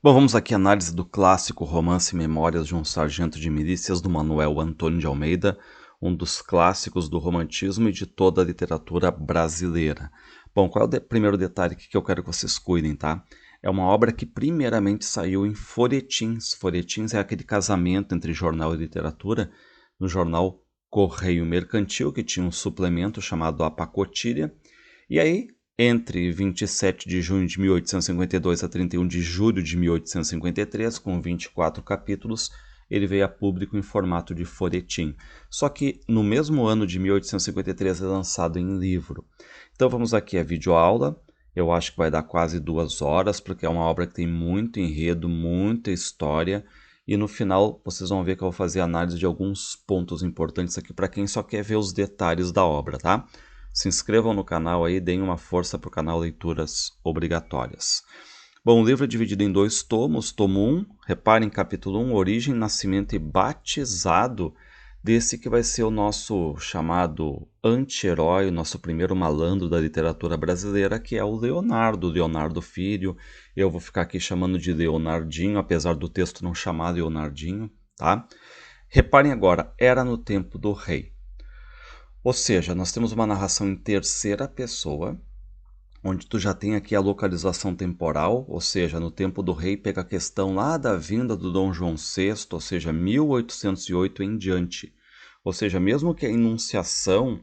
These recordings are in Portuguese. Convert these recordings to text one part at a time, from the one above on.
Bom, vamos aqui à análise do clássico romance Memórias de um Sargento de Milícias, do Manuel Antônio de Almeida, um dos clássicos do romantismo e de toda a literatura brasileira. Bom, qual é o primeiro detalhe que eu quero que vocês cuidem, tá? É uma obra que primeiramente saiu em folhetins. Folhetins é aquele casamento entre jornal e literatura, no jornal Correio Mercantil, que tinha um suplemento chamado A Pacotilha, e aí entre 27 de junho de 1852 a 31 de julho de 1853, com 24 capítulos, ele veio a público em formato de folhetim. Só que no mesmo ano de 1853 é lançado em livro. Então vamos aqui à videoaula. Eu acho que vai dar quase 2 horas, porque é uma obra que tem muito enredo, muita história. E no final vocês vão ver que eu vou fazer análise de alguns pontos importantes aqui para quem só quer ver os detalhes da obra, tá? Se inscrevam no canal aí, deem uma força para o canal Leituras Obrigatórias. Bom, o livro é dividido em 2 tomos. Tomo 1, reparem, capítulo 1, Origem, Nascimento e Batizado desse que vai ser o nosso chamado anti-herói, o nosso primeiro malandro da literatura brasileira, que é o Leonardo Filho. Eu vou ficar aqui chamando de Leonardinho, apesar do texto não chamar Leonardinho, tá? Reparem agora, era no tempo do rei. Ou seja, nós temos uma narração em terceira pessoa, onde tu já tem aqui a localização temporal, ou seja, no tempo do rei pega a questão lá da vinda do Dom João VI, ou seja, 1808 em diante. Ou seja, mesmo que a enunciação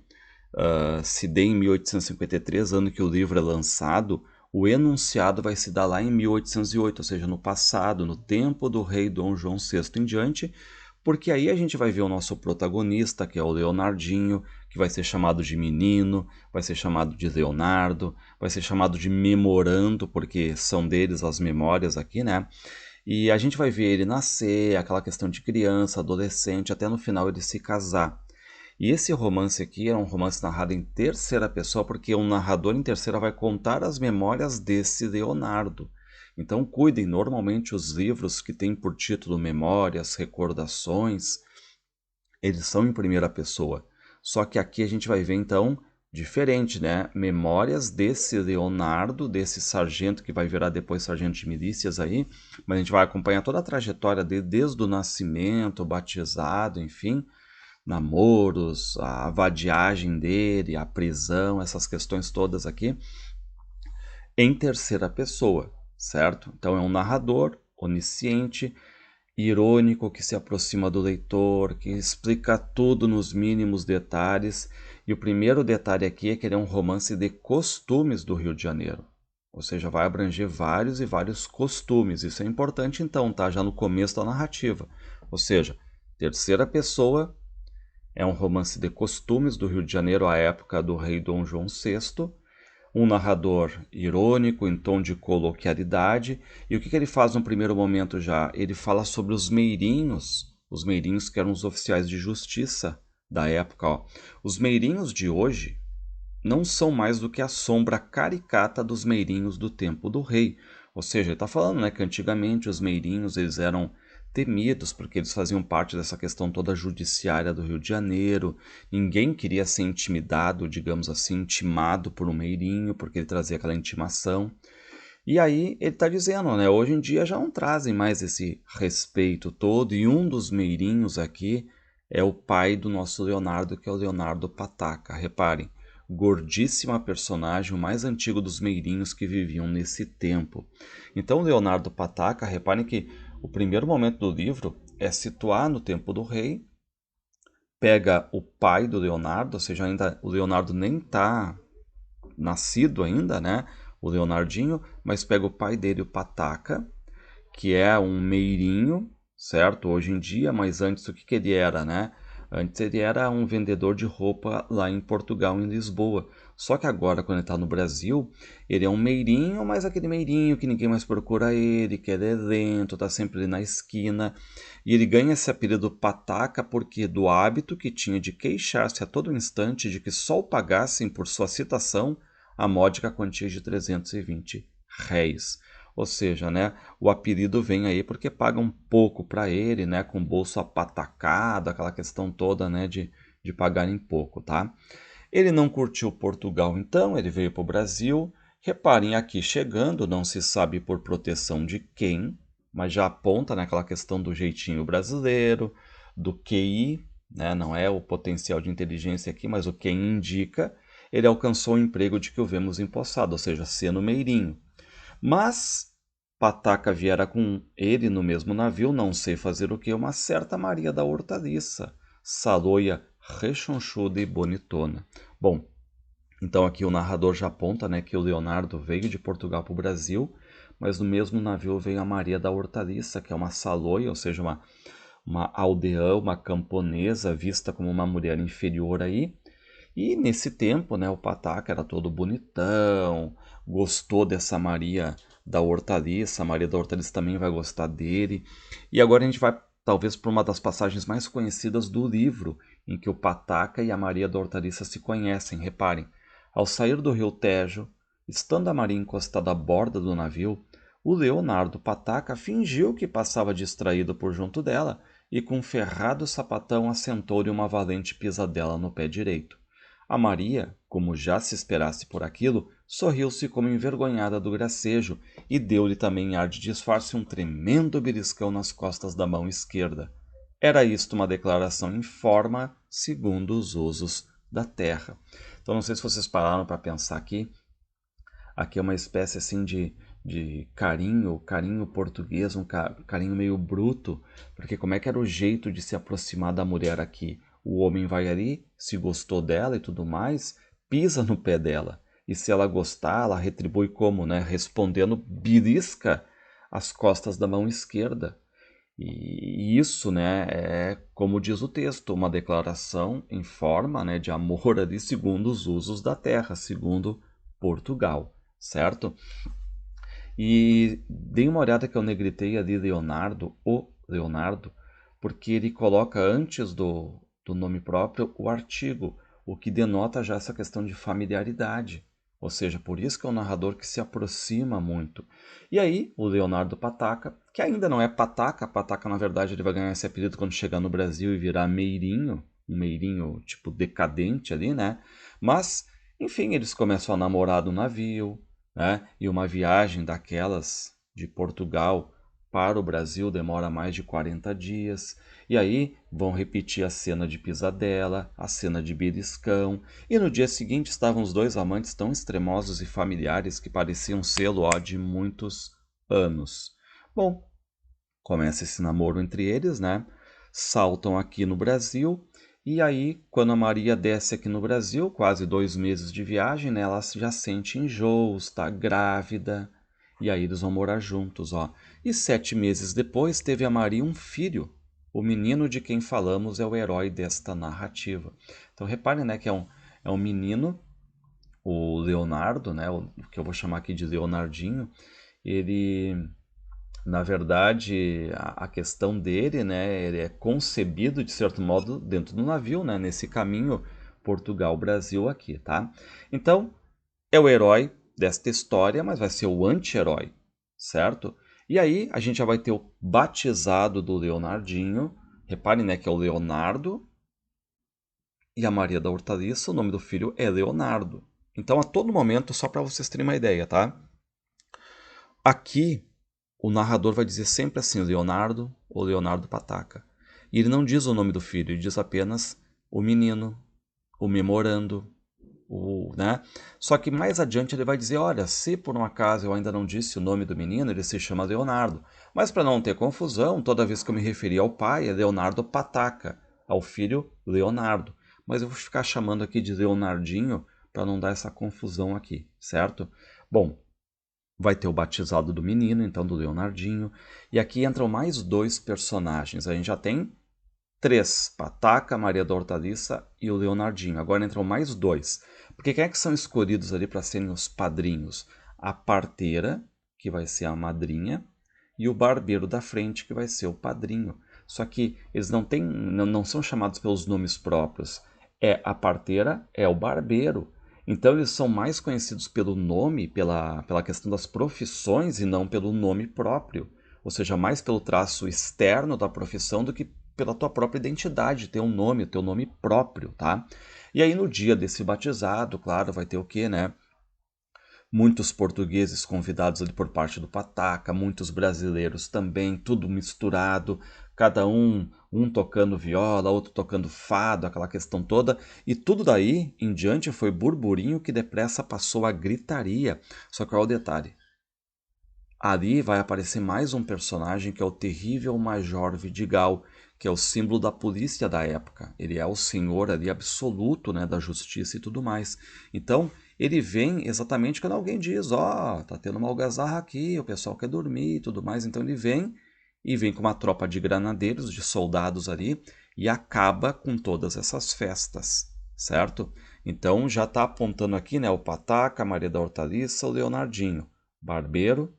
se dê em 1853, ano que o livro é lançado, o enunciado vai se dar lá em 1808, ou seja, no passado, no tempo do rei Dom João VI em diante, porque aí a gente vai ver o nosso protagonista, que é o Leonardinho, que vai ser chamado de menino, vai ser chamado de Leonardo, vai ser chamado de memorando, porque são deles as memórias aqui, né? E a gente vai ver ele nascer, aquela questão de criança, adolescente, até no final ele se casar. E esse romance aqui é um romance narrado em terceira pessoa, porque um narrador em terceira vai contar as memórias desse Leonardo. Então cuidem, normalmente os livros que têm por título Memórias, Recordações, eles são em primeira pessoa. Só que aqui a gente vai ver então diferente, né? Memórias desse Leonardo, desse sargento que vai virar depois sargento de milícias aí, mas a gente vai acompanhar toda a trajetória dele desde o nascimento, o batizado, enfim, namoros, a vadiagem dele, a prisão, essas questões todas aqui, em terceira pessoa, certo? Então é um narrador onisciente, irônico, que se aproxima do leitor, que explica tudo nos mínimos detalhes. E o primeiro detalhe aqui é que ele é um romance de costumes do Rio de Janeiro. Ou seja, vai abranger vários e vários costumes. Isso é importante então, tá? Já no começo da narrativa. Ou seja, terceira pessoa, é um romance de costumes do Rio de Janeiro à época do rei Dom João VI, um narrador irônico, em tom de coloquialidade. E o que ele faz no primeiro momento já? Ele fala sobre os meirinhos que eram os oficiais de justiça da época. Ó. Os meirinhos de hoje não são mais do que a sombra caricata dos meirinhos do tempo do rei. Ou seja, ele está falando, né, que antigamente os meirinhos eles eram temidos porque eles faziam parte dessa questão toda judiciária do Rio de Janeiro. Ninguém queria ser intimidado, digamos assim, intimado por um meirinho, porque ele trazia aquela intimação. E aí ele está dizendo, né, hoje em dia já não trazem mais esse respeito todo, e um dos meirinhos aqui é o pai do nosso Leonardo, que é o Leonardo Pataca. Reparem, gordíssima personagem, o mais antigo dos meirinhos que viviam nesse tempo. Então Leonardo Pataca, reparem que o primeiro momento do livro é situar no tempo do rei, pega o pai do Leonardo, ou seja, ainda o Leonardo nem está nascido ainda, né? O Leonardinho, mas pega o pai dele, o Pataca, que é um meirinho, certo? Hoje em dia, mas antes o que ele era, né? Antes ele era um vendedor de roupa lá em Portugal, em Lisboa. Só que agora, quando ele está no Brasil, ele é um meirinho, mas aquele meirinho que ninguém mais procura ele, que ele é lento, está sempre ali na esquina. E ele ganha esse apelido Pataca porque do hábito que tinha de queixar-se a todo instante de que só o pagassem por sua citação a módica quantia de 320 réis. Ou seja, né, o apelido vem aí porque paga um pouco para ele, né, com o bolso apatacado, aquela questão toda, né, de pagarem pouco, tá? Ele não curtiu Portugal, então, ele veio para o Brasil. Reparem aqui, chegando, não se sabe por proteção de quem, mas já aponta naquela questão do jeitinho brasileiro, do QI, né? Não é o potencial de inteligência aqui, mas o QI indica, ele alcançou o emprego de que o vemos empossado, ou seja, sendo meirinho. Mas Pataca viera com ele no mesmo navio, não sei fazer o que, uma certa Maria da Hortaliça, saloia, rechonchuda e bonitona. Bom, então aqui o narrador já aponta, né, que o Leonardo veio de Portugal para o Brasil, mas no mesmo navio veio a Maria da Hortaliça, que é uma saloia, ou seja, uma aldeã, uma camponesa, vista como uma mulher inferior aí. E nesse tempo, né, o Pataca era todo bonitão, gostou dessa Maria da Hortaliça, a Maria da Hortaliça também vai gostar dele. E agora a gente vai talvez para uma das passagens mais conhecidas do livro, em que o Pataca e a Maria da Hortaliça se conhecem. Reparem, ao sair do rio Tejo, estando a Maria encostada à borda do navio, o Leonardo Pataca fingiu que passava distraído por junto dela e com um ferrado sapatão assentou-lhe uma valente pisadela no pé direito. A Maria, como já se esperasse por aquilo, sorriu-se como envergonhada do gracejo e deu-lhe também em ar de disfarce um tremendo beliscão nas costas da mão esquerda. Era isto uma declaração em forma, segundo os usos da terra. Então não sei se vocês pararam para pensar aqui. Aqui é uma espécie assim de carinho português, um carinho meio bruto, porque como é que era o jeito de se aproximar da mulher aqui? O homem vai ali, se gostou dela e tudo mais, pisa no pé dela. E se ela gostar, ela retribui como, né? Respondendo, belisca as costas da mão esquerda. E isso, né, é, como diz o texto, uma declaração em forma, né, de amor ali segundo os usos da terra, segundo Portugal, certo? E dei uma olhada que eu negritei ali Leonardo, o Leonardo, porque ele coloca antes do nome próprio o artigo, o que denota já essa questão de familiaridade. Ou seja, por isso que é um narrador que se aproxima muito. E aí, o Leonardo Pataca, que ainda não é Pataca, Pataca na verdade ele vai ganhar esse apelido quando chegar no Brasil e virar Meirinho, um Meirinho tipo decadente ali, né? Mas, enfim, eles começam a namorar no navio, né? E uma viagem daquelas de Portugal para o Brasil demora mais de 40 dias. E aí vão repetir a cena de pisadela, a cena de beliscão. E no dia seguinte estavam os dois amantes tão extremosos e familiares que pareciam sê-lo de muitos anos. Bom, começa esse namoro entre eles, né? Saltam aqui no Brasil. E aí, quando a Maria desce aqui no Brasil, quase 2 meses de viagem, né, ela já sente enjoos, está grávida. E aí eles vão morar juntos, ó. E 7 meses depois teve a Maria um filho. O menino de quem falamos é o herói desta narrativa. Então reparem, né, que é um menino, o Leonardo, né, o que eu vou chamar aqui de Leonardinho. Ele, na verdade, a questão dele, né, ele é concebido de certo modo dentro do navio, né, nesse caminho Portugal-Brasil aqui, tá? Então, é o herói desta história, mas vai ser o anti-herói, certo? E aí a gente já vai ter o batizado do Leonardinho. Reparem, né, que é o Leonardo e a Maria da Hortaliça, o nome do filho é Leonardo. Então, a todo momento, só para vocês terem uma ideia, tá? Aqui o narrador vai dizer sempre assim, Leonardo ou Leonardo Pataca. E ele não diz o nome do filho, ele diz apenas o menino, o memorando, né? Só que mais adiante ele vai dizer, olha, se por um acaso eu ainda não disse o nome do menino, ele se chama Leonardo. Mas para não ter confusão, toda vez que eu me referi ao pai é Leonardo Pataca, ao filho Leonardo. Mas eu vou ficar chamando aqui de Leonardinho para não dar essa confusão aqui, certo? Bom, vai ter o batizado do menino, então do Leonardinho. E aqui entram mais dois personagens. A gente já tem três: Pataca, Maria da Hortaliça e o Leonardinho. Agora entram mais dois. Porque quem é que são escolhidos ali para serem os padrinhos? A parteira, que vai ser a madrinha, e o barbeiro da frente, que vai ser o padrinho. Só que eles não são chamados pelos nomes próprios. É a parteira, é o barbeiro. Então eles são mais conhecidos pelo nome, pela questão das profissões e não pelo nome próprio. Ou seja, mais pelo traço externo da profissão do que pela tua própria identidade, ter um nome, teu nome próprio, tá? E aí no dia desse batizado, claro, vai ter o quê, né? muitos portugueses convidados ali por parte do Pataca, muitos brasileiros também, tudo misturado, cada um tocando viola, outro tocando fado, aquela questão toda, e tudo daí em diante foi burburinho que depressa passou a gritaria. Só que olha o detalhe, ali vai aparecer mais um personagem que é o terrível Major Vidigal, que é o símbolo da polícia da época. Ele é o senhor ali absoluto, né, da justiça e tudo mais. Então, ele vem exatamente quando alguém diz, ó, tá tendo uma algazarra aqui, o pessoal quer dormir e tudo mais. Então ele vem e vem com uma tropa de granadeiros, de soldados ali, e acaba com todas essas festas, certo? Então já está apontando aqui, né, o Pataca, a Maria da Hortaliça, o Leonardinho, Barbeiro,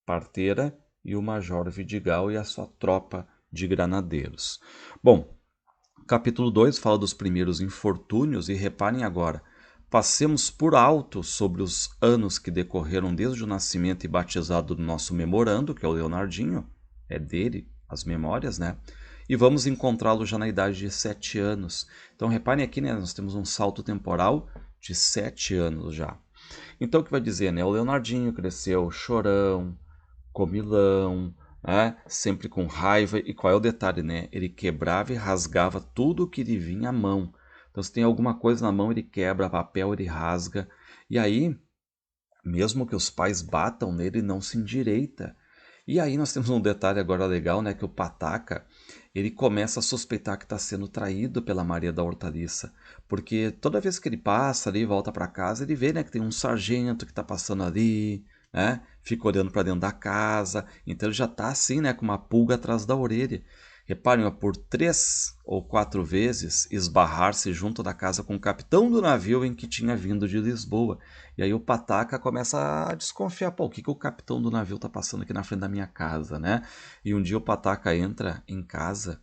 Parteira e o Major Vidigal e a sua tropa de granadeiros. Bom, capítulo 2 fala dos primeiros infortúnios e reparem agora, passemos por alto sobre os anos que decorreram desde o nascimento e batizado do nosso memorando, que é o Leonardinho, é dele as memórias, né? E vamos encontrá-lo já na idade de 7 anos. Então reparem aqui, né, nós temos um salto temporal de 7 anos já. Então o que vai dizer, né? O Leonardinho cresceu chorão, comilão, né? Sempre com raiva. E qual é o detalhe, né? Ele quebrava e rasgava tudo que lhe vinha à mão. Então, se tem alguma coisa na mão, ele quebra, papel, ele rasga. E aí, mesmo que os pais batam nele, não se endireita. E aí nós temos um detalhe agora legal, né? Que o Pataca, ele começa a suspeitar que está sendo traído pela Maria da Hortaliça. Porque toda vez que ele passa ali, volta para casa, ele vê, né, que tem um sargento que está passando ali, né? Fica olhando para dentro da casa. Então ele já está assim, né, com uma pulga atrás da orelha. Reparem, por 3 ou 4 vezes esbarrar-se junto da casa com o capitão do navio em que tinha vindo de Lisboa. E aí o Pataca começa a desconfiar, pô, o que o capitão do navio tá passando aqui na frente da minha casa, né? E um dia o Pataca entra em casa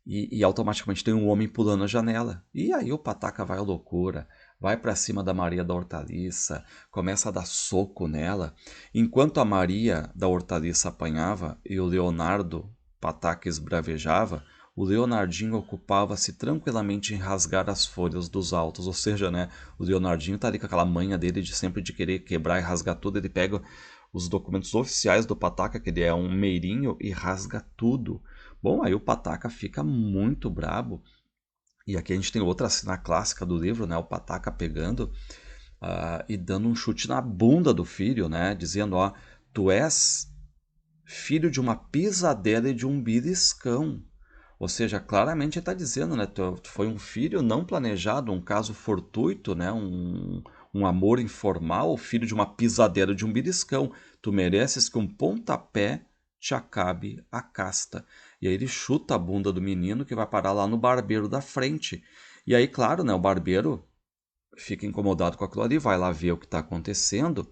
e automaticamente tem um homem pulando a janela. E aí o Pataca vai à loucura, vai para cima da Maria da Hortaliça, começa a dar soco nela. Enquanto a Maria da Hortaliça apanhava e o Leonardo Pataca esbravejava, o Leonardinho ocupava-se tranquilamente em rasgar as folhas dos autos. Ou seja, né, o Leonardinho tá ali com aquela manha dele de sempre de querer quebrar e rasgar tudo. Ele pega os documentos oficiais do Pataca, que ele é um meirinho, e rasga tudo. Bom, aí o Pataca fica muito brabo. E aqui a gente tem outra cena clássica do livro, né? O Pataca pegando e dando um chute na bunda do filho, né? Dizendo, ó, tu és filho de uma pisadela e de um beliscão. Ou seja, claramente ele está dizendo, né? Tu foi um filho não planejado, um caso fortuito, né? Um amor informal, filho de uma pisadeira de um beliscão. Tu mereces que um pontapé te acabe a casta. E aí ele chuta a bunda do menino que vai parar lá no barbeiro da frente. E aí, claro, né? O barbeiro fica incomodado com aquilo ali, vai lá ver o que está acontecendo.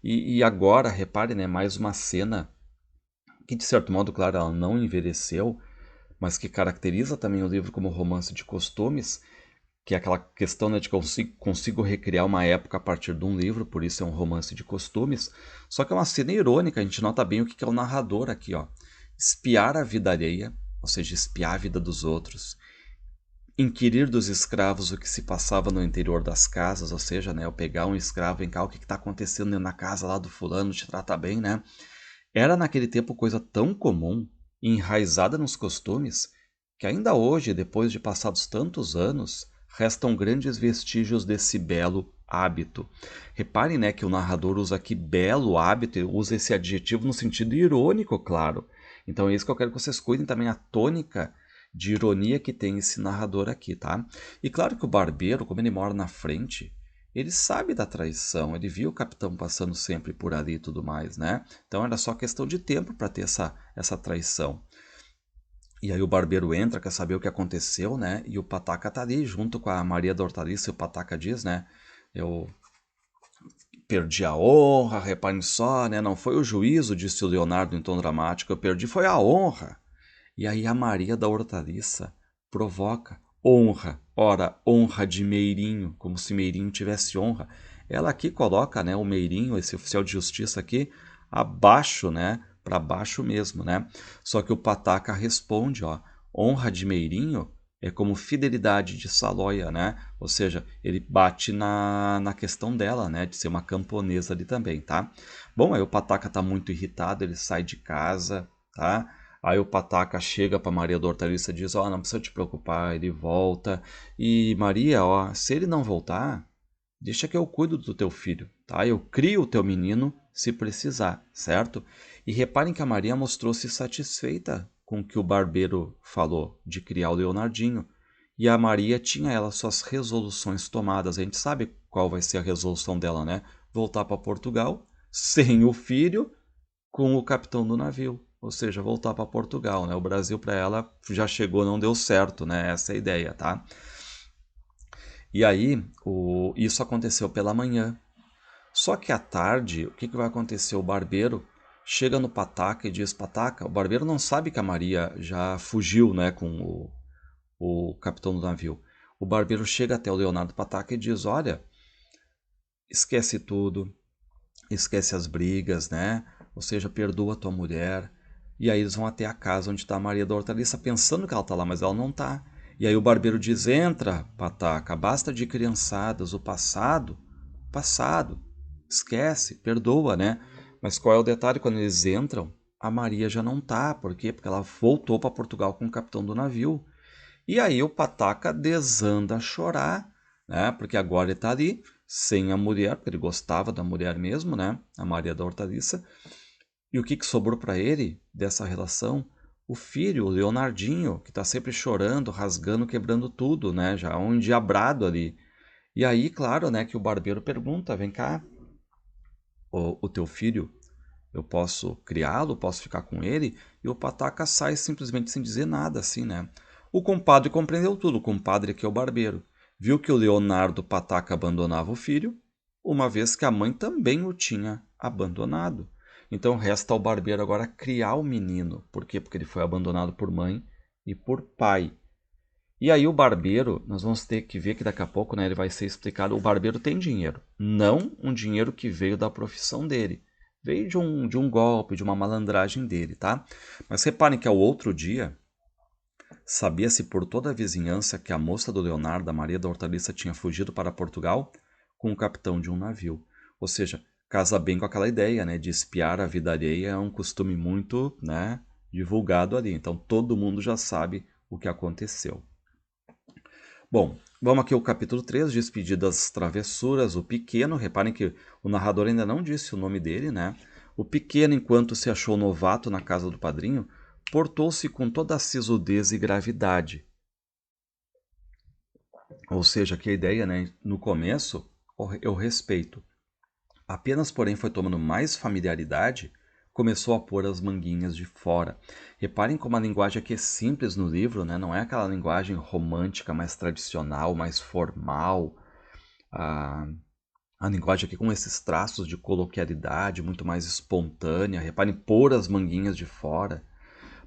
E agora, repare, né? Mais uma cena que, de certo modo, claro, ela não envelheceu, mas que caracteriza também o livro como romance de costumes, que é aquela questão, né, de que eu consigo recriar uma época a partir de um livro, por isso é um romance de costumes. Só que é uma cena irônica, a gente nota bem o que é o narrador aqui, ó. Espiar a vida alheia, ou seja, espiar a vida dos outros, inquirir dos escravos o que se passava no interior das casas, ou seja, né, eu pegar um escravo, vem cá, o que está acontecendo na casa lá do fulano, te trata bem, né? Era naquele tempo coisa tão comum e enraizada nos costumes que ainda hoje, depois de passados tantos anos, restam grandes vestígios desse belo hábito. Reparem, né, que o narrador usa aqui belo hábito, usa esse adjetivo no sentido irônico, claro. Então é isso que eu quero que vocês cuidem também, a tônica de ironia que tem esse narrador aqui, tá? E claro que o barbeiro, como ele mora na frente, ele sabe da traição, ele viu o capitão passando sempre por ali e tudo mais, né? Então era só questão de tempo para ter essa traição. E aí o barbeiro entra, quer saber o que aconteceu, né? E o Pataca tá ali junto com a Maria da Hortaliça, e o Pataca diz, né? Eu perdi a honra, reparem só, né? Não foi o juízo, disse o Leonardo em tom dramático, eu perdi foi a honra. E aí a Maria da Hortaliça provoca honra. Ora, honra de Meirinho, como se Meirinho tivesse honra. Ela aqui coloca, né, o Meirinho, esse oficial de justiça aqui, abaixo, né, para baixo mesmo, né? Só que o Pataca responde, ó, honra de Meirinho é como fidelidade de Saloia, né? Ou seja, ele bate na questão dela, né? De ser uma camponesa ali também, tá? Bom, aí o Pataca tá muito irritado, ele sai de casa, tá? Aí o Pataca chega para Maria da Hortaliça e diz, ó, não precisa te preocupar, ele volta. E Maria, ó, se ele não voltar, deixa que eu cuido do teu filho, tá? Eu crio o teu menino se precisar, certo? E reparem que a Maria mostrou-se satisfeita com o que o barbeiro falou de criar o Leonardinho. E a Maria tinha ela suas resoluções tomadas. A gente sabe qual vai ser a resolução dela, né? Voltar para Portugal sem o filho, com o capitão do navio. Ou seja, voltar para Portugal, né? O Brasil para ela já chegou, não deu certo, né? Essa é a ideia, tá? E aí, isso aconteceu pela manhã. Só que à tarde, o que vai acontecer? O barbeiro chega no Pataca e diz, Pataca, o barbeiro não sabe que a Maria já fugiu, né, com o capitão do navio. O barbeiro chega até o Leonardo Pataca e diz, olha, esquece tudo, esquece as brigas, né? Ou seja, perdoa tua mulher. E aí eles vão até a casa onde está a Maria da Hortaliça, pensando que ela está lá, mas ela não está. E aí o barbeiro diz, entra, Pataca, basta de criançadas, o passado, passado, esquece, perdoa, né? Mas qual é o detalhe? Quando eles entram, a Maria já não tá. Por quê? Porque ela voltou para Portugal com o capitão do navio. E aí o Pataca desanda a chorar, né? Porque agora ele está ali sem a mulher, porque ele gostava da mulher mesmo, né? A Maria da Hortaliça. E o que sobrou para ele dessa relação? O filho, o Leonardinho, que está sempre chorando, rasgando, quebrando tudo, né? Já um endiabrado ali. E aí, claro, né, que o barbeiro pergunta, vem cá, o teu filho, eu posso criá-lo, posso ficar com ele? E o Pataca sai simplesmente sem dizer nada, assim, né? O compadre compreendeu tudo, o compadre que é o barbeiro. Viu que o Leonardo Pataca abandonava o filho, uma vez que a mãe também o tinha abandonado. Então resta ao barbeiro agora criar o menino. Por quê? Porque ele foi abandonado por mãe e por pai. E aí o barbeiro, nós vamos ter que ver que daqui a pouco, né, ele vai ser explicado, o barbeiro tem dinheiro. Não um dinheiro que veio da profissão dele. Veio de um golpe, de uma malandragem dele, tá? Mas reparem que ao outro dia, sabia-se por toda a vizinhança que a moça do Leonardo, a Maria da Hortaliça, tinha fugido para Portugal com o capitão de um navio. Ou seja, casa bem com aquela ideia, né, de espiar a vida alheia, é um costume muito, né, divulgado ali. Então todo mundo já sabe o que aconteceu. Bom, vamos aqui ao capítulo 3, Despedidas Travessuras, o Pequeno. Reparem que o narrador ainda não disse o nome dele, né? O Pequeno, enquanto se achou novato na casa do padrinho, portou-se com toda a sisudez e gravidade. Ou seja, que a ideia, né, no começo, eu respeito. Apenas, porém, foi tomando mais familiaridade, começou a pôr as manguinhas de fora. Reparem como a linguagem aqui é simples no livro, né? Não é aquela linguagem romântica, mais tradicional, mais formal. A, a linguagem aqui com esses traços de coloquialidade, muito mais espontânea. Reparem, pôr as manguinhas de fora.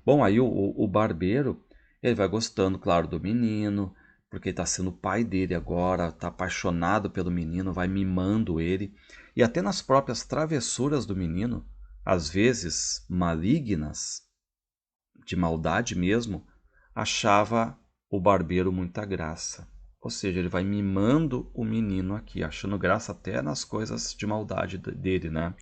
Bom, aí o barbeiro, ele vai gostando, claro, do menino, porque ele está sendo o pai dele agora, está apaixonado pelo menino, vai mimando ele. E até nas próprias travessuras do menino, às vezes malignas, de maldade mesmo, achava o barbeiro muita graça. Ou seja, ele vai mimando o menino aqui, achando graça até nas coisas de maldade dele, né?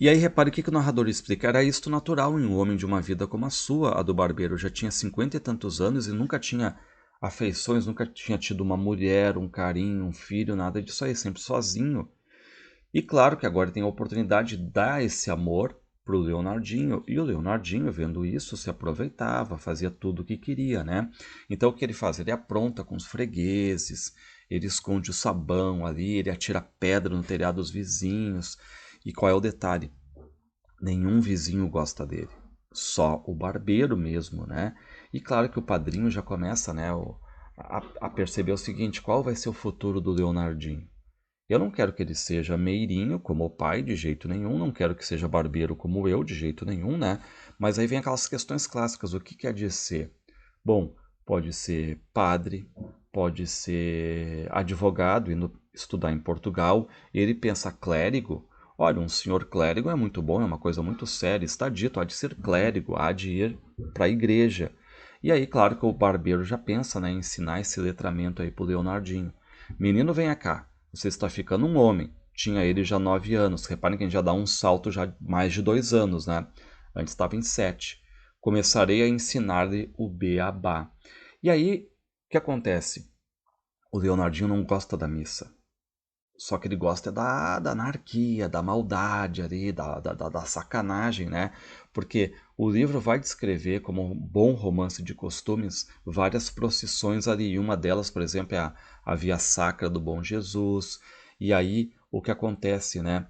E aí repare o que o narrador explica. Era isto natural em um homem de uma vida como a sua. A do barbeiro já tinha 50 e tantos anos e nunca tinha afeições, nunca tinha tido uma mulher, um carinho, um filho, nada disso aí, sempre sozinho. E claro que agora tem a oportunidade de dar esse amor para o Leonardinho. E o Leonardinho, vendo isso, se aproveitava, fazia tudo o que queria, né? Então o que ele faz? Ele apronta com os fregueses, ele esconde o sabão ali, ele atira pedra no telhado dos vizinhos. E qual é o detalhe? Nenhum vizinho gosta dele, só o barbeiro mesmo, né? E claro que o padrinho já começa, né, a perceber o seguinte: qual vai ser o futuro do Leonardinho? Eu não quero que ele seja meirinho como o pai, de jeito nenhum, não quero que seja barbeiro como eu, de jeito nenhum, né? Mas aí vem aquelas questões clássicas: o que quer dizer ser? Bom, pode ser padre, pode ser advogado, indo estudar em Portugal, ele pensa clérigo. Olha, um senhor clérigo é muito bom, é uma coisa muito séria. Está dito, há de ser clérigo, há de ir para a igreja. E aí, claro que o barbeiro já pensa, né, em ensinar esse letramento aí pro Leonardinho. Menino, venha cá, você está ficando um homem. Tinha ele já 9 anos. Reparem que a gente já dá um salto já mais de 2 anos, né? Antes estava em 7. Começarei a ensinar-lhe o beabá. E aí, o que acontece? O Leonardinho não gosta da missa. Só que ele gosta da anarquia, da maldade ali, da sacanagem, né? Porque o livro vai descrever, como um bom romance de costumes, várias procissões ali. E uma delas, por exemplo, é a Via Sacra do Bom Jesus. E aí, o que acontece, né?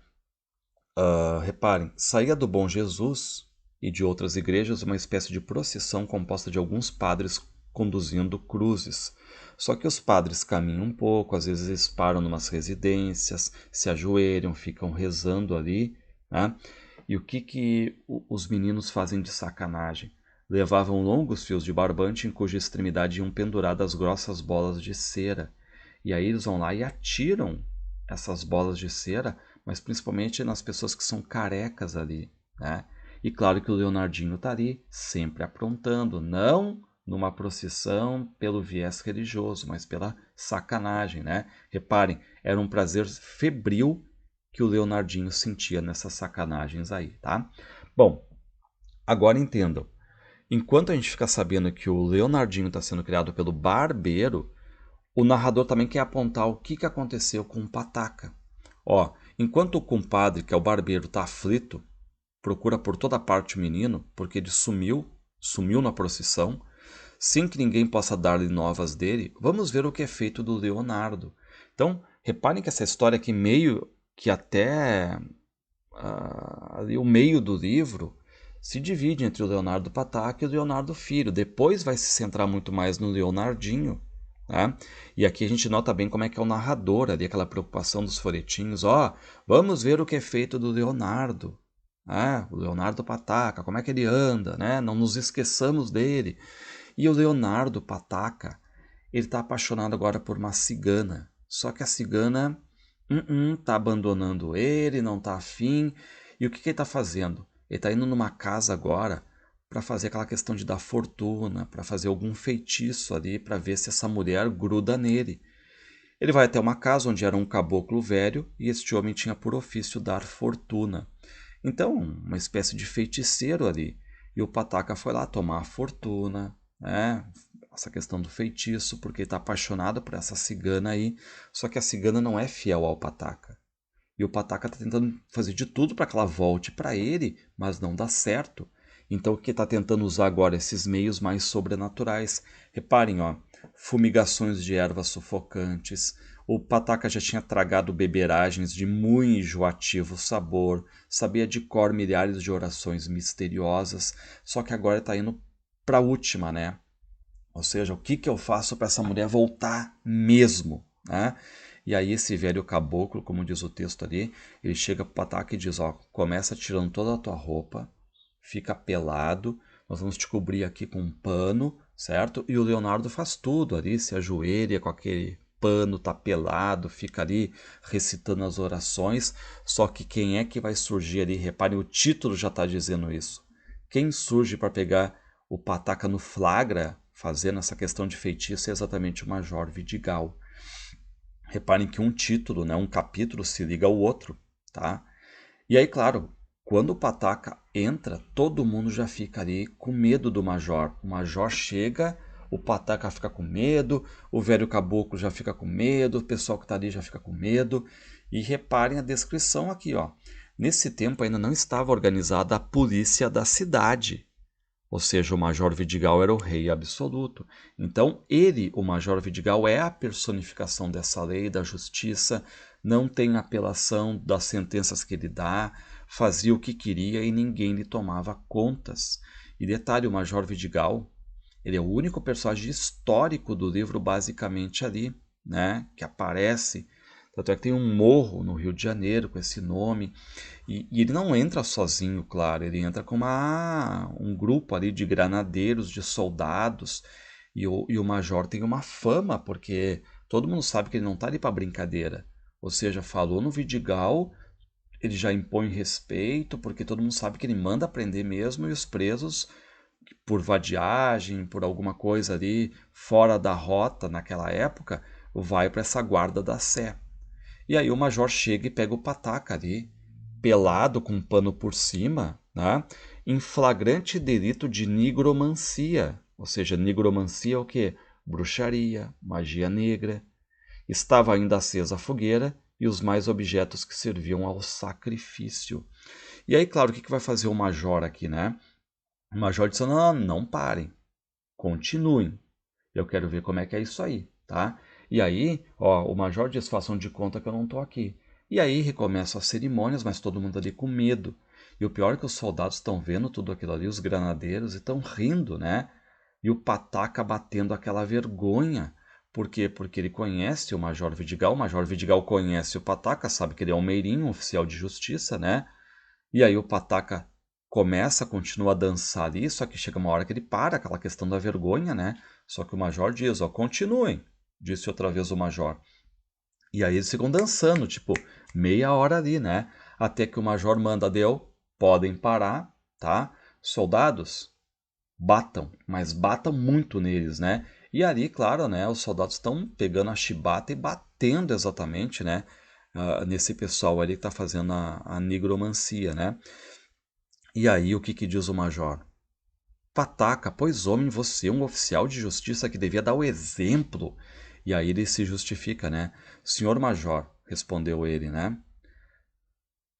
Reparem, saía do Bom Jesus e de outras igrejas uma espécie de procissão composta de alguns padres conduzindo cruzes. Só que os padres caminham um pouco, às vezes eles param em umas residências, se ajoelham, ficam rezando ali, né? E o que os meninos fazem de sacanagem? Levavam longos fios de barbante em cuja extremidade iam penduradas grossas bolas de cera. E aí eles vão lá e atiram essas bolas de cera, mas principalmente nas pessoas que são carecas ali, né? E claro que o Leonardinho está ali, sempre aprontando, não numa procissão pelo viés religioso, mas pela sacanagem, né? Reparem, era um prazer febril que o Leonardinho sentia nessas sacanagens aí, tá? Bom, agora entendam. Enquanto a gente fica sabendo que o Leonardinho está sendo criado pelo barbeiro, o narrador também quer apontar o que aconteceu com o Pataca. Ó, enquanto o compadre, que é o barbeiro, está aflito, procura por toda parte o menino, porque ele sumiu na procissão, sem que ninguém possa dar-lhe novas dele, vamos ver o que é feito do Leonardo. Então, reparem que essa história aqui meio que até ali o meio do livro se divide entre o Leonardo Pataca e o Leonardo Filho. Depois vai se centrar muito mais no Leonardinho, né? E aqui a gente nota bem como é que é o narrador ali, aquela preocupação dos folhetinhos. Ó, vamos ver o que é feito do Leonardo. O Leonardo Pataca, como é que ele anda, né? Não nos esqueçamos dele. E o Leonardo Pataca, ele está apaixonado agora por uma cigana. Só que a cigana tá abandonando ele, não tá afim. E o que ele está fazendo? Ele está indo numa casa agora para fazer aquela questão de dar fortuna, para fazer algum feitiço ali, para ver se essa mulher gruda nele. Ele vai até uma casa onde era um caboclo velho e este homem tinha por ofício dar fortuna. Então, uma espécie de feiticeiro ali. E o Pataca foi lá tomar a fortuna, né? Essa questão do feitiço, porque ele está apaixonado por essa cigana aí. Só que a cigana não é fiel ao Pataca. E o Pataca está tentando fazer de tudo para que ela volte para ele, mas não dá certo. Então o que está tentando usar agora esses meios mais sobrenaturais. Reparem, ó, fumigações de ervas sufocantes. O Pataca já tinha tragado beberagens de muito enjoativo sabor, sabia de cor milhares de orações misteriosas, só que agora está indo para a última, né? Ou seja, o que eu faço para essa mulher voltar mesmo, né? E aí esse velho caboclo, como diz o texto ali, ele chega para o Pataca e diz, ó, começa tirando toda a tua roupa, fica pelado, nós vamos te cobrir aqui com um pano, certo? E o Leonardo faz tudo ali, se ajoelha com aquele pano, tá pelado, fica ali recitando as orações, só que quem é que vai surgir ali? Reparem, o título já está dizendo isso. Quem surge para pegar o Pataca no flagra, fazendo essa questão de feitiço, é exatamente o Major Vidigal. Reparem que um título, né, um capítulo se liga ao outro, tá? E aí, claro, quando o Pataca entra, todo mundo já fica ali com medo do Major. O Major chega, o Pataca fica com medo, o velho caboclo já fica com medo, o pessoal que está ali já fica com medo. E reparem a descrição aqui, ó. Nesse tempo ainda não estava organizada a polícia da cidade. Ou seja, o Major Vidigal era o rei absoluto. Então, ele, o Major Vidigal, é a personificação dessa lei, da justiça, não tem apelação das sentenças que ele dá, fazia o que queria e ninguém lhe tomava contas. E detalhe, o Major Vidigal, ele é o único personagem histórico do livro, basicamente ali, né, que aparece. Tanto é que tem um morro no Rio de Janeiro com esse nome. E ele não entra sozinho, claro, ele entra com um grupo ali de granadeiros, de soldados, e o Major tem uma fama, porque todo mundo sabe que ele não está ali para brincadeira. Ou seja, falou no Vidigal, ele já impõe respeito, porque todo mundo sabe que ele manda prender mesmo, e os presos por vadiagem, por alguma coisa ali fora da rota naquela época, vai para essa guarda da Sé. E aí o major chega e pega o pataca ali, pelado com um pano por cima, né? Em flagrante delito de nigromancia. Ou seja, nigromancia é o quê? Bruxaria, magia negra. Estava ainda acesa a fogueira e os mais objetos que serviam ao sacrifício. E aí, claro, o que vai fazer o major aqui, né? O major disse, não, não parem, continuem. Eu quero ver como é que é isso aí, tá? E aí, ó, o major diz, façam de conta que eu não estou aqui. E aí recomeçam as cerimônias, mas todo mundo ali com medo. E o pior é que os soldados estão vendo tudo aquilo ali, os granadeiros, e estão rindo, né? E o pataca batendo aquela vergonha. Por quê? Porque ele conhece o Major Vidigal conhece o pataca, sabe que ele é um meirinho, um oficial de justiça, né? E aí o pataca continua a dançar ali, só que chega uma hora que ele para, aquela questão da vergonha, né? Só que o major diz, ó, continuem, disse outra vez o major. E aí eles ficam dançando, tipo, meia hora ali, né? Até que o major manda, deu, podem parar, tá? Soldados, batam, mas batam muito neles, né? E ali, claro, né, os soldados estão pegando a chibata e batendo exatamente, né? Nesse pessoal ali que está fazendo a nigromancia, né? E aí, o que diz o major? Pataca, pois homem, você é um oficial de justiça que devia dar o exemplo. E aí ele se justifica, né? Senhor major, respondeu ele, né?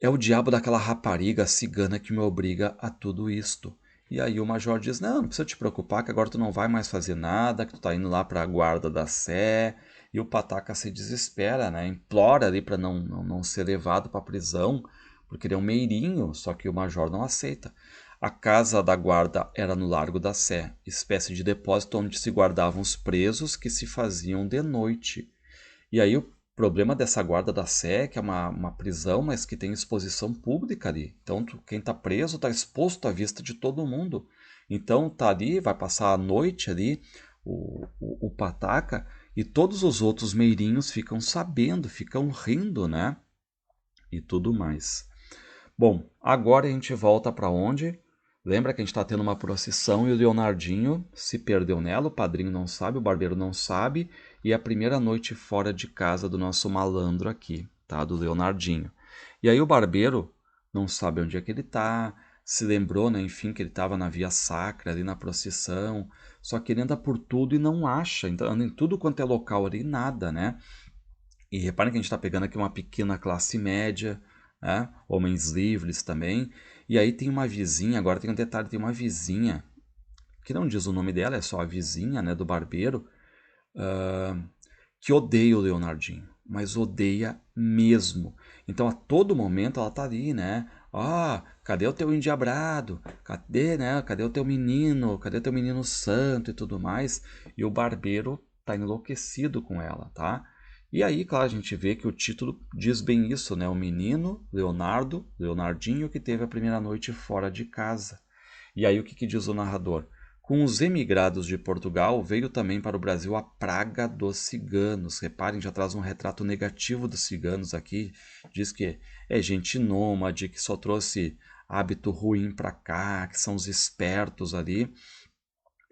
É o diabo daquela rapariga cigana que me obriga a tudo isto. E aí o major diz, não precisa te preocupar que agora tu não vai mais fazer nada, que tu tá indo lá para a guarda da Sé. E o Pataca se desespera, né? Implora ali para não ser levado para a prisão, porque ele é um meirinho, só que o major não aceita. A casa da guarda era no Largo da Sé, espécie de depósito onde se guardavam os presos que se faziam de noite. E aí o problema dessa guarda da Sé é que é uma prisão, mas que tem exposição pública ali. Então quem está preso está exposto à vista de todo mundo. Então tá ali, vai passar a noite ali, o Pataca, e todos os outros meirinhos ficam sabendo, ficam rindo, né? E tudo mais. Bom, agora a gente volta para onde? Lembra que a gente está tendo uma procissão e o Leonardinho se perdeu nela, o padrinho não sabe, o barbeiro não sabe, e é a primeira noite fora de casa do nosso malandro aqui, tá? Do Leonardinho. E aí o barbeiro não sabe onde é que ele tá, se lembrou, né, enfim, que ele estava na Via Sacra, ali na procissão, só que ele anda por tudo e não acha, então anda em tudo quanto é local ali, nada, né? E reparem que a gente está pegando aqui uma pequena classe média, né? Homens livres também. E aí tem uma vizinha, agora tem um detalhe, tem uma vizinha, que não diz o nome dela, é só a vizinha, né, do barbeiro, que odeia o Leonardinho, mas odeia mesmo. Então a todo momento ela tá ali, né? Ah, cadê o teu endiabrado? Cadê, né? Cadê o teu menino? Cadê o teu menino santo e tudo mais? E o barbeiro tá enlouquecido com ela, tá? E aí, claro, a gente vê que o título diz bem isso, né? O menino, Leonardinho, que teve a primeira noite fora de casa. E aí o que diz o narrador? Com os emigrados de Portugal, veio também para o Brasil a praga dos ciganos. Reparem, já traz um retrato negativo dos ciganos aqui. Diz que é gente nômade, que só trouxe hábito ruim para cá, que são os espertos ali.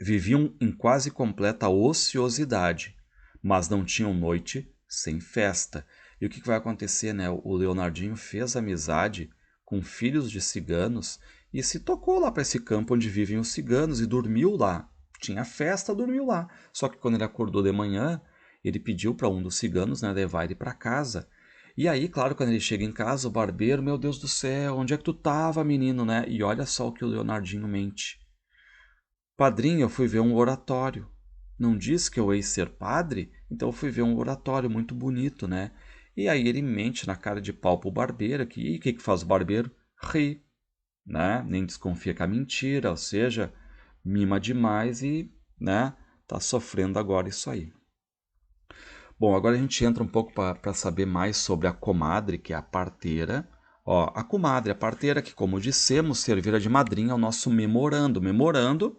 Viviam em quase completa ociosidade, mas não tinham noite sem festa. E o que vai acontecer, né? O Leonardinho fez amizade com filhos de ciganos e se tocou lá para esse campo onde vivem os ciganos e dormiu lá. Tinha festa, dormiu lá. Só que quando ele acordou de manhã, ele pediu para um dos ciganos, né, levar ele para casa. E aí, claro, quando ele chega em casa, o barbeiro, meu Deus do céu, onde é que tu tava, menino, né? E olha só o que o Leonardinho mente. Padrinho, eu fui ver um oratório. Não diz que eu hei ser padre? Então eu fui ver um oratório muito bonito, né? E aí ele mente na cara de pau pro barbeiro, e o que faz o barbeiro? Ri, né? Nem desconfia que é mentira, ou seja, mima demais e, né, tá sofrendo agora isso aí. Bom, agora a gente entra um pouco para saber mais sobre a comadre, que é a parteira. Ó, a comadre, a parteira, que como dissemos, servira de madrinha ao nosso memorando. Memorando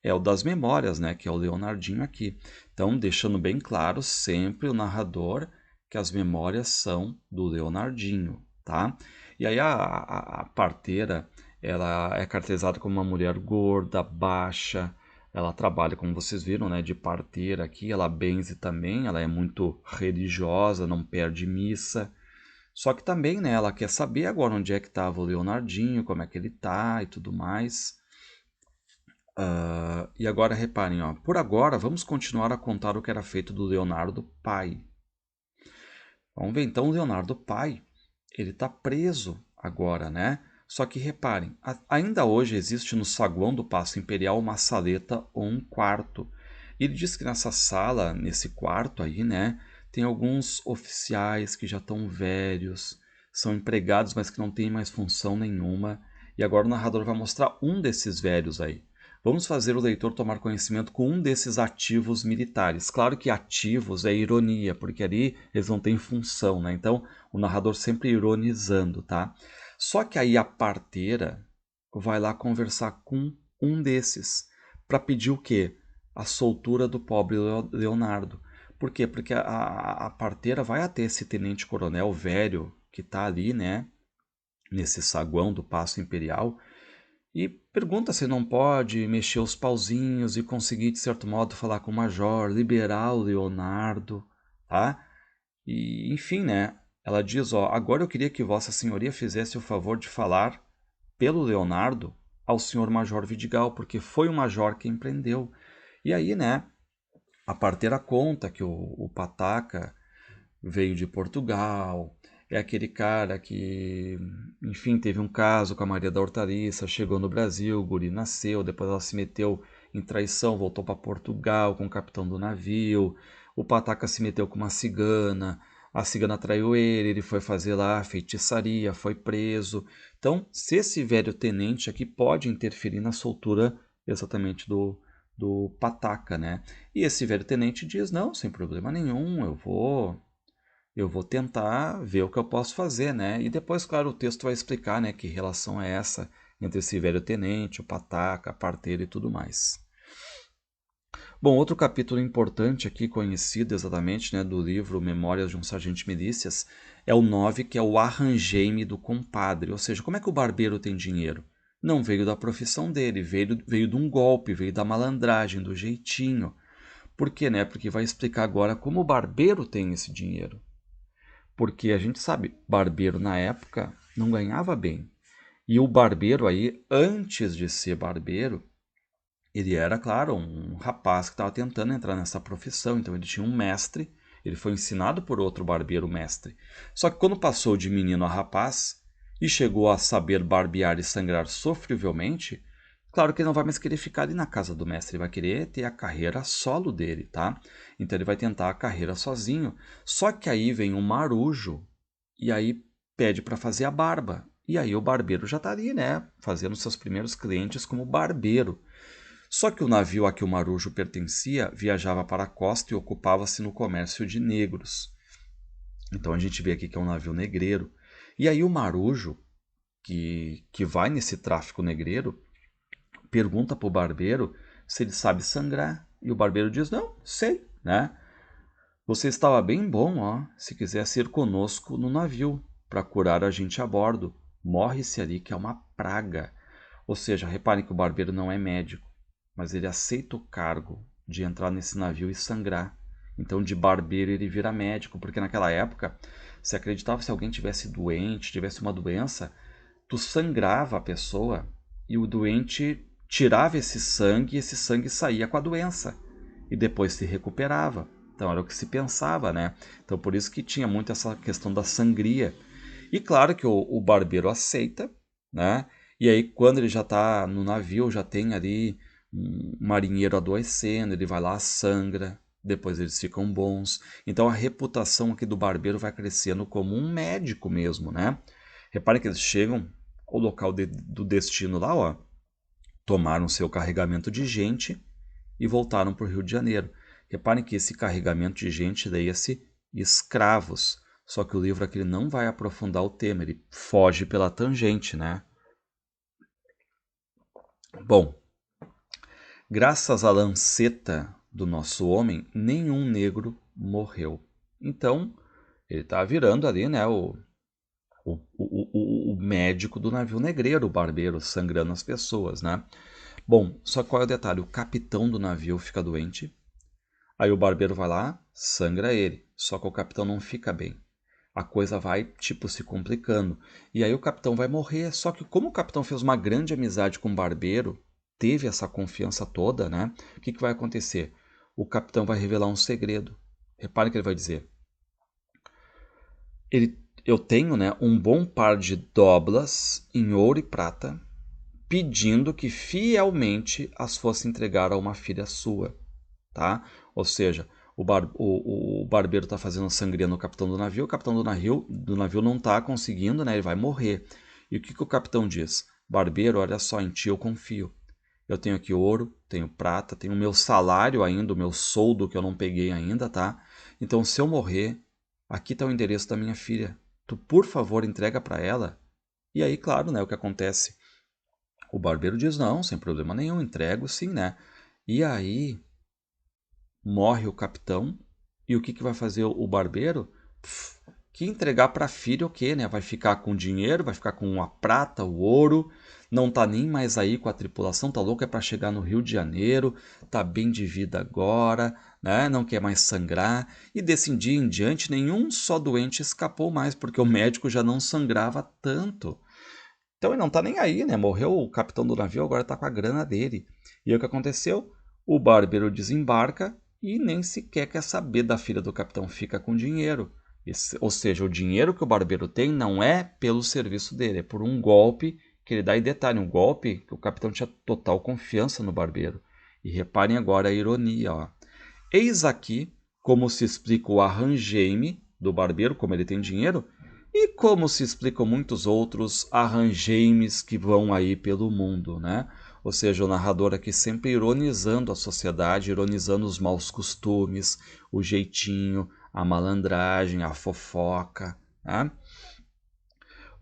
é o das memórias, né, que é o Leonardinho aqui. Então, deixando bem claro sempre o narrador que as memórias são do Leonardinho, tá? E aí a parteira, Ela é caracterizada como uma mulher gorda, baixa. Ela trabalha, como vocês viram, né, de parteira aqui. Ela benze também, ela é muito religiosa, não perde missa. Só que também, né, ela quer saber agora onde é que estava o Leonardinho, como é que ele tá e tudo mais. E agora reparem, ó, por agora vamos continuar a contar o que era feito do Leonardo pai. Vamos ver então o Leonardo pai, ele está preso agora, né? Só que reparem, ainda hoje existe no saguão do Paço Imperial uma saleta ou um quarto. Ele diz que nessa sala, nesse quarto aí, né, tem alguns oficiais que já estão velhos, são empregados, mas que não têm mais função nenhuma. E agora o narrador vai mostrar um desses velhos aí. Vamos fazer o leitor tomar conhecimento com um desses ativos militares. Claro que ativos é ironia, porque ali eles não têm função, né? Então, o narrador sempre ironizando, tá? Só que aí a parteira vai lá conversar com um desses para pedir o quê? A soltura do pobre Leonardo. Por quê? Porque a parteira vai até esse tenente-coronel velho que está ali, né? Nesse saguão do Paço Imperial e pergunta se não pode mexer os pauzinhos e conseguir, de certo modo, falar com o Major, liberar o Leonardo, tá? E, enfim, né? Ela diz, ó, agora eu queria que Vossa Senhoria fizesse o favor de falar pelo Leonardo ao senhor Major Vidigal, porque foi o Major quem prendeu. E aí, né, a parteira conta que o Pataca veio de Portugal, é aquele cara que, enfim, teve um caso com a Maria da Hortaliça, chegou no Brasil, o guri nasceu, depois ela se meteu em traição, voltou para Portugal com o capitão do navio, o Pataca se meteu com uma cigana, a cigana traiu ele foi fazer lá feitiçaria, foi preso. Então, se esse velho tenente aqui pode interferir na soltura exatamente do Pataca, né? E esse velho tenente diz, não, sem problema nenhum, eu vou tentar ver o que eu posso fazer, né? E depois, claro, o texto vai explicar, né, que relação é essa entre esse velho tenente, o pataca, a parteira e tudo mais. Bom, outro capítulo importante aqui, conhecido exatamente, né, do livro Memórias de um Sargento de Milícias, é o 9, que é o arranjei-me do compadre. Ou seja, como é que o barbeiro tem dinheiro? Não veio da profissão dele, veio de um golpe, veio da malandragem, do jeitinho. Por quê, né? Porque vai explicar agora como o barbeiro tem esse dinheiro. Porque a gente sabe, barbeiro na época não ganhava bem. E o barbeiro aí, antes de ser barbeiro, ele era, claro, um rapaz que estava tentando entrar nessa profissão. Então ele tinha um mestre, ele foi ensinado por outro barbeiro mestre. Só que quando passou de menino a rapaz e chegou a saber barbear e sangrar sofrivelmente, claro que ele não vai mais querer ficar ali na casa do mestre, ele vai querer ter a carreira solo dele, tá? Então ele vai tentar a carreira sozinho. Só que aí vem um marujo e aí pede para fazer a barba. E aí o barbeiro já está ali, né? Fazendo seus primeiros clientes como barbeiro. Só que o navio a que o marujo pertencia viajava para a costa e ocupava-se no comércio de negros. Então a gente vê aqui que é um navio negreiro. E aí o marujo, que vai nesse tráfico negreiro, pergunta para o barbeiro se ele sabe sangrar. E o barbeiro diz, não, sei, né? Você estava bem bom, ó, se quisesse ir conosco no navio, para curar a gente a bordo. Morre-se ali que é uma praga. Ou seja, reparem que o barbeiro não é médico, mas ele aceita o cargo de entrar nesse navio e sangrar. Então, de barbeiro ele vira médico, porque naquela época, se acreditava que se alguém tivesse doente, tivesse uma doença, tu sangrava a pessoa e o doente tirava esse sangue e esse sangue saía com a doença e depois se recuperava. Então era o que se pensava, né? Então por isso que tinha muito essa questão da sangria. E claro que o barbeiro aceita, né? E aí quando ele já está no navio, já tem ali um marinheiro adoecendo, ele vai lá, sangra, depois eles ficam bons. Então a reputação aqui do barbeiro vai crescendo como um médico mesmo, né? Repare que eles chegam ao local do destino lá, ó, tomaram seu carregamento de gente e voltaram para o Rio de Janeiro. Reparem que esse carregamento de gente leia-se escravos. Só que o livro aqui não vai aprofundar o tema, ele foge pela tangente, né? Bom, graças à lanceta do nosso homem, nenhum negro morreu. Então, ele está virando ali, né, o o médico do navio negreiro, o barbeiro, sangrando as pessoas, né? Bom, só qual é o detalhe? O capitão do navio fica doente, aí o barbeiro vai lá, sangra ele, só que o capitão não fica bem. A coisa vai, tipo, se complicando. E aí o capitão vai morrer, só que como o capitão fez uma grande amizade com o barbeiro, teve essa confiança toda, né? O que vai acontecer? O capitão vai revelar um segredo. Repare que ele vai dizer: eu tenho, né, um bom par de doblas em ouro e prata, pedindo que fielmente as fosse entregar a uma filha sua, tá? Ou seja, o barbeiro está fazendo sangria no capitão do navio, o capitão do navio não está conseguindo, né? Ele vai morrer. E o que o capitão diz? Barbeiro, olha só, em ti eu confio. Eu tenho aqui ouro, tenho prata, tenho o meu salário ainda, o meu soldo que eu não peguei ainda, tá? Então, se eu morrer, aqui está o endereço da minha filha. Tu, por favor, entrega para ela. E aí, claro, né, o que acontece? O barbeiro diz, não, sem problema nenhum, entrego sim, né? E aí, morre o capitão, e o que vai fazer o barbeiro? Que entregar para a filha o quê, né? Vai ficar com dinheiro, vai ficar com a prata, o ouro, não tá nem mais aí com a tripulação, tá louco é para chegar no Rio de Janeiro, tá bem de vida agora, né? Não quer mais sangrar, e desse dia em diante nenhum só doente escapou mais, porque o médico já não sangrava tanto. Então ele não tá nem aí, né? Morreu o capitão do navio, agora tá com a grana dele. E aí o que aconteceu? O barbeiro desembarca e nem sequer quer saber da filha do capitão, fica com dinheiro. Ou seja, o dinheiro que o barbeiro tem não é pelo serviço dele, é por um golpe que ele dá. E detalhe, um golpe que o capitão tinha total confiança no barbeiro. E reparem agora a ironia, ó. Eis aqui como se explica o arranjeme do barbeiro, como ele tem dinheiro, e como se explicam muitos outros arranjeimes que vão aí pelo mundo, né? Ou seja, o narrador aqui sempre ironizando a sociedade, ironizando os maus costumes, o jeitinho, a malandragem, a fofoca, né?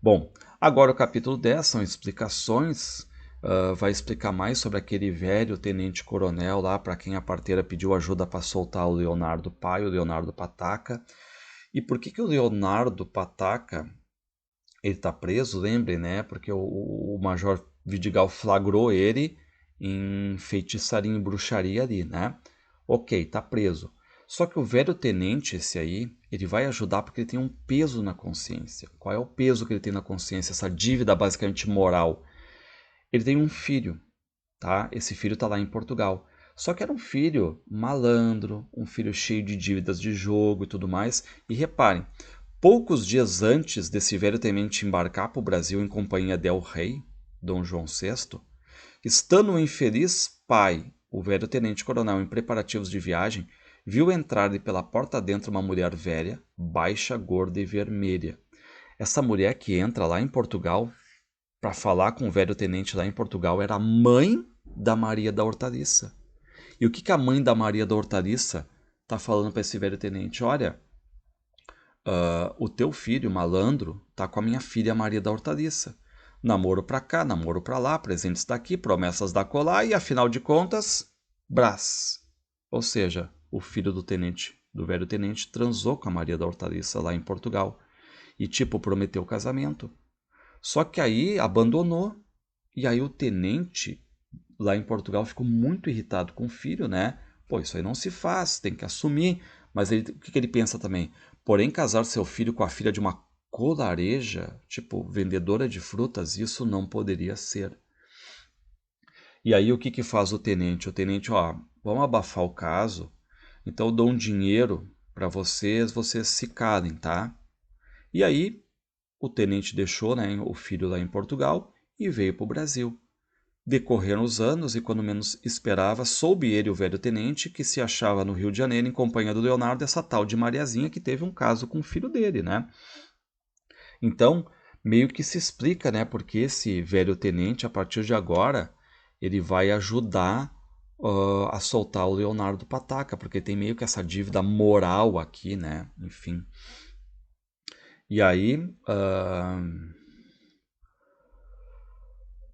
Bom, agora o capítulo 10 são explicações. Vai explicar mais sobre aquele velho tenente-coronel lá para quem a parteira pediu ajuda para soltar o Leonardo Pai, o Leonardo Pataca. E por que o Leonardo Pataca ele está preso? Lembre, né? Porque o Major Vidigal flagrou ele em feitiçaria e bruxaria ali, né? Ok, tá preso. Só que o velho tenente, esse aí, ele vai ajudar porque ele tem um peso na consciência. Qual é o peso que ele tem na consciência? Essa dívida basicamente moral. Ele tem um filho, tá? Esse filho está lá em Portugal. Só que era um filho malandro, um filho cheio de dívidas de jogo e tudo mais. E reparem, poucos dias antes desse velho tenente embarcar para o Brasil em companhia del Rei, Dom João VI, estando o infeliz pai, o velho tenente-coronel, em preparativos de viagem, viu entrar-lhe pela porta dentro uma mulher velha, baixa, gorda e vermelha. Essa mulher que entra lá em Portugal para falar com o velho tenente lá em Portugal era a mãe da Maria da Hortaliça. E o que a mãe da Maria da Hortaliça está falando para esse velho tenente? Olha, o teu filho, malandro, tá com a minha filha Maria da Hortaliça. Namoro pra cá, namoro pra lá, presentes daqui, promessas da colar e, afinal de contas, Brás. Ou seja, o filho do tenente, do velho tenente, transou com a Maria da Hortaliça lá em Portugal. E, tipo, prometeu casamento. Só que aí abandonou. E aí o tenente lá em Portugal ficou muito irritado com o filho, né? Pô, isso aí não se faz, tem que assumir. Mas ele, o que ele pensa também? Porém, casar seu filho com a filha de uma colareja, tipo, vendedora de frutas, isso não poderia ser. E aí o que faz o tenente? O tenente, ó, vamos abafar o caso, então eu dou um dinheiro para vocês se calem, tá? E aí o tenente deixou, né, o filho lá em Portugal e veio para o Brasil. Decorreram os anos e, quando menos esperava, soube ele, o velho tenente, que se achava no Rio de Janeiro em companhia do Leonardo, essa tal de Mariazinha, que teve um caso com o filho dele, né? Então, meio que se explica, né, porque esse velho tenente, a partir de agora, ele vai ajudar a soltar o Leonardo Pataca, porque tem meio que essa dívida moral aqui, né? Enfim. E aí,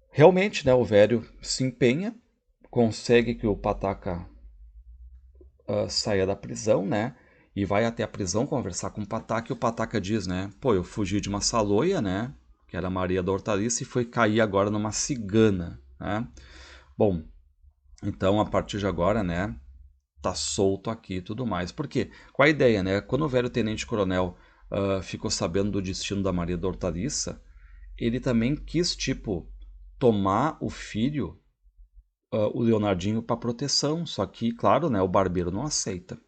realmente, né, o velho se empenha, consegue que o Pataca saia da prisão, né? e vai até a prisão conversar com o Pataca, e o Pataca diz, né, pô, eu fugi de uma saloia, né, que era Maria da Hortaliça, e foi cair agora numa cigana, né. Bom, então a partir de agora, né, tá solto aqui e tudo mais. Por quê? Qual a ideia, né? Quando o velho tenente-coronel ficou sabendo do destino da Maria da Hortaliça, ele também quis, tipo, tomar o filho, o Leonardinho, para proteção. Só que, claro, né, o barbeiro não aceita.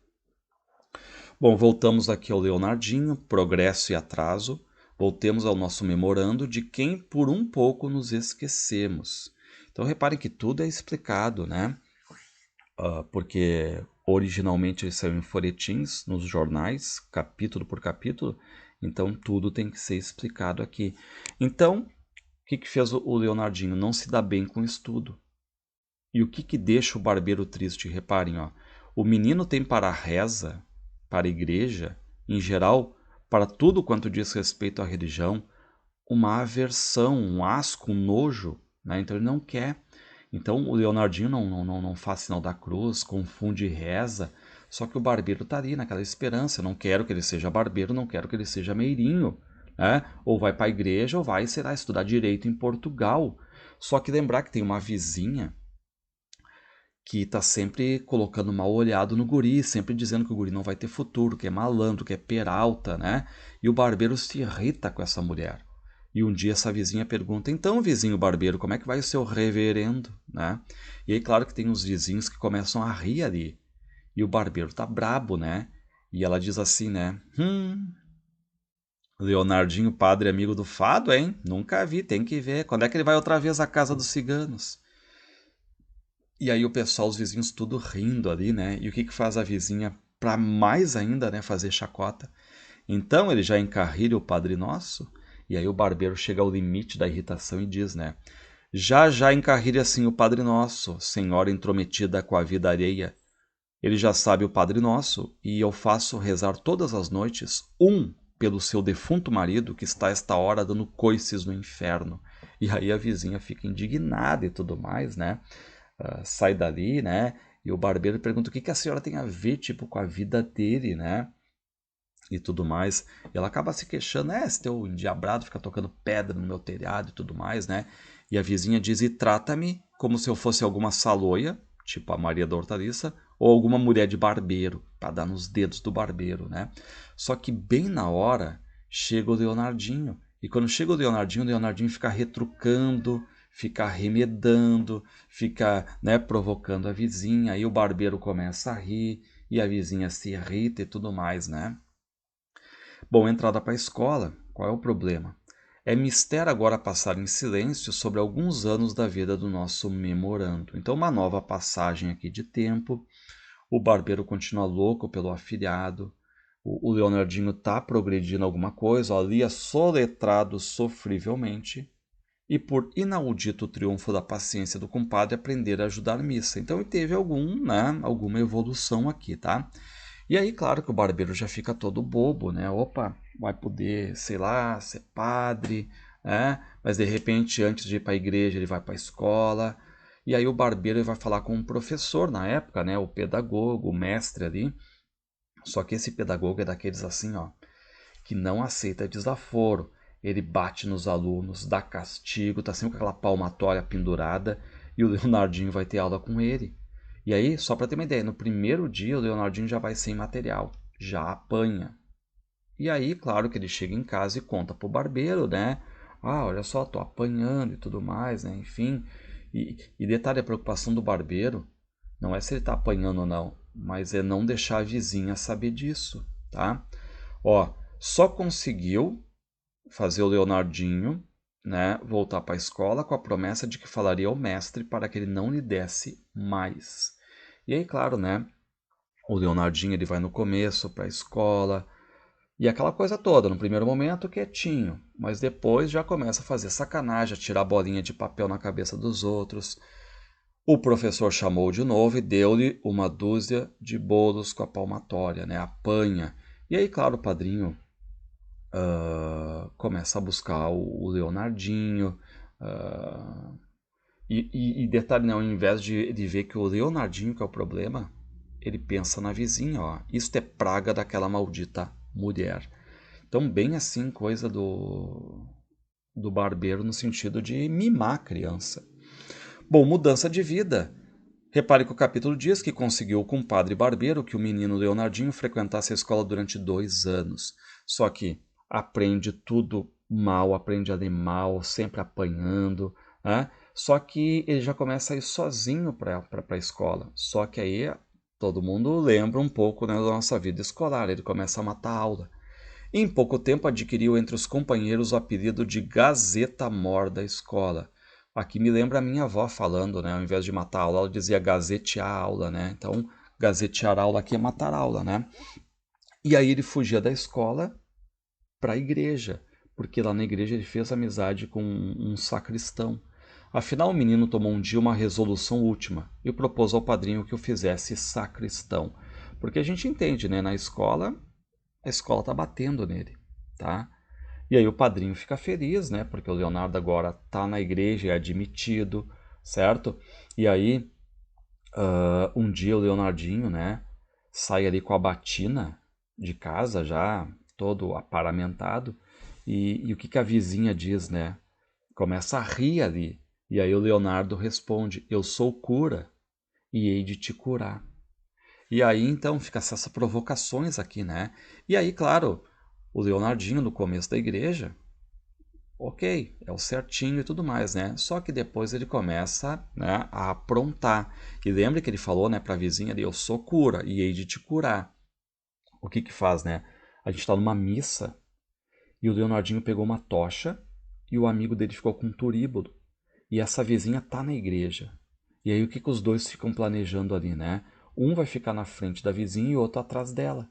Bom, voltamos aqui ao Leonardinho, progresso e atraso. Voltemos ao nosso memorando de quem por um pouco nos esquecemos. Então reparem que tudo é explicado, né? Porque originalmente ele saiu em folhetins, nos jornais, capítulo por capítulo, então tudo tem que ser explicado aqui. Então, o que fez o Leonardinho? Não se dá bem com o estudo. E o que deixa o barbeiro triste? Reparem, ó, o menino tem para a reza, para a igreja, em geral, para tudo quanto diz respeito à religião, uma aversão, um asco, um nojo, né? Então ele não quer. Então o Leonardinho não faz sinal da cruz, confunde e reza, só que o barbeiro está ali naquela esperança. Não quero que ele seja barbeiro, não quero que ele seja meirinho, né? Ou vai para a igreja ou vai, sei lá, estudar direito em Portugal. Só que lembrar que tem uma vizinha que está sempre colocando mal olhado no guri, sempre dizendo que o guri não vai ter futuro, que é malandro, que é peralta, né? E o barbeiro se irrita com essa mulher. E um dia essa vizinha pergunta, então, vizinho barbeiro, como é que vai o seu reverendo, né? E aí, claro que tem uns vizinhos que começam a rir ali. E o barbeiro tá brabo, né? E ela diz assim, né? Leonardinho, padre amigo do fado, hein? Nunca vi, tem que ver. Quando é que ele vai outra vez à casa dos ciganos? E aí o pessoal, os vizinhos, tudo rindo ali, né? E o que faz a vizinha para mais ainda, né, fazer chacota? Então ele já encarrilha o Padre Nosso, e aí o barbeiro chega ao limite da irritação e diz, né? Já encarrilha assim o Padre Nosso, senhora intrometida com a vida alheia. Ele já sabe o Padre Nosso, e eu faço rezar todas as noites, pelo seu defunto marido, que está esta hora dando coices no inferno. E aí a vizinha fica indignada e tudo mais, né? Sai dali, né? E o barbeiro pergunta o que a senhora tem a ver, tipo, com a vida dele, né? E tudo mais. E ela acaba se queixando, esse teu endiabrado fica tocando pedra no meu telhado e tudo mais, né? E a vizinha diz, e trata-me como se eu fosse alguma saloia, tipo a Maria da Hortaliça, ou alguma mulher de barbeiro, para dar nos dedos do barbeiro, né? Só que bem na hora chega o Leonardinho. E quando chega o Leonardinho fica retrucando, fica arremedando, fica, né, provocando a vizinha. Aí o barbeiro começa a rir e a vizinha se irrita e tudo mais, né? Bom, entrada para a escola, qual é o problema? É mister agora passar em silêncio sobre alguns anos da vida do nosso memorando. Então, uma nova passagem aqui de tempo. O barbeiro continua louco pelo afilhado. O Leonardinho está progredindo alguma coisa, ó, lia soletrado sofrivelmente. E por inaudito triunfo da paciência do compadre, aprender a ajudar missa. Então, ele teve alguma evolução aqui, tá? E aí, claro que o barbeiro já fica todo bobo, né? Opa, vai poder, sei lá, ser padre, né? Mas de repente, antes de ir para a igreja, ele vai para a escola. E aí o barbeiro vai falar com um professor na época, né? O pedagogo, o mestre ali. Só que esse pedagogo é daqueles assim, ó, que não aceita desaforo. Ele bate nos alunos, dá castigo, tá sempre com aquela palmatória pendurada. E o Leonardinho vai ter aula com ele. E aí, só para ter uma ideia, no primeiro dia o Leonardinho já vai sem material, já apanha. E aí, claro que ele chega em casa e conta pro barbeiro, né? Ah, olha só, tô apanhando e tudo mais, né? Enfim. E detalhe, a preocupação do barbeiro não é se ele tá apanhando ou não, mas é não deixar a vizinha saber disso, tá? Ó, só conseguiu fazer o Leonardinho, né, voltar para a escola com a promessa de que falaria ao mestre para que ele não lhe desse mais. E aí, claro, né, o Leonardinho ele vai no começo para a escola e aquela coisa toda, no primeiro momento quietinho, mas depois já começa a fazer sacanagem, a tirar bolinha de papel na cabeça dos outros. O professor chamou de novo e deu-lhe uma dúzia de bolos com a palmatória, né, apanha. E aí, claro, o padrinho começa a buscar o Leonardinho. E detalhe, né, ao invés de ver que o Leonardinho que é o problema, ele pensa na vizinha, ó, isto é praga daquela maldita mulher. Então, bem assim, coisa do barbeiro no sentido de mimar a criança. Bom, mudança de vida. Repare que o capítulo diz que conseguiu com o padre barbeiro que o menino Leonardinho frequentasse a escola durante 2 anos. Só que aprende tudo mal, aprende animal, sempre apanhando, né? Só que ele já começa a ir sozinho para a escola. Só que aí todo mundo lembra um pouco, né, da nossa vida escolar. Ele começa a matar a aula. Em pouco tempo adquiriu entre os companheiros o apelido de Gazeta Mor da escola. Aqui me lembra a minha avó falando, né? Ao invés de matar a aula, ela dizia gazetear a aula, né? Então, gazetear a aula aqui é matar a aula, né? E aí ele fugia da escola para a igreja, porque lá na igreja ele fez amizade com um sacristão. Afinal, o menino tomou um dia uma resolução última e propôs ao padrinho que o fizesse sacristão. Porque a gente entende, né? Na escola, a escola está batendo nele, tá? E aí o padrinho fica feliz, né? Porque o Leonardo agora está na igreja, é admitido, certo? E aí, um dia o Leonardinho, né? Sai ali com a batina de casa, já todo aparamentado. E o que, que a vizinha diz, né? Começa a rir ali. E aí o Leonardo responde: Eu sou cura e hei de te curar. E aí, então, fica essas provocações aqui, né? E aí, claro, o Leonardinho, no começo da igreja, ok, é o certinho e tudo mais, né? Só que depois ele começa, né, a aprontar. E lembra que ele falou, né, para a vizinha ali, eu sou cura e hei de te curar. O que que faz, né? A gente está numa missa e o Leonardinho pegou uma tocha e o amigo dele ficou com um turíbulo. E essa vizinha tá na igreja. E aí o que que os dois ficam planejando ali, né? Um vai ficar na frente da vizinha e o outro atrás dela.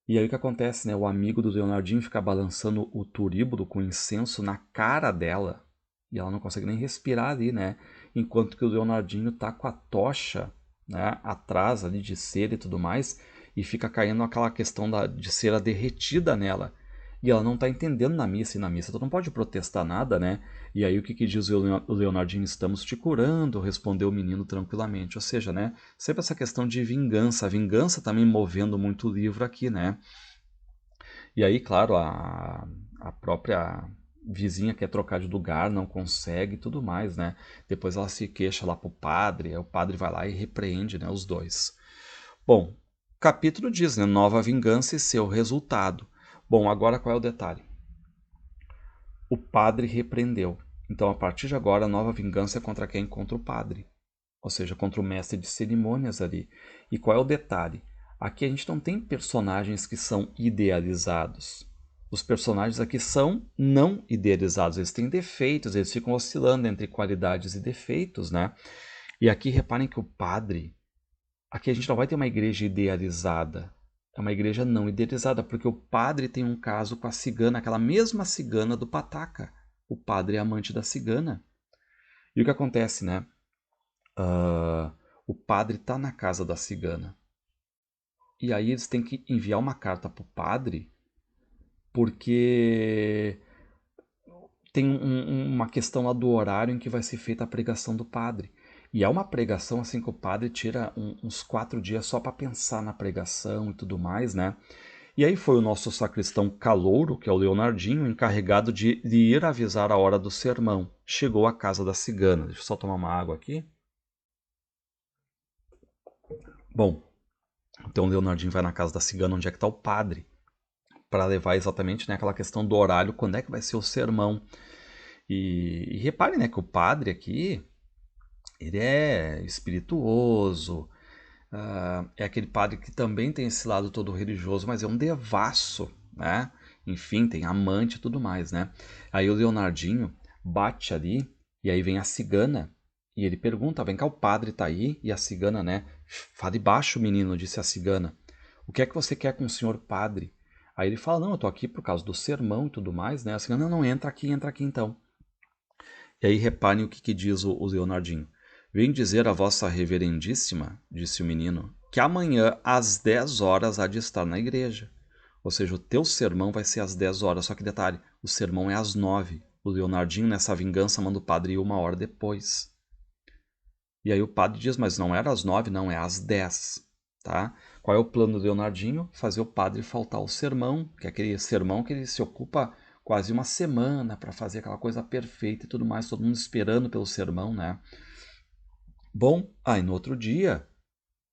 E aí o que acontece, né? O amigo do Leonardinho fica balançando o turíbulo com incenso na cara dela. E ela não consegue nem respirar ali, né? Enquanto que o Leonardinho tá com a tocha, né, atrás ali de cera e tudo mais, e fica caindo aquela questão de cera derretida nela. E ela não tá entendendo na missa, e na missa tu não pode protestar nada, né? E aí o que que diz o Leonardinho? Estamos te curando, respondeu o menino tranquilamente. Ou seja, né? Sempre essa questão de vingança. A vingança também movendo muito o livro aqui, né? E aí, claro, a própria vizinha quer trocar de lugar, não consegue e tudo mais, né? Depois ela se queixa lá pro padre, aí o padre vai lá e repreende, né, os dois. Bom, o capítulo diz, né, nova vingança e seu resultado. Bom, agora qual é o detalhe? O padre repreendeu. Então, a partir de agora, a nova vingança é contra quem? Contra o padre. Ou seja, contra o mestre de cerimônias ali. E qual é o detalhe? Aqui a gente não tem personagens que são idealizados. Os personagens aqui são não idealizados. Eles têm defeitos, eles ficam oscilando entre qualidades e defeitos, né? E aqui reparem que o padre... Aqui a gente não vai ter uma igreja idealizada. É uma igreja não idealizada, porque o padre tem um caso com a cigana, aquela mesma cigana do Pataca. O padre é amante da cigana. E o que acontece, né? O padre está na casa da cigana. E aí eles têm que enviar uma carta para o padre, porque tem uma questão lá do horário em que vai ser feita a pregação do padre. E é uma pregação assim que o padre tira uns 4 dias só para pensar na pregação e tudo mais, né? E aí foi o nosso sacristão calouro, que é o Leonardinho, encarregado de ir avisar a hora do sermão. Chegou à casa da cigana. Deixa eu só tomar uma água aqui. Bom, então o Leonardinho vai na casa da cigana, onde é que está o padre, para levar exatamente, né, aquela questão do horário, quando é que vai ser o sermão. E repare, né, que o padre aqui, ele é espirituoso, é aquele padre que também tem esse lado todo religioso, mas é um devasso, né? Enfim, tem amante e tudo mais, né? Aí o Leonardinho bate ali, e aí vem a cigana, e ele pergunta, vem cá, o padre tá aí? E a cigana, né? Fale baixo, menino, disse a cigana. O que é que você quer com o senhor padre? Aí ele fala, não, eu tô aqui por causa do sermão e tudo mais, né? A cigana, não, entra aqui então. E aí reparem o que, que diz o Leonardinho. Vem dizer a vossa reverendíssima, disse o menino, que amanhã às 10 horas há de estar na igreja. Ou seja, o teu sermão vai ser às 10 horas. Só que detalhe, o sermão é às 9. O Leonardinho, nessa vingança, manda o padre ir 1 hora depois. E aí o padre diz, mas não era às 9, não, é às 10. tá? Qual é o plano do Leonardinho? Fazer o padre faltar o sermão, que é aquele sermão que ele se ocupa quase uma semana para fazer aquela coisa perfeita e tudo mais, todo mundo esperando pelo sermão, né? Bom, aí no outro dia,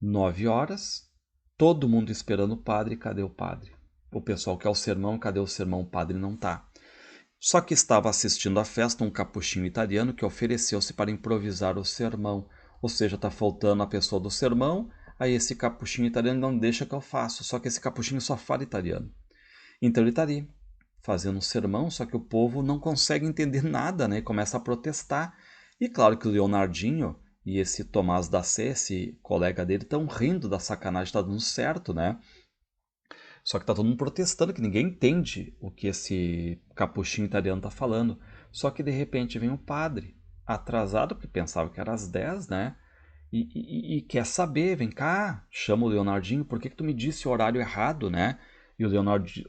9 horas, todo mundo esperando o padre, cadê o padre? O pessoal quer o sermão, cadê o sermão? O padre não tá. Só que estava assistindo à festa um capuchinho italiano que ofereceu-se para improvisar o sermão. Ou seja, está faltando a pessoa do sermão, aí esse capuchinho italiano não deixa que eu faça. Só que esse capuchinho só fala italiano. Então ele está ali, fazendo um sermão, só que o povo não consegue entender nada, né? E começa a protestar. E claro que o Leonardinho e esse Tomás da Sé, esse colega dele, estão rindo da sacanagem, está dando certo, né? Só que tá todo mundo protestando, que ninguém entende o que esse capuchinho italiano tá falando. Só que de repente vem o padre, atrasado, porque pensava que era às 10, né? E quer saber, vem cá, chama o Leonardinho, por que tu me disse o horário errado, né? E o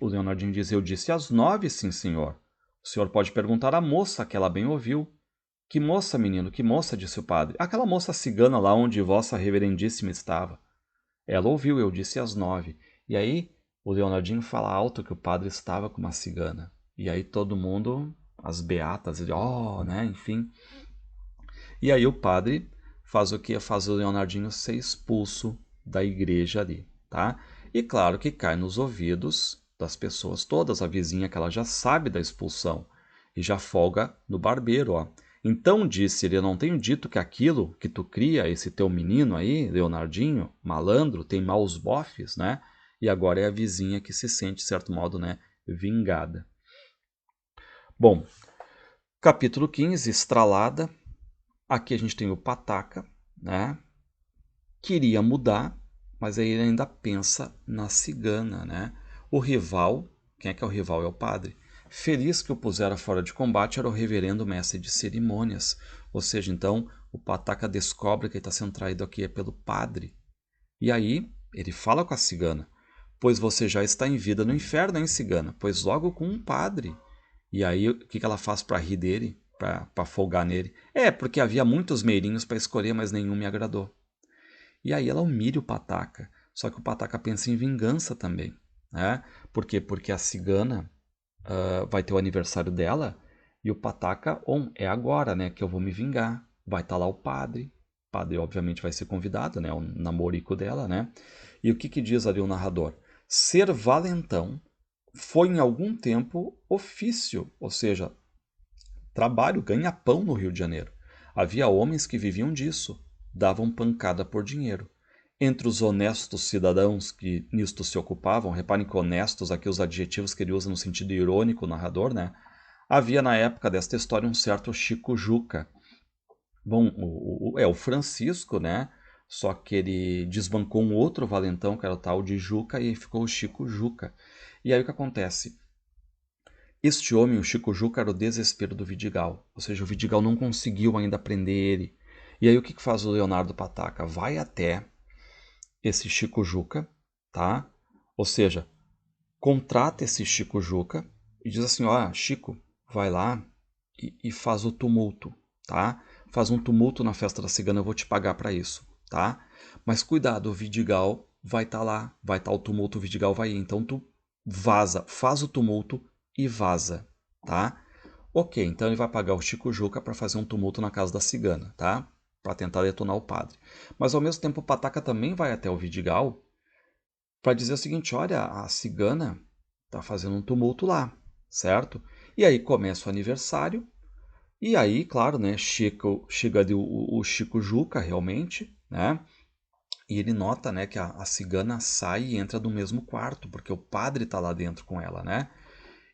Leonardinho diz, eu disse às 9, sim, senhor. O senhor pode perguntar à moça, que ela bem ouviu. Que moça, menino, que moça, disse o padre. Aquela moça cigana lá onde vossa reverendíssima estava. Ela ouviu, eu disse às 9. E aí o Leonardinho fala alto que o padre estava com uma cigana. E aí todo mundo, as beatas, né, enfim. E aí o padre faz o que? Faz o Leonardinho ser expulso da igreja ali, tá? E claro que cai nos ouvidos das pessoas todas, a vizinha que ela já sabe da expulsão e já folga no barbeiro, ó. Então disse ele, eu não tenho dito que aquilo que tu cria, esse teu menino aí, Leonardinho, malandro, tem maus bofes, né? E agora é a vizinha que se sente, de certo modo, né, vingada. Bom, capítulo 15, Estralada. Aqui a gente tem o Pataca, né? Queria mudar, mas aí ele ainda pensa na cigana, né? O rival, quem é que é o rival? É o padre. Feliz que o pusera fora de combate era o reverendo mestre de cerimônias. Ou seja, então o Pataca descobre que ele está sendo traído aqui é pelo padre. E aí ele fala com a cigana. Pois você já está em vida no inferno, hein, cigana? Pois logo com um padre. E aí o que ela faz para rir dele? Para folgar nele? É, porque havia muitos meirinhos para escolher, mas nenhum me agradou. E aí ela humilha o Pataca. Só que o Pataca pensa em vingança também. Né? Por quê? Porque a cigana vai ter o aniversário dela e o Pataca, é agora, né? Que eu vou me vingar. Vai estar lá o padre. O padre, obviamente, vai ser convidado, né? O namorico dela, né? E o que diz ali o narrador? Ser valentão foi em algum tempo ofício, ou seja, trabalho, ganha-pão no Rio de Janeiro. Havia homens que viviam disso, davam pancada por dinheiro. Entre os honestos cidadãos que nisto se ocupavam, reparem que honestos, aqui os adjetivos que ele usa no sentido irônico, o narrador, né? Havia na época desta história um certo Chico Juca. Bom, o Francisco, né? Só que ele desbancou um outro valentão, que era o tal de Juca, e ficou o Chico Juca. E aí o que acontece? Este homem, o Chico Juca, era o desespero do Vidigal. Ou seja, o Vidigal não conseguiu ainda prender ele. E aí o que faz o Leonardo Pataca? Vai até esse Chico Juca, tá? Ou seja, contrata esse Chico Juca e diz assim, ó, Chico, vai lá e faz o tumulto, tá? Faz um tumulto na festa da cigana, eu vou te pagar para isso, tá? Mas cuidado, o Vidigal vai estar lá, vai estar o tumulto, o Vidigal vai ir. Então tu vaza, faz o tumulto e vaza, tá? Ok, então ele vai pagar o Chico Juca para fazer um tumulto na casa da cigana, tá? Para tentar detonar o padre. Mas ao mesmo tempo o Pataca também vai até o Vidigal para dizer o seguinte, olha, a cigana tá fazendo um tumulto lá, certo? E aí começa o aniversário, e aí, claro, né, chega ali o Chico Juca realmente, né? E ele nota, né, que a cigana sai e entra no mesmo quarto, porque o padre tá lá dentro com ela, né?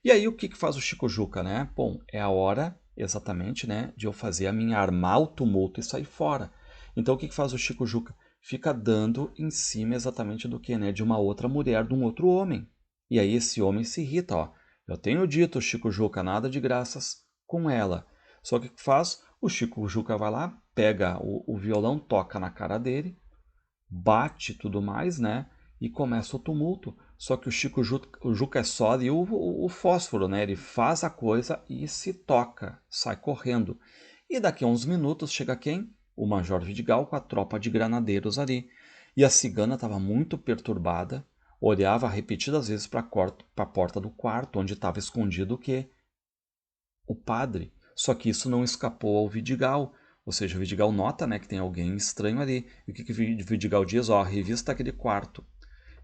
E aí o que faz o Chico Juca, né? Bom, é a hora exatamente, né, de eu fazer a minha armar o tumulto e sair fora. Então o que faz o Chico Juca? Fica dando em cima exatamente do que, né, de uma outra mulher, de um outro homem. E aí esse homem se irrita, ó. Eu tenho dito, Chico Juca, nada de graças com ela. Só que o que faz? O Chico Juca vai lá, pega o violão, toca na cara dele, bate e tudo mais, né? E começa o tumulto. Só que o Juca é só ali o fósforo, né? Ele faz a coisa e se toca, sai correndo. E daqui a uns minutos chega quem? O Major Vidigal com a tropa de granadeiros ali. E a cigana estava muito perturbada, olhava repetidas vezes para a porta do quarto, onde estava escondido o quê? O padre. Só que isso não escapou ao Vidigal. Ou seja, o Vidigal nota, né, que tem alguém estranho ali. E o que o Vidigal diz? Ó, revista aquele quarto.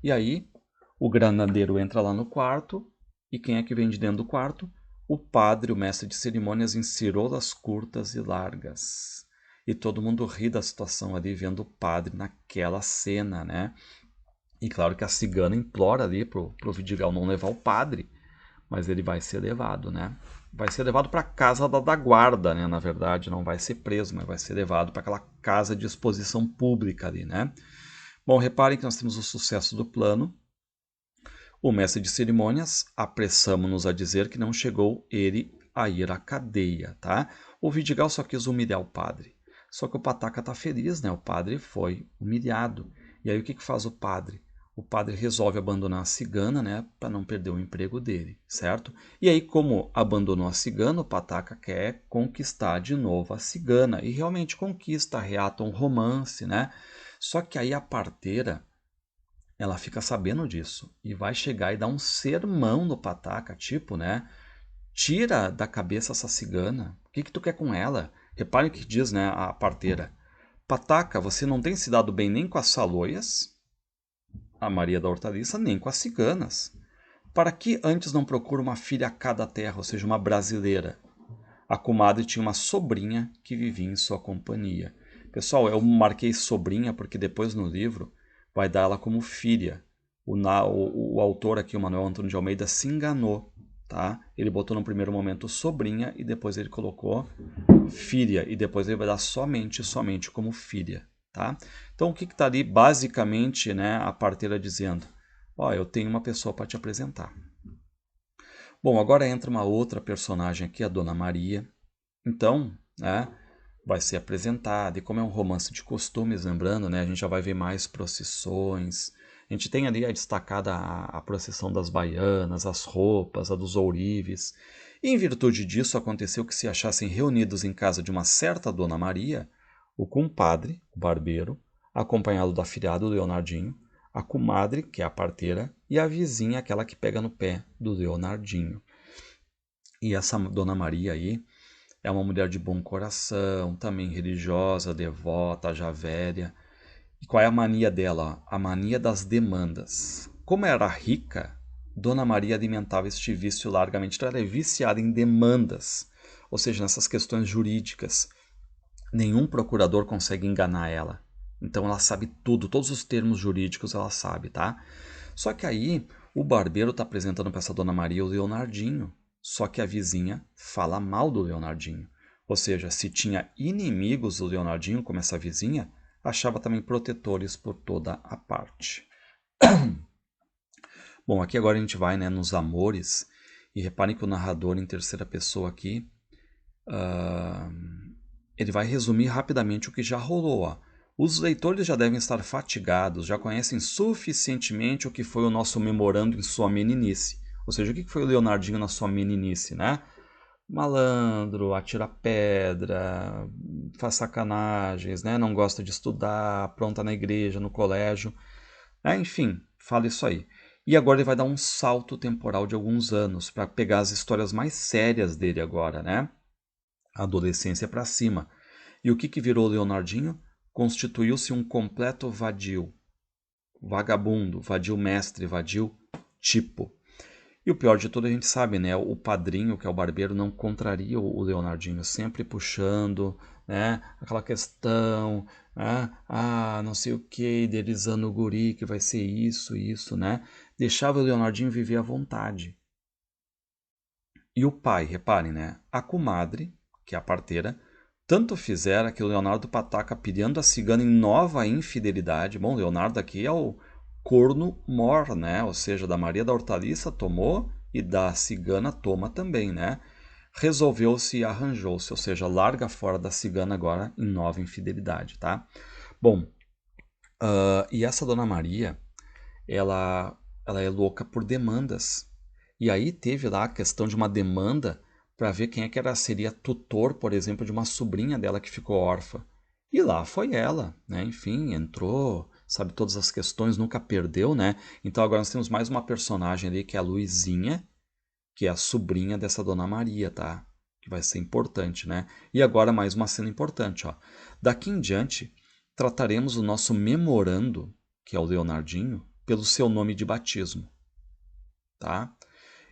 E aí, o granadeiro entra lá no quarto. E quem é que vem de dentro do quarto? O padre, o mestre de cerimônias, em cirolas curtas e largas. E todo mundo ri da situação ali, vendo o padre naquela cena, né? E claro que a cigana implora ali pro Vidigal não levar o padre, mas ele vai ser levado, né? Vai ser levado para a casa da guarda, né? Na verdade, não vai ser preso, mas vai ser levado para aquela casa de exposição pública ali, né? Bom, reparem que nós temos o sucesso do plano. O mestre de cerimônias, apressamo-nos a dizer que não chegou ele a ir à cadeia, tá? O Vidigal só quis humilhar o padre. Só que o Pataca tá feliz, né? O padre foi humilhado. E aí o que faz o padre? O padre resolve abandonar a cigana, né, para não perder o emprego dele, certo? E aí, como abandonou a cigana, o Pataca quer conquistar de novo a cigana e realmente conquista, reata um romance, né? Só que aí a parteira, ela fica sabendo disso e vai chegar e dar um sermão no Pataca, tipo, né? Tira da cabeça essa cigana. O que tu quer com ela? Repare o que diz, né, a parteira. Pataca, você não tem se dado bem nem com as saloias, a Maria da Hortaliça, nem com as ciganas. Para que antes não procura uma filha a cada terra, ou seja, uma brasileira? A comadre tinha uma sobrinha que vivia em sua companhia. Pessoal, eu marquei sobrinha porque depois no livro vai dar ela como filha. O autor aqui, o Manuel Antônio de Almeida, se enganou. Tá? Ele botou no primeiro momento sobrinha e depois ele colocou filha. E depois ele vai dar somente como filha. Tá? Então o que está ali basicamente, né, a parteira dizendo? Ó, eu tenho uma pessoa para te apresentar. Bom, agora entra uma outra personagem aqui, a Dona Maria. Então, né, vai ser apresentada. E como é um romance de costumes, lembrando, né, a gente já vai ver mais procissões. A gente tem ali a destacada a procissão das baianas, as roupas, a dos ourives. E em virtude disso, aconteceu que se achassem reunidos em casa de uma certa Dona Maria, o compadre, o barbeiro, acompanhado do afilhado Leonardinho, a comadre, que é a parteira, e a vizinha, aquela que pega no pé do Leonardinho. E essa Dona Maria aí é uma mulher de bom coração, também religiosa, devota, já velha. E qual é a mania dela? A mania das demandas. Como era rica, Dona Maria alimentava este vício largamente. Então ela é viciada em demandas, ou seja, nessas questões jurídicas. Nenhum procurador consegue enganar ela. Então ela sabe tudo, todos os termos jurídicos ela sabe, tá? Só que aí o barbeiro está apresentando para essa Dona Maria o Leonardinho. Só que a vizinha fala mal do Leonardinho. Ou seja, se tinha inimigos do Leonardinho, como essa vizinha, achava também protetores por toda a parte. Bom, aqui agora a gente vai, né, nos amores. E reparem que o narrador em terceira pessoa aqui, ele vai resumir rapidamente o que já rolou. Ó. Os leitores já devem estar fatigados, já conhecem suficientemente o que foi o nosso memorando em sua meninice. Ou seja, o que foi o Leonardinho na sua meninice, né? Malandro, atira pedra, faz sacanagens, né? Não gosta de estudar, apronta na igreja, no colégio. Enfim, fala isso aí. E agora ele vai dar um salto temporal de alguns anos para pegar as histórias mais sérias dele agora, né? Adolescência para cima. E o que virou Leonardinho? Constituiu-se um completo vadio. Vagabundo, vadio mestre, vadio tipo. E o pior de tudo a gente sabe, né? O padrinho, que é o barbeiro, não contraria o Leonardinho, sempre puxando, né? Aquela questão, né? Não sei o que, idealizando o guri, que vai ser isso, né? Deixava o Leonardinho viver à vontade. E o pai, reparem, né? A comadre, que é a parteira, tanto fizera que o Leonardo Pataca, pilhando a cigana em nova infidelidade. Bom, Leonardo aqui é o corno mor, né? Ou seja, da Maria da Hortaliça tomou e da cigana toma também, né? Resolveu-se e arranjou-se, ou seja, larga fora da cigana agora em nova infidelidade, tá? Bom, e essa Dona Maria, ela é louca por demandas. E aí teve lá a questão de uma demanda para ver quem é que seria tutor, por exemplo, de uma sobrinha dela que ficou órfã. E lá foi ela, né? Enfim, entrou, sabe todas as questões, nunca perdeu, né? Então agora nós temos mais uma personagem ali, que é a Luizinha, que é a sobrinha dessa Dona Maria, tá? Que vai ser importante, né? E agora mais uma cena importante, ó. Daqui em diante, trataremos o nosso memorando, que é o Leonardinho, pelo seu nome de batismo, tá?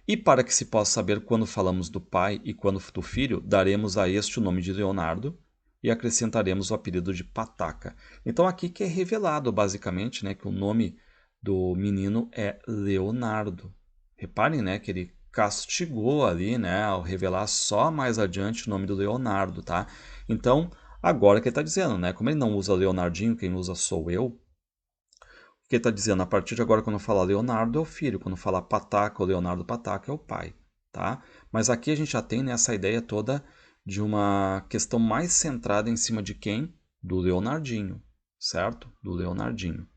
E para que se possa saber quando falamos do pai e quando do filho, daremos a este o nome de Leonardo e acrescentaremos o apelido de Pataca. Então aqui que é revelado basicamente, né, que o nome do menino é Leonardo. Reparem, né, que ele castigou ali, né, ao revelar só mais adiante o nome do Leonardo, tá? Então, agora que ele está dizendo, né, como ele não usa Leonardinho, quem usa sou eu, que ele está dizendo, a partir de agora, quando falar Leonardo é o filho, quando falar Pataca ou Leonardo Pataca é o pai, tá? Mas aqui a gente já tem, né, essa ideia toda de uma questão mais centrada em cima de quem? Do Leonardinho, certo? Do Leonardinho.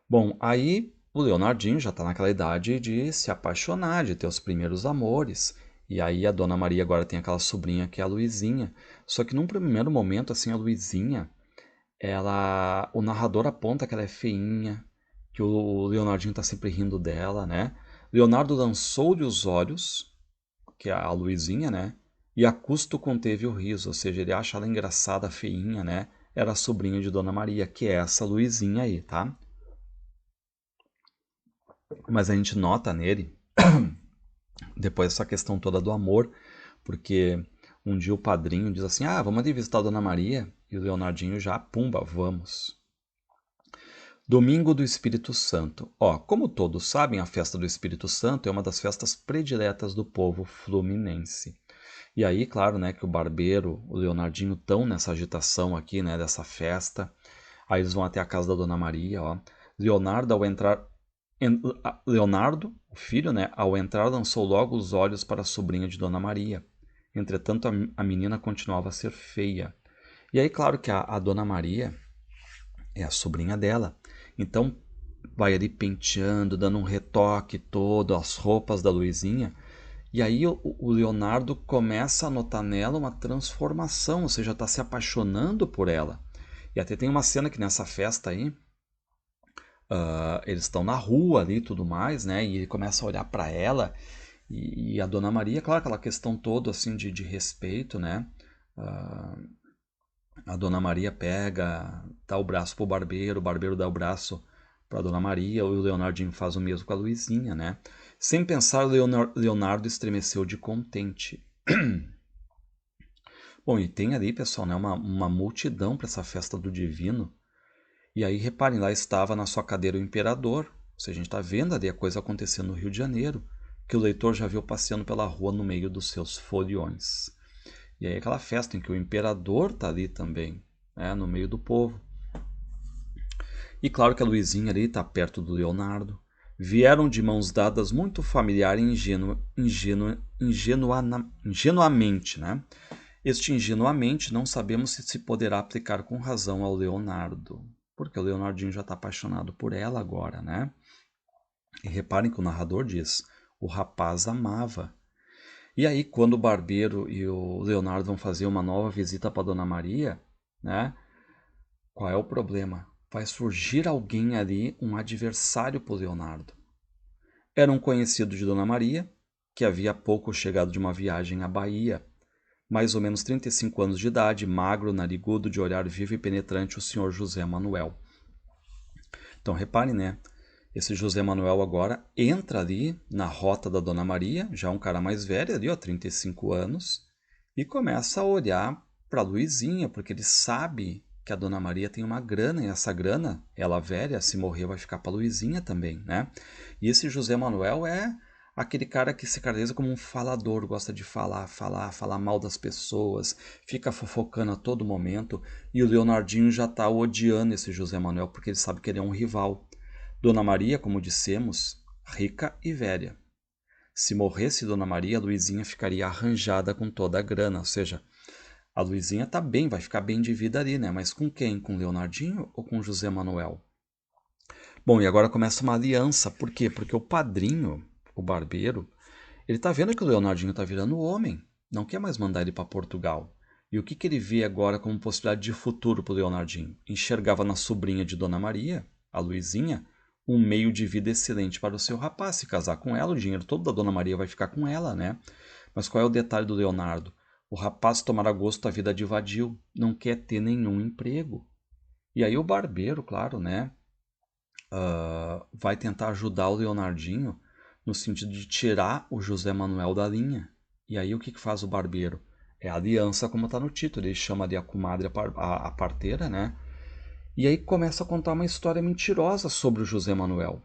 Bom, aí o Leonardinho já está naquela idade de se apaixonar, de ter os primeiros amores. E aí a Dona Maria agora tem aquela sobrinha que é a Luizinha. Só que num primeiro momento, assim, a Luizinha, o narrador aponta que ela é feinha, que o Leonardinho está sempre rindo dela, né? Leonardo lançou-lhe os olhos, que é a Luizinha, né? E a custo conteve o riso, ou seja, ele acha ela engraçada, feinha, né? Era a sobrinha de Dona Maria, que é essa Luizinha aí, tá? Mas a gente nota nele, depois essa questão toda do amor, porque um dia o padrinho diz assim, vamos ali visitar a Dona Maria, e o Leonardinho já, pumba, vamos. Domingo do Espírito Santo. Como todos sabem, a festa do Espírito Santo é uma das festas prediletas do povo fluminense. E aí, claro, né, que o Barbeiro, o Leonardinho estão nessa agitação aqui, né, dessa festa. Aí eles vão até a casa da Dona Maria, ó. Leonardo, o filho, né, ao entrar lançou logo os olhos para a sobrinha de Dona Maria. Entretanto, a menina continuava a ser feia. E aí, claro que a Dona Maria é a sobrinha dela. Então, vai ali penteando, dando um retoque todo, as roupas da Luizinha. E aí o Leonardo começa a notar nela uma transformação, ou seja, está se apaixonando por ela. E até tem uma cena que nessa festa aí, eles estão na rua ali e tudo mais, né? E ele começa a olhar para ela e a Dona Maria, claro, aquela questão toda assim de respeito, né? A Dona Maria pega, dá o braço pro barbeiro, o barbeiro dá o braço para Dona Maria, o Leonardinho faz o mesmo com a Luizinha, né? Sem pensar, Leonardo estremeceu de contente. Bom, e tem ali, pessoal, né, uma multidão para essa festa do Divino. E aí, reparem, lá estava na sua cadeira o imperador. Ou seja, a gente está vendo ali a coisa acontecendo no Rio de Janeiro, que o leitor já viu passeando pela rua no meio dos seus foliões. E aí aquela festa em que o imperador está ali também, né, no meio do povo. E claro que a Luizinha ali está perto do Leonardo. Vieram de mãos dadas muito familiar e ingenuamente, né? Este ingenuamente não sabemos se poderá aplicar com razão ao Leonardo, porque o Leonardinho já está apaixonado por ela agora, né? E reparem que o narrador diz, o rapaz amava. E aí, quando o Barbeiro e o Leonardo vão fazer uma nova visita para Dona Maria, né? Qual é o problema? Vai surgir alguém ali, um adversário para o Leonardo. Era um conhecido de Dona Maria, que havia há pouco chegado de uma viagem à Bahia. Mais ou menos 35 anos de idade, magro, narigudo, de olhar vivo e penetrante, o senhor José Manuel. Então reparem, né? Esse José Manuel agora entra ali na rota da Dona Maria, já um cara mais velho ali, ó, 35 anos, e começa a olhar para Luizinha, porque ele sabe que a Dona Maria tem uma grana, e essa grana, ela velha, se morrer vai ficar para Luizinha também, né? E esse José Manuel é aquele cara que se caracteriza como um falador, gosta de falar mal das pessoas, fica fofocando a todo momento, e o Leonardinho já está odiando esse José Manuel, porque ele sabe que ele é um rival. Dona Maria, como dissemos, rica e velha. Se morresse Dona Maria, a Luizinha ficaria arranjada com toda a grana, ou seja, a Luizinha tá bem, vai ficar bem de vida ali, né? Mas com quem? Com Leonardinho ou com José Manuel? Bom, e agora começa uma aliança. Por quê? Porque o padrinho, o barbeiro, ele tá vendo que o Leonardinho tá virando homem. Não quer mais mandar ele para Portugal. E o que ele vê agora como possibilidade de futuro para o Leonardinho? Enxergava na sobrinha de Dona Maria, a Luizinha, um meio de vida excelente para o seu rapaz. Se casar com ela, o dinheiro todo da Dona Maria vai ficar com ela, né? Mas qual é o detalhe do Leonardo? O rapaz tomará gosto da vida de vadio, não quer ter nenhum emprego. E aí o barbeiro, claro, né, vai tentar ajudar o Leonardinho no sentido de tirar o José Manuel da linha. E aí o que faz o barbeiro? É a aliança, como está no título. Ele chama de a comadre a parteira, né? E aí começa a contar uma história mentirosa sobre o José Manuel.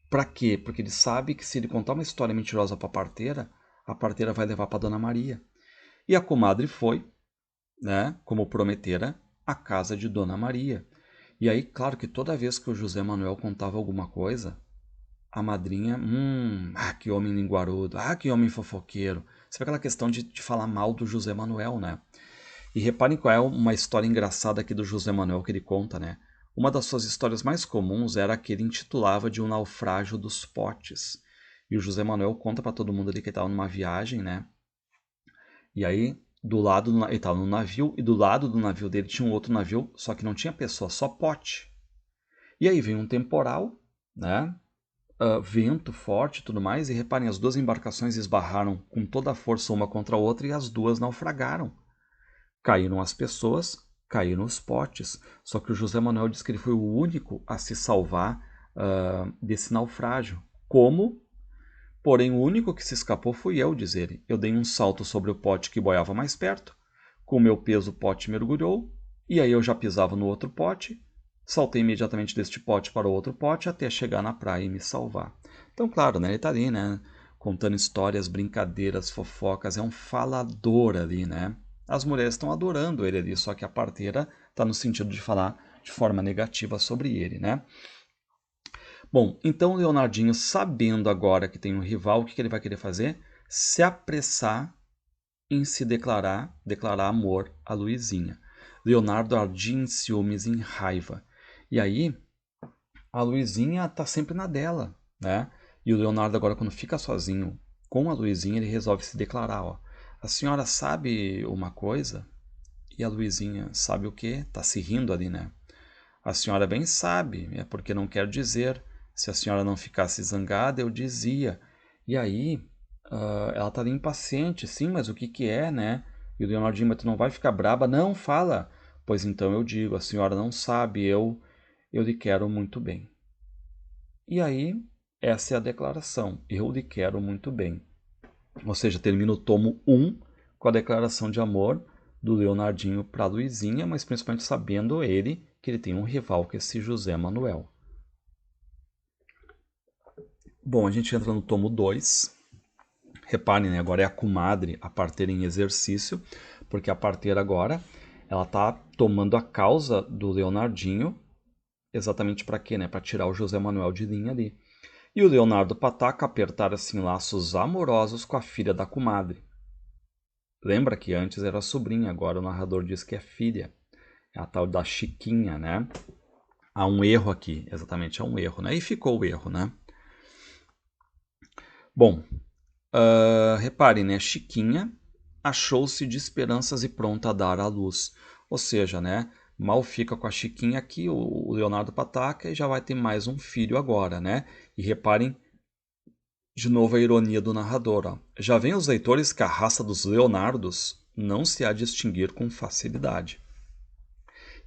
Para quê? Porque ele sabe que se ele contar uma história mentirosa para a parteira vai levar para Dona Maria. E a comadre foi, né, como prometera, à casa de Dona Maria. E aí, claro que toda vez que o José Manuel contava alguma coisa, a madrinha, que homem linguarudo, que homem fofoqueiro. Sabe aquela questão de falar mal do José Manuel, né? E reparem qual é uma história engraçada aqui do José Manuel que ele conta, né? Uma das suas histórias mais comuns era a que ele intitulava de O Naufrágio dos Potes. E o José Manuel conta para todo mundo ali que ele estava numa viagem, né? E aí, ele estava no navio, e do lado do navio dele tinha um outro navio, só que não tinha pessoa, só pote. E aí veio um temporal, né? Vento forte e tudo mais, e reparem, as duas embarcações esbarraram com toda a força uma contra a outra e as duas naufragaram. Caíram as pessoas, caíram os potes. Só que o José Manuel disse que ele foi o único a se salvar desse naufrágio. Como? Porém, o único que se escapou fui eu, diz ele. Eu dei um salto sobre o pote que boiava mais perto. Com o meu peso, o pote mergulhou. E aí eu já pisava no outro pote. Saltei imediatamente deste pote para o outro pote até chegar na praia e me salvar. Então, claro, né, ele está ali, né, contando histórias, brincadeiras, fofocas. É um falador ali, né? As mulheres estão adorando ele ali, só que a parteira está no sentido de falar de forma negativa sobre ele, né? Bom, então o Leonardinho, sabendo agora que tem um rival, o que ele vai querer fazer? Se apressar em se declarar amor a Luizinha. Leonardo ardia em ciúmes, em raiva. E aí, a Luizinha tá sempre na dela, né? E o Leonardo agora, quando fica sozinho com a Luizinha, ele resolve se declarar, ó. A senhora sabe uma coisa? E a Luizinha sabe o quê? Tá se rindo ali, né? A senhora bem sabe, é porque não quero dizer. Se a senhora não ficasse zangada, eu dizia. E aí, ela tá ali impaciente, sim, mas o que que é, né? E o Leonardinho, mas tu não vai ficar braba? Não, fala. Pois então eu digo, a senhora não sabe, eu lhe quero muito bem. E aí, essa é a declaração, eu lhe quero muito bem. Ou seja, termina o tomo 1 com a declaração de amor do Leonardinho para Luizinha, mas principalmente sabendo ele que ele tem um rival, que é esse José Manuel. Bom, a gente entra no tomo 2. Reparem, né? Agora é a comadre, a parteira em exercício, porque a parteira agora ela tá tomando a causa do Leonardinho, exatamente para quê, né? Para tirar o José Manuel de linha ali. E o Leonardo Pataca apertar assim laços amorosos com a filha da comadre. Lembra que antes era sobrinha, agora o narrador diz que é filha. É a tal da Chiquinha, né? Há um erro aqui, exatamente, há um erro, né? E ficou o erro, né? Bom, reparem, né? Chiquinha achou-se de esperanças e pronta a dar à luz. Ou seja, né? Mal fica com a Chiquinha aqui, o Leonardo Pataca, e já vai ter mais um filho agora, né? E reparem de novo a ironia do narrador. Ó. Já veem os leitores que a raça dos Leonardos não se há de extinguir com facilidade.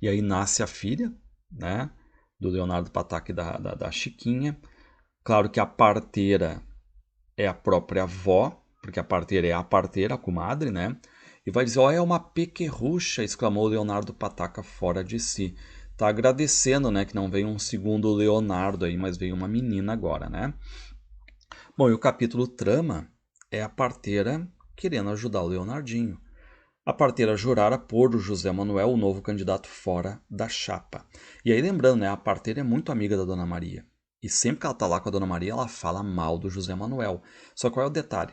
E aí nasce a filha, né? Do Leonardo Pataca e da Chiquinha. Claro que a parteira é a própria avó, porque a parteira é a parteira, a comadre, né? E vai dizer, ó, é uma pequerrucha, exclamou Leonardo Pataca fora de si. Tá agradecendo, né, que não veio um segundo Leonardo aí, mas veio uma menina agora, né? Bom, e o capítulo trama é a parteira querendo ajudar o Leonardinho. A parteira jurara pôr o José Manuel, o novo candidato, fora da chapa. E aí lembrando, né, a parteira é muito amiga da Dona Maria. E sempre que ela tá lá com a Dona Maria, ela fala mal do José Manuel. Só que qual é o detalhe?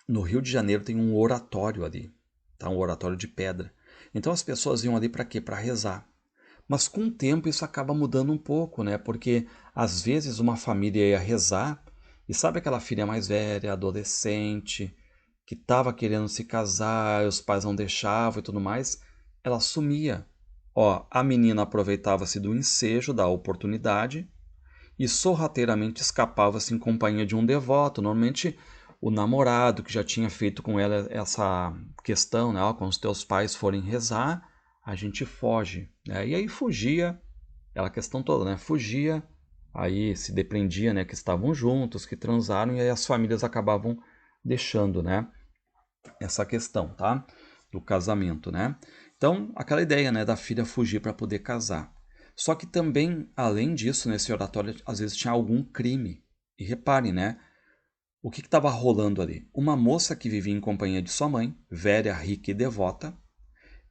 No Rio de Janeiro tem um oratório ali, tá? Um oratório de pedra. Então as pessoas iam ali para quê? Para rezar. Mas com o tempo isso acaba mudando um pouco, né? Porque às vezes uma família ia rezar e sabe aquela filha mais velha, adolescente, que estava querendo se casar, os pais não deixavam e tudo mais, ela sumia. Ó, a menina aproveitava-se do ensejo, da oportunidade, e sorrateiramente escapava-se em companhia de um devoto, normalmente o namorado que já tinha feito com ela essa questão, né? Ó, quando os teus pais forem rezar, a gente foge, né? E aí fugia, aquela questão toda, né? Fugia, aí se depreendia, né? Que estavam juntos, que transaram, e aí as famílias acabavam deixando, né? Essa questão, tá? Do casamento, né? Então, aquela ideia, né, da filha fugir para poder casar. Só que também, além disso, nesse oratório, às vezes tinha algum crime. E reparem, né? O que estava rolando ali? Uma moça que vivia em companhia de sua mãe, velha, rica e devota,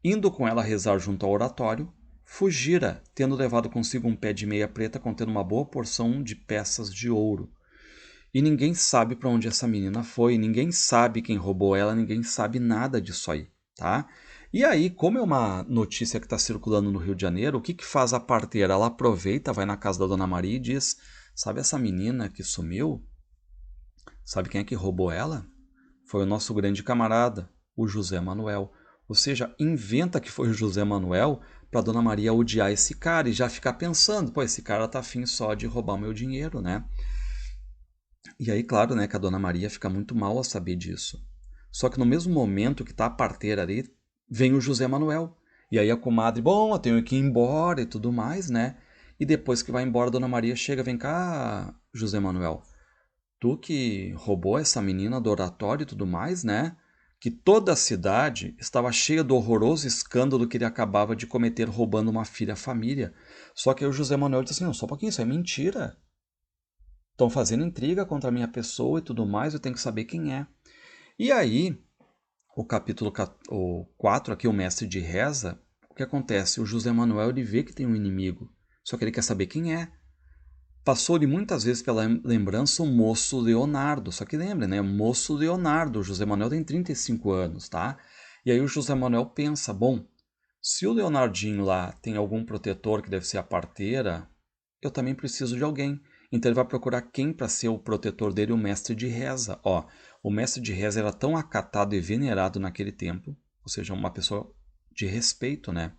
indo com ela rezar junto ao oratório, fugira, tendo levado consigo um pé de meia preta contendo uma boa porção de peças de ouro. E ninguém sabe para onde essa menina foi, ninguém sabe quem roubou ela, ninguém sabe nada disso aí, tá? E aí, como é uma notícia que está circulando no Rio de Janeiro, o que faz a parteira? Ela aproveita, vai na casa da Dona Maria e diz: sabe essa menina que sumiu? Sabe quem é que roubou ela? Foi o nosso grande camarada, o José Manuel. Ou seja, inventa que foi o José Manuel para Dona Maria odiar esse cara e já ficar pensando, pô, esse cara tá afim só de roubar o meu dinheiro, né? E aí, claro, né, que a Dona Maria fica muito mal ao saber disso. Só que no mesmo momento que tá a parteira ali, vem o José Manuel. E aí a comadre, bom, eu tenho que ir embora e tudo mais, né? E depois que vai embora, a Dona Maria chega, vem cá, José Manuel. Tu que roubou essa menina do oratório e tudo mais, né? Que toda a cidade estava cheia do horroroso escândalo que ele acabava de cometer roubando uma filha à família. Só que aí o José Manuel disse assim, não, só um pouquinho, isso é mentira. Estão fazendo intriga contra a minha pessoa e tudo mais, eu tenho que saber quem é. E aí, o capítulo 4, aqui o mestre de reza, o que acontece? O José Manuel ele vê que tem um inimigo, só que ele quer saber quem é. Passou-lhe muitas vezes pela lembrança o moço Leonardo, só que lembra, né? Moço Leonardo, o José Manuel tem 35 anos, tá? E aí o José Manuel pensa, bom, se o Leonardinho lá tem algum protetor que deve ser a parteira, eu também preciso de alguém. Então ele vai procurar quem para ser o protetor dele, o mestre de reza. Ó, o mestre de reza era tão acatado e venerado naquele tempo, ou seja, uma pessoa de respeito, né?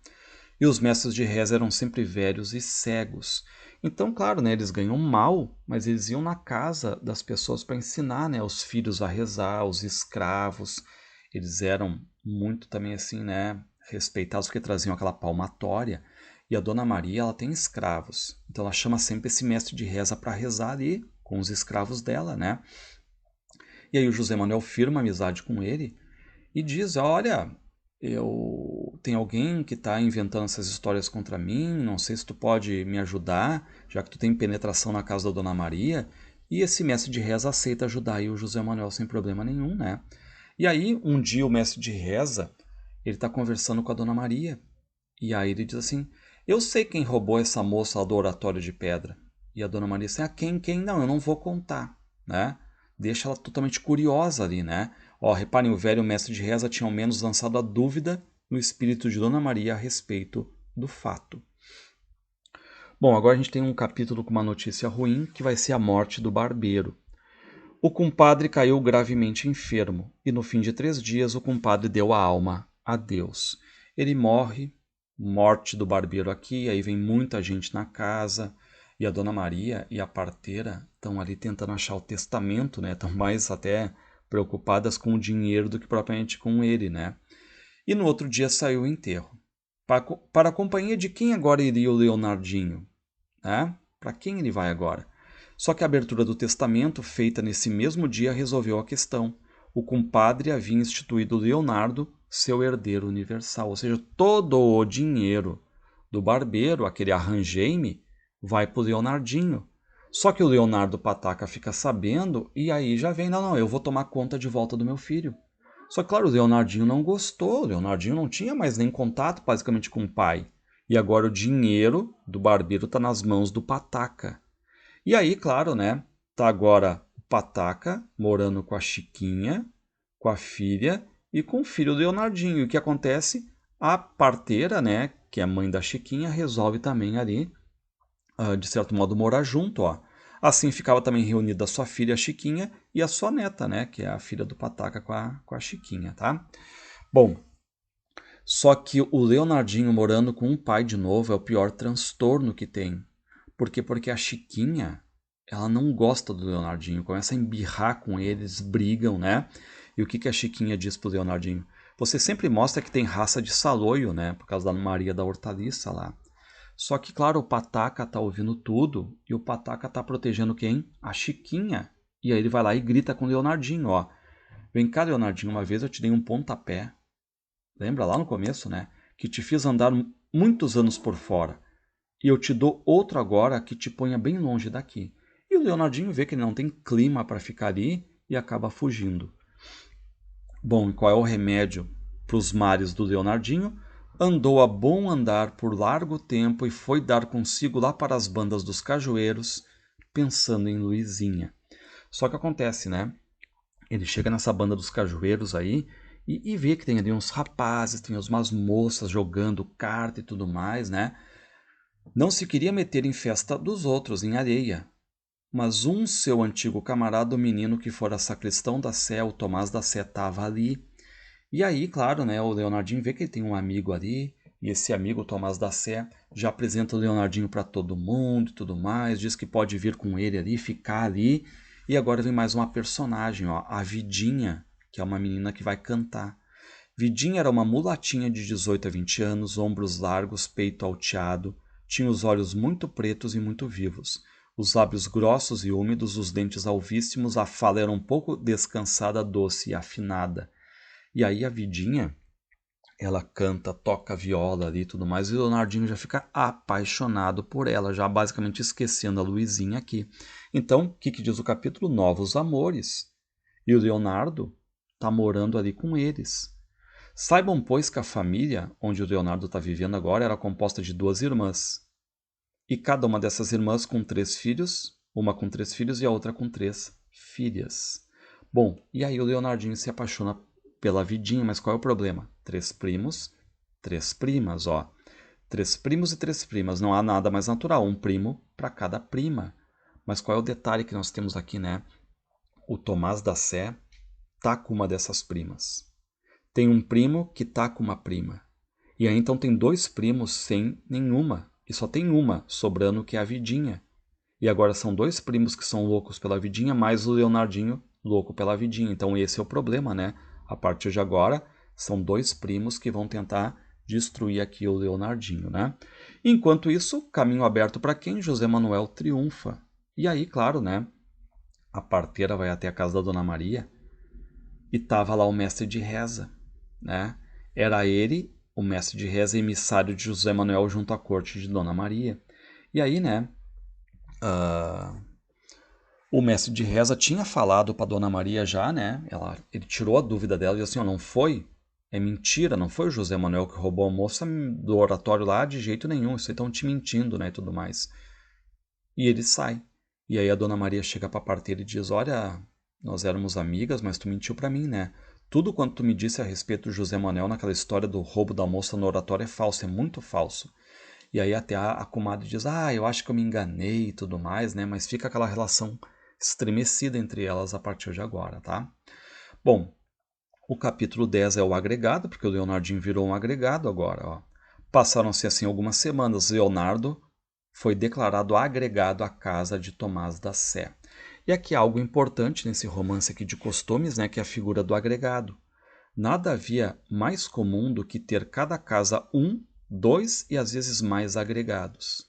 E os mestres de reza eram sempre velhos e cegos. Então, claro, né, eles ganham mal, mas eles iam na casa das pessoas para ensinar, né, os filhos a rezar, os escravos. Eles eram muito também assim, né, respeitados porque traziam aquela palmatória. E a Dona Maria, ela tem escravos. Então ela chama sempre esse mestre de reza para rezar ali com os escravos dela, né? E aí o José Manuel firma amizade com ele e diz: olha, eu tem alguém que está inventando essas histórias contra mim, não sei se tu pode me ajudar, já que tu tem penetração na casa da Dona Maria. E esse mestre de reza aceita ajudar aí o José Manuel sem problema nenhum, né? E aí, um dia o mestre de reza, ele está conversando com a Dona Maria. E aí ele diz assim, eu sei quem roubou essa moça lá do oratório de pedra. E a Dona Maria diz assim, quem? Não, eu não vou contar, né? Deixa ela totalmente curiosa ali, né? Ó, reparem, o velho mestre de reza tinha ao menos lançado a dúvida no espírito de Dona Maria a respeito do fato. Bom, agora a gente tem um capítulo com uma notícia ruim, que vai ser a morte do barbeiro. O compadre caiu gravemente enfermo, e no fim de 3 dias o compadre deu a alma a Deus. Ele morre, morte do barbeiro aqui, aí vem muita gente na casa, e a Dona Maria e a parteira estão ali tentando achar o testamento, né? Estão mais até preocupadas com o dinheiro do que propriamente com ele, né? E no outro dia saiu o enterro. Para a companhia de quem agora iria o Leonardinho? Né? Para quem ele vai agora? Só que a abertura do testamento, feita nesse mesmo dia, resolveu a questão. O compadre havia instituído Leonardo seu herdeiro universal, ou seja, todo o dinheiro do barbeiro, aquele arranjeme, vai para o Leonardinho. Só que o Leonardo Pataca fica sabendo e aí já vem, não, eu vou tomar conta de volta do meu filho. Só que, claro, o Leonardinho não gostou, o Leonardinho não tinha mais nem contato basicamente com o pai. E agora o dinheiro do barbeiro está nas mãos do Pataca. E aí, claro, né? Tá agora o Pataca morando com a Chiquinha, com a filha e com o filho do Leonardinho. E o que acontece? A parteira, né, que é a mãe da Chiquinha, resolve também ali, de certo modo, morar junto, ó. Assim ficava também reunida a sua filha, a Chiquinha, e a sua neta, né, que é a filha do Pataca com a Chiquinha, tá? Bom, só que o Leonardinho morando com o pai de novo é o pior transtorno que tem. Por quê? Porque a Chiquinha, ela não gosta do Leonardinho, começa a embirrar com eles, brigam, né? E o que a Chiquinha diz pro Leonardinho? Você sempre mostra que tem raça de saloio, né? Por causa da Maria da Hortaliça lá. Só que, claro, o Pataca tá ouvindo tudo e o Pataca tá protegendo quem? A Chiquinha. E aí ele vai lá e grita com o Leonardinho, ó. Vem cá, Leonardinho, uma vez eu te dei um pontapé. Lembra lá no começo, né? Que te fiz andar muitos anos por fora. E eu te dou outro agora que te ponha bem longe daqui. E o Leonardinho vê que ele não tem clima para ficar ali e acaba fugindo. Bom, e qual é o remédio para os mares do Leonardinho? Andou a bom andar por largo tempo e foi dar consigo lá para as bandas dos cajueiros, pensando em Luizinha. Só que acontece, né? Ele chega nessa banda dos cajueiros aí e vê que tem ali uns rapazes, tem umas moças jogando carta e tudo mais, né? Não se queria meter em festa dos outros, em areia. Mas um seu antigo camarada, o menino que fora sacristão da Sé, o Tomás da Sé, estava ali. E aí, claro, né, o Leonardinho vê que ele tem um amigo ali, e esse amigo, o Tomás da Sé, já apresenta o Leonardinho para todo mundo e tudo mais, diz que pode vir com ele ali, ficar ali. E agora vem mais uma personagem, ó, a Vidinha, que é uma menina que vai cantar. Vidinha era uma mulatinha de 18 a 20 anos, ombros largos, peito alteado, tinha os olhos muito pretos e muito vivos, os lábios grossos e úmidos, os dentes alvíssimos, a fala era um pouco descansada, doce e afinada. E aí a Vidinha, ela canta, toca viola ali e tudo mais, e o Leonardinho já fica apaixonado por ela, já basicamente esquecendo a Luizinha aqui. Então, o que diz o capítulo? Novos amores. E o Leonardo está morando ali com eles. Saibam, pois, que a família onde o Leonardo está vivendo agora era composta de 2 irmãs. E cada uma dessas irmãs com 3 filhos, uma com 3 filhos e a outra com 3 filhas. Bom, e aí o Leonardinho se apaixona pela Vidinha, mas qual é o problema? 3 primos, 3 primas, ó. 3 primos e 3 primas, não há nada mais natural, um primo para cada prima. Mas qual é o detalhe que nós temos aqui, né? O Tomás da Sé tá com uma dessas primas. Tem um primo que tá com uma prima. E aí então tem 2 primos sem nenhuma. E só tem uma sobrando, que é a Vidinha. E agora são 2 primos que são loucos pela Vidinha, mais o Leonardinho louco pela Vidinha. Então esse é o problema, né? A partir de agora, são 2 primos que vão tentar destruir aqui o Leonardinho, né? Enquanto isso, caminho aberto para quem? José Manuel triunfa. E aí, claro, né? A parteira vai até a casa da Dona Maria e tava lá o mestre de reza, né? Era ele, o mestre de reza, emissário de José Manuel junto à corte de Dona Maria. E aí, né, o mestre de reza tinha falado para Dona Maria já, né? Ele tirou a dúvida dela e disse assim, ó, não foi? É mentira, não foi o José Manuel que roubou a moça do oratório lá de jeito nenhum, isso aí estão te mentindo, né, e tudo mais. E ele sai. E aí a Dona Maria chega para a parteira e diz, olha, nós éramos amigas, mas tu mentiu para mim, né? Tudo quanto tu me disse a respeito do José Manuel naquela história do roubo da moça no oratório é falso, é muito falso. E aí até a comadre diz, eu acho que eu me enganei e tudo mais, né? Mas fica aquela relação estremecida entre elas a partir de agora, tá? Bom, o capítulo 10 é o agregado, porque o Leonardinho virou um agregado agora, ó. Passaram-se assim algumas semanas, Leonardo foi declarado agregado à casa de Tomás da Sé. E aqui há algo importante nesse romance aqui de costumes, né, que é a figura do agregado. Nada havia mais comum do que ter cada casa um, dois e às vezes mais agregados.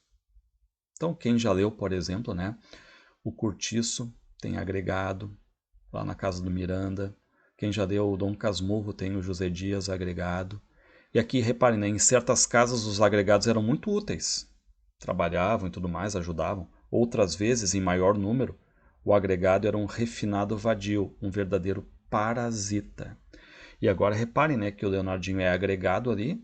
Então, quem já leu, por exemplo, né, o Curtiço tem agregado, lá na casa do Miranda. Quem já leu o Dom Casmurro tem o José Dias agregado. E aqui, reparem, né, em certas casas os agregados eram muito úteis. Trabalhavam e tudo mais, ajudavam. Outras vezes, em maior número, o agregado era um refinado vadio, um verdadeiro parasita. E agora reparem, né, que o Leonardinho é agregado ali,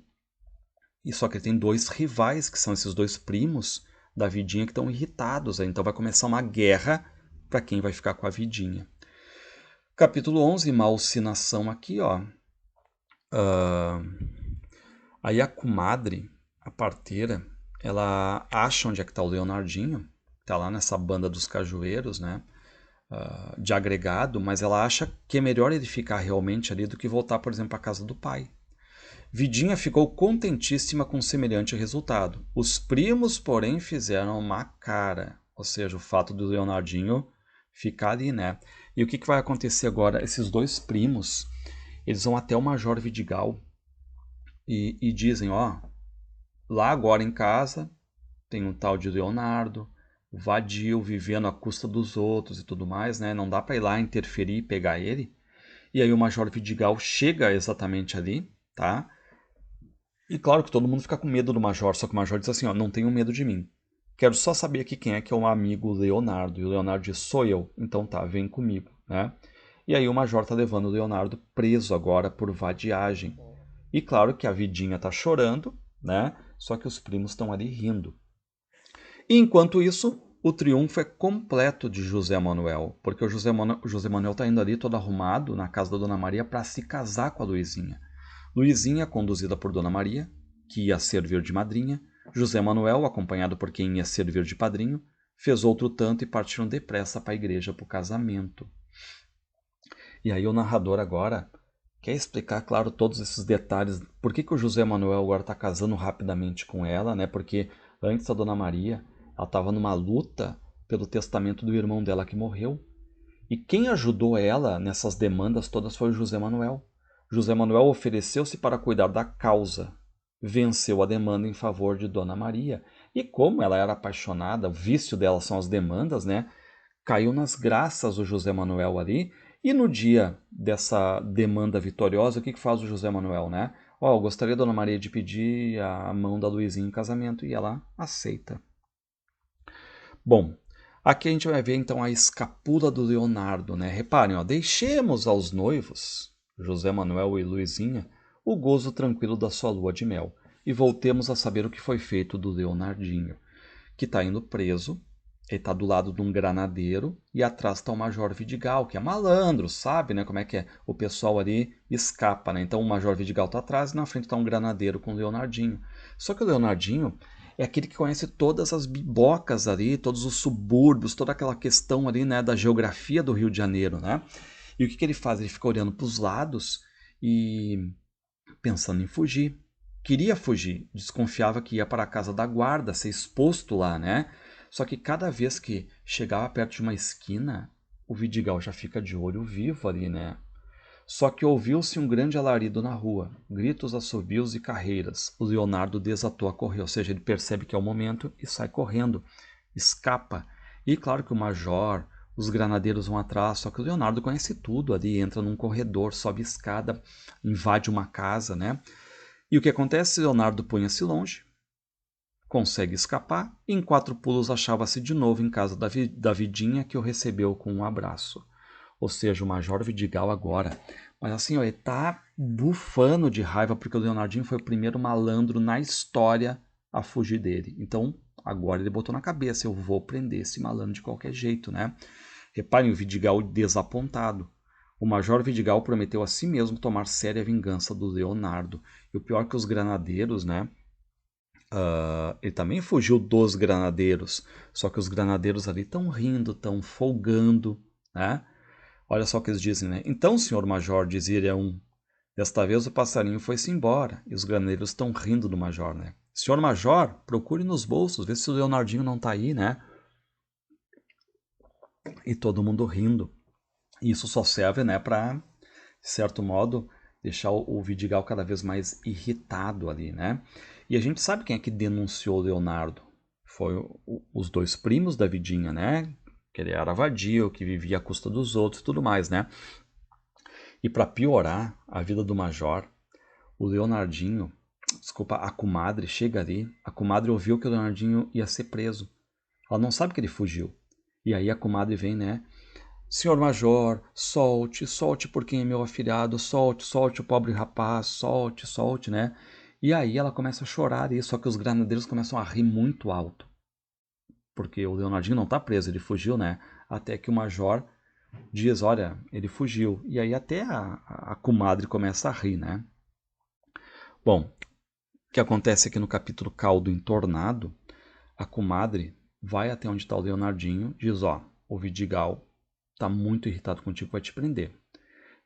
e só que ele tem 2 rivais, que são esses 2 primos da Vidinha, que estão irritados. Então vai começar uma guerra para quem vai ficar com a Vidinha. Capítulo 11, malsinação aqui, ó. Aí a comadre, a parteira, ela acha onde é que está o Leonardinho tá lá nessa banda dos cajueiros, né? De agregado, mas ela acha que é melhor ele ficar realmente ali do que voltar, por exemplo, à casa do pai. Vidinha ficou contentíssima com semelhante resultado. Os primos, porém, fizeram uma cara, ou seja, o fato do Leonardinho ficar ali, né? E o que vai acontecer agora? Esses dois primos, eles vão até o Major Vidigal e dizem, ó, lá agora em casa tem um tal de Leonardo, vadio, vivendo à custa dos outros e tudo mais, né? Não dá para ir lá interferir e pegar ele. E aí o Major Vidigal chega exatamente ali, tá? E claro que todo mundo fica com medo do Major, só que o Major diz assim, ó, não tenham medo de mim. Quero só saber aqui quem é que é o amigo Leonardo. E o Leonardo diz, sou eu. Então tá, vem comigo, né? E aí o Major tá levando o Leonardo preso agora por vadiagem. E claro que a Vidinha tá chorando, né? Só que os primos estão ali rindo. E enquanto isso, o triunfo é completo de José Manuel, porque o José Manuel está indo ali todo arrumado na casa da Dona Maria para se casar com a Luizinha. Luizinha, conduzida por Dona Maria, que ia servir de madrinha, José Manuel, acompanhado por quem ia servir de padrinho, fez outro tanto e partiram depressa para a igreja para o casamento. E aí o narrador agora quer explicar, claro, todos esses detalhes. Por que o José Manuel agora está casando rapidamente com ela, né? Porque antes a Dona Maria, ela estava numa luta pelo testamento do irmão dela que morreu. E quem ajudou ela nessas demandas todas foi o José Manuel. José Manuel ofereceu-se para cuidar da causa, venceu a demanda em favor de Dona Maria. E como ela era apaixonada, o vício dela são as demandas, né? Caiu nas graças o José Manuel ali. E no dia dessa demanda vitoriosa, o que faz o José Manuel, né? Ó, eu gostaria, Dona Maria, de pedir a mão da Luizinha em casamento. E ela aceita. Bom, aqui a gente vai ver então a escapula do Leonardo, né? Reparem, ó, deixemos aos noivos, José Manuel e Luizinha, o gozo tranquilo da sua lua de mel e voltemos a saber o que foi feito do Leonardinho, que está indo preso. Ele está do lado de um granadeiro e atrás está o Major Vidigal, que é malandro, sabe, né? Como é que é? O pessoal ali escapa, né? Então o Major Vidigal está atrás e na frente está um granadeiro com o Leonardinho. Só que o Leonardinho é aquele que conhece todas as bibocas ali, todos os subúrbios, toda aquela questão ali, né, da geografia do Rio de Janeiro, né? E o que ele faz? Ele fica olhando para os lados e pensando em fugir. Queria fugir, desconfiava que ia para a casa da guarda, ser exposto lá, né? Só que cada vez que chegava perto de uma esquina, o Vidigal já fica de olho vivo ali, né? Só que ouviu-se um grande alarido na rua, gritos, assobios e carreiras. O Leonardo desatou a correr, ou seja, ele percebe que é o momento e sai correndo, escapa. E claro que o major, os granadeiros vão atrás, só que o Leonardo conhece tudo ali, entra num corredor, sobe escada, invade uma casa, né? E o que acontece? Leonardo punha-se longe, consegue escapar e em 4 pulos achava-se de novo em casa da Vidinha, que o recebeu com um abraço. Ou seja, o Major Vidigal agora. Mas assim, ó, ele tá bufando de raiva porque o Leonardinho foi o primeiro malandro na história a fugir dele. Então, agora ele botou na cabeça, eu vou prender esse malandro de qualquer jeito, né? Reparem, o Vidigal desapontado. O Major Vidigal prometeu a si mesmo tomar séria vingança do Leonardo. E o pior é que os granadeiros, né? Ele também fugiu dos granadeiros. Só que os granadeiros ali estão rindo, estão folgando, né? Olha só o que eles dizem, né? Então, senhor Major, dizia um, desta vez o passarinho foi-se embora e os granadeiros estão rindo do Major, né? Senhor Major, procure nos bolsos, vê se o Leonardinho não tá aí, né? E todo mundo rindo. Isso só serve, né, para, de certo modo, deixar o Vidigal cada vez mais irritado ali, né? E a gente sabe quem é que denunciou o Leonardo. Foi os dois primos da Vidinha, né? Que ele era vadio, que vivia à custa dos outros e tudo mais, né? E para piorar a vida do Major, o Leonardinho, desculpa, a comadre chega ali, a comadre ouviu que o Leonardinho ia ser preso. Ela não sabe que ele fugiu. E aí a comadre vem, né? Senhor Major, solte, solte por quem é meu afilhado, solte, solte o pobre rapaz, solte, solte, né? E aí ela começa a chorar, e só que os granadeiros começam a rir muito alto. Porque o Leonardinho não está preso, ele fugiu, né? Até que o Major diz, olha, ele fugiu. E aí até a comadre começa a rir, né? Bom, o que acontece aqui no capítulo Caldo Entornado, a comadre vai até onde está o Leonardinho, diz, ó, o Vidigal tá muito irritado contigo, vai te prender.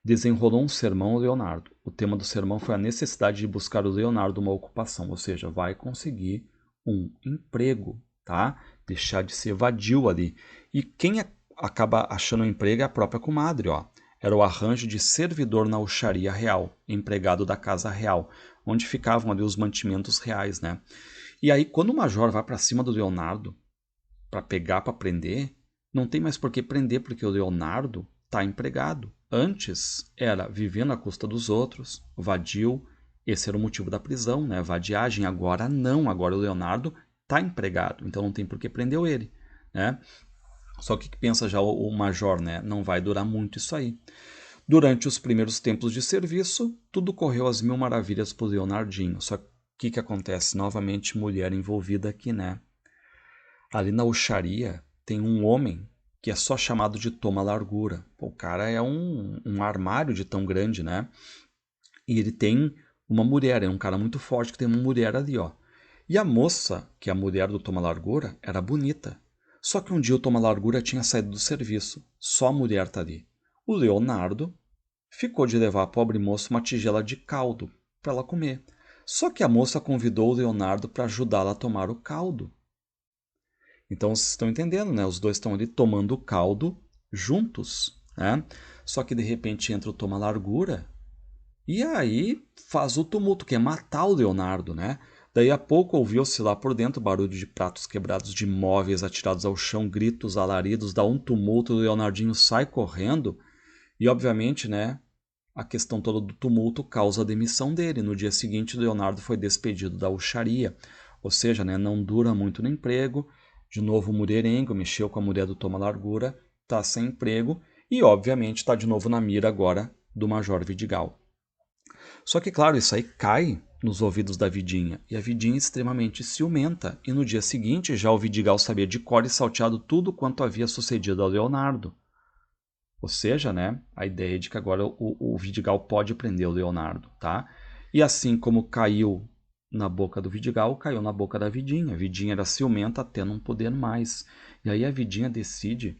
Desenrolou um sermão ao Leonardo. O tema do sermão foi a necessidade de buscar o Leonardo uma ocupação, ou seja, vai conseguir um emprego, tá? Deixar de ser vadio ali. E quem acaba achando um emprego é a própria comadre, ó. Era o arranjo de servidor na Uxaria Real, empregado da Casa Real, onde ficavam ali os mantimentos reais, né? E aí, quando o major vai para cima do Leonardo, para pegar, para prender, não tem mais por que prender, porque o Leonardo está empregado. Antes era vivendo à custa dos outros, vadio, esse era o motivo da prisão, né? Vadiagem. Agora não, agora o Leonardo está empregado, então não tem por que prender ele, né? Só que pensa já o major, né? Não vai durar muito isso aí. Durante os primeiros tempos de serviço, tudo correu às mil maravilhas para o Leonardinho. Só que o que acontece? Novamente, mulher envolvida aqui, né? Ali na Uxaria tem um homem que é só chamado de Toma Largura. Pô, o cara é um armário de tão grande, né? E ele tem uma mulher, é um cara muito forte que tem uma mulher ali, ó. E a moça, que é a mulher do Toma Largura, era bonita. Só que um dia o Toma Largura tinha saído do serviço. Só a mulher tá ali. O Leonardo ficou de levar a pobre moça uma tigela de caldo para ela comer. Só que a moça convidou o Leonardo para ajudá-la a tomar o caldo. Então vocês estão entendendo, né? Os dois estão ali tomando o caldo juntos, né? Só que de repente entra o Toma Largura e aí faz o tumulto, que é matar o Leonardo, né? Daí a pouco ouviu-se lá por dentro barulho de pratos quebrados, de móveis atirados ao chão, gritos, alaridos, dá um tumulto, o Leonardinho sai correndo e obviamente, né? A questão toda do tumulto causa a demissão dele. No dia seguinte, o Leonardo foi despedido da Uxaria. Ou seja, né, não dura muito no emprego. De novo, o mulherengo mexeu com a mulher do Toma Largura, está sem emprego e, obviamente, está de novo na mira agora do Major Vidigal. Só que, claro, isso aí cai nos ouvidos da Vidinha, e a Vidinha é extremamente ciumenta. E no dia seguinte, já o Vidigal sabia de cor e salteado tudo quanto havia sucedido ao Leonardo. Ou seja, né, a ideia de que agora o Vidigal pode prender o Leonardo, tá? E assim como caiu na boca do Vidigal, caiu na boca da Vidinha. A Vidinha era ciumenta até não poder mais. E aí a Vidinha decide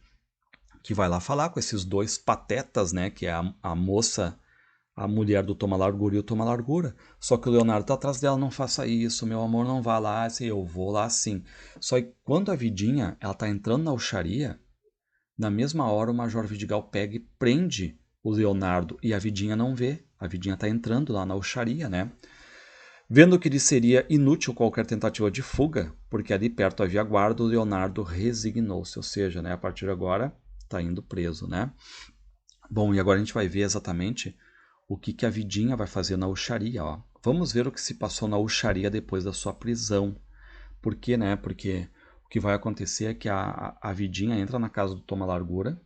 que vai lá falar com esses dois patetas, né, que é a moça, a mulher do Toma Largura e o Toma Largura. Só que o Leonardo tá atrás dela, não faça isso, meu amor, não vá lá, assim, eu vou lá sim. Só que quando a Vidinha, ela tá entrando na Uxaria, na mesma hora, o Major Vidigal pega e prende o Leonardo e a Vidinha não vê. A Vidinha está entrando lá na Uxaria, né? Vendo que lhe seria inútil qualquer tentativa de fuga, porque ali perto havia guarda, o Leonardo resignou-se. Ou seja, né, a partir de agora está indo preso, né? Bom, e agora a gente vai ver exatamente o que a Vidinha vai fazer na Uxaria, ó. Vamos ver o que se passou na Uxaria depois da sua prisão. Por quê, né? Porque o que vai acontecer é que a Vidinha entra na casa do Toma Largura,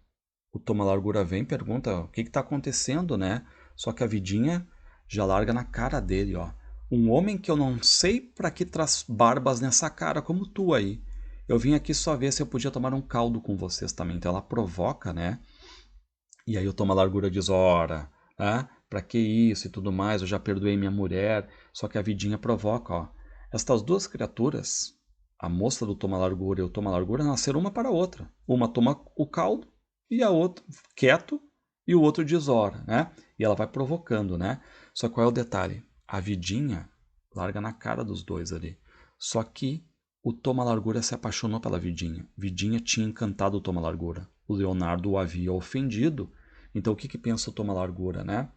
o Toma Largura vem e pergunta o que está acontecendo, né? Só que a Vidinha já larga na cara dele, ó. Um homem que eu não sei para que traz barbas nessa cara como tu aí. Eu vim aqui só ver se eu podia tomar um caldo com vocês também. Então ela provoca, né? E aí o Toma Largura diz, ora, pra que isso e tudo mais, eu já perdoei minha mulher. Só que a Vidinha provoca, ó. Estas duas criaturas, a moça do Toma Largura e o Toma Largura, nasceram uma para a outra. Uma toma o caldo e a outra quieto e o outro diz ora, né? E ela vai provocando, né? Só que qual é o detalhe? A Vidinha larga na cara dos dois ali. Só que o Toma Largura se apaixonou pela Vidinha. Vidinha tinha encantado o Toma Largura. O Leonardo o havia ofendido. Então o que pensa o Toma Largura, né?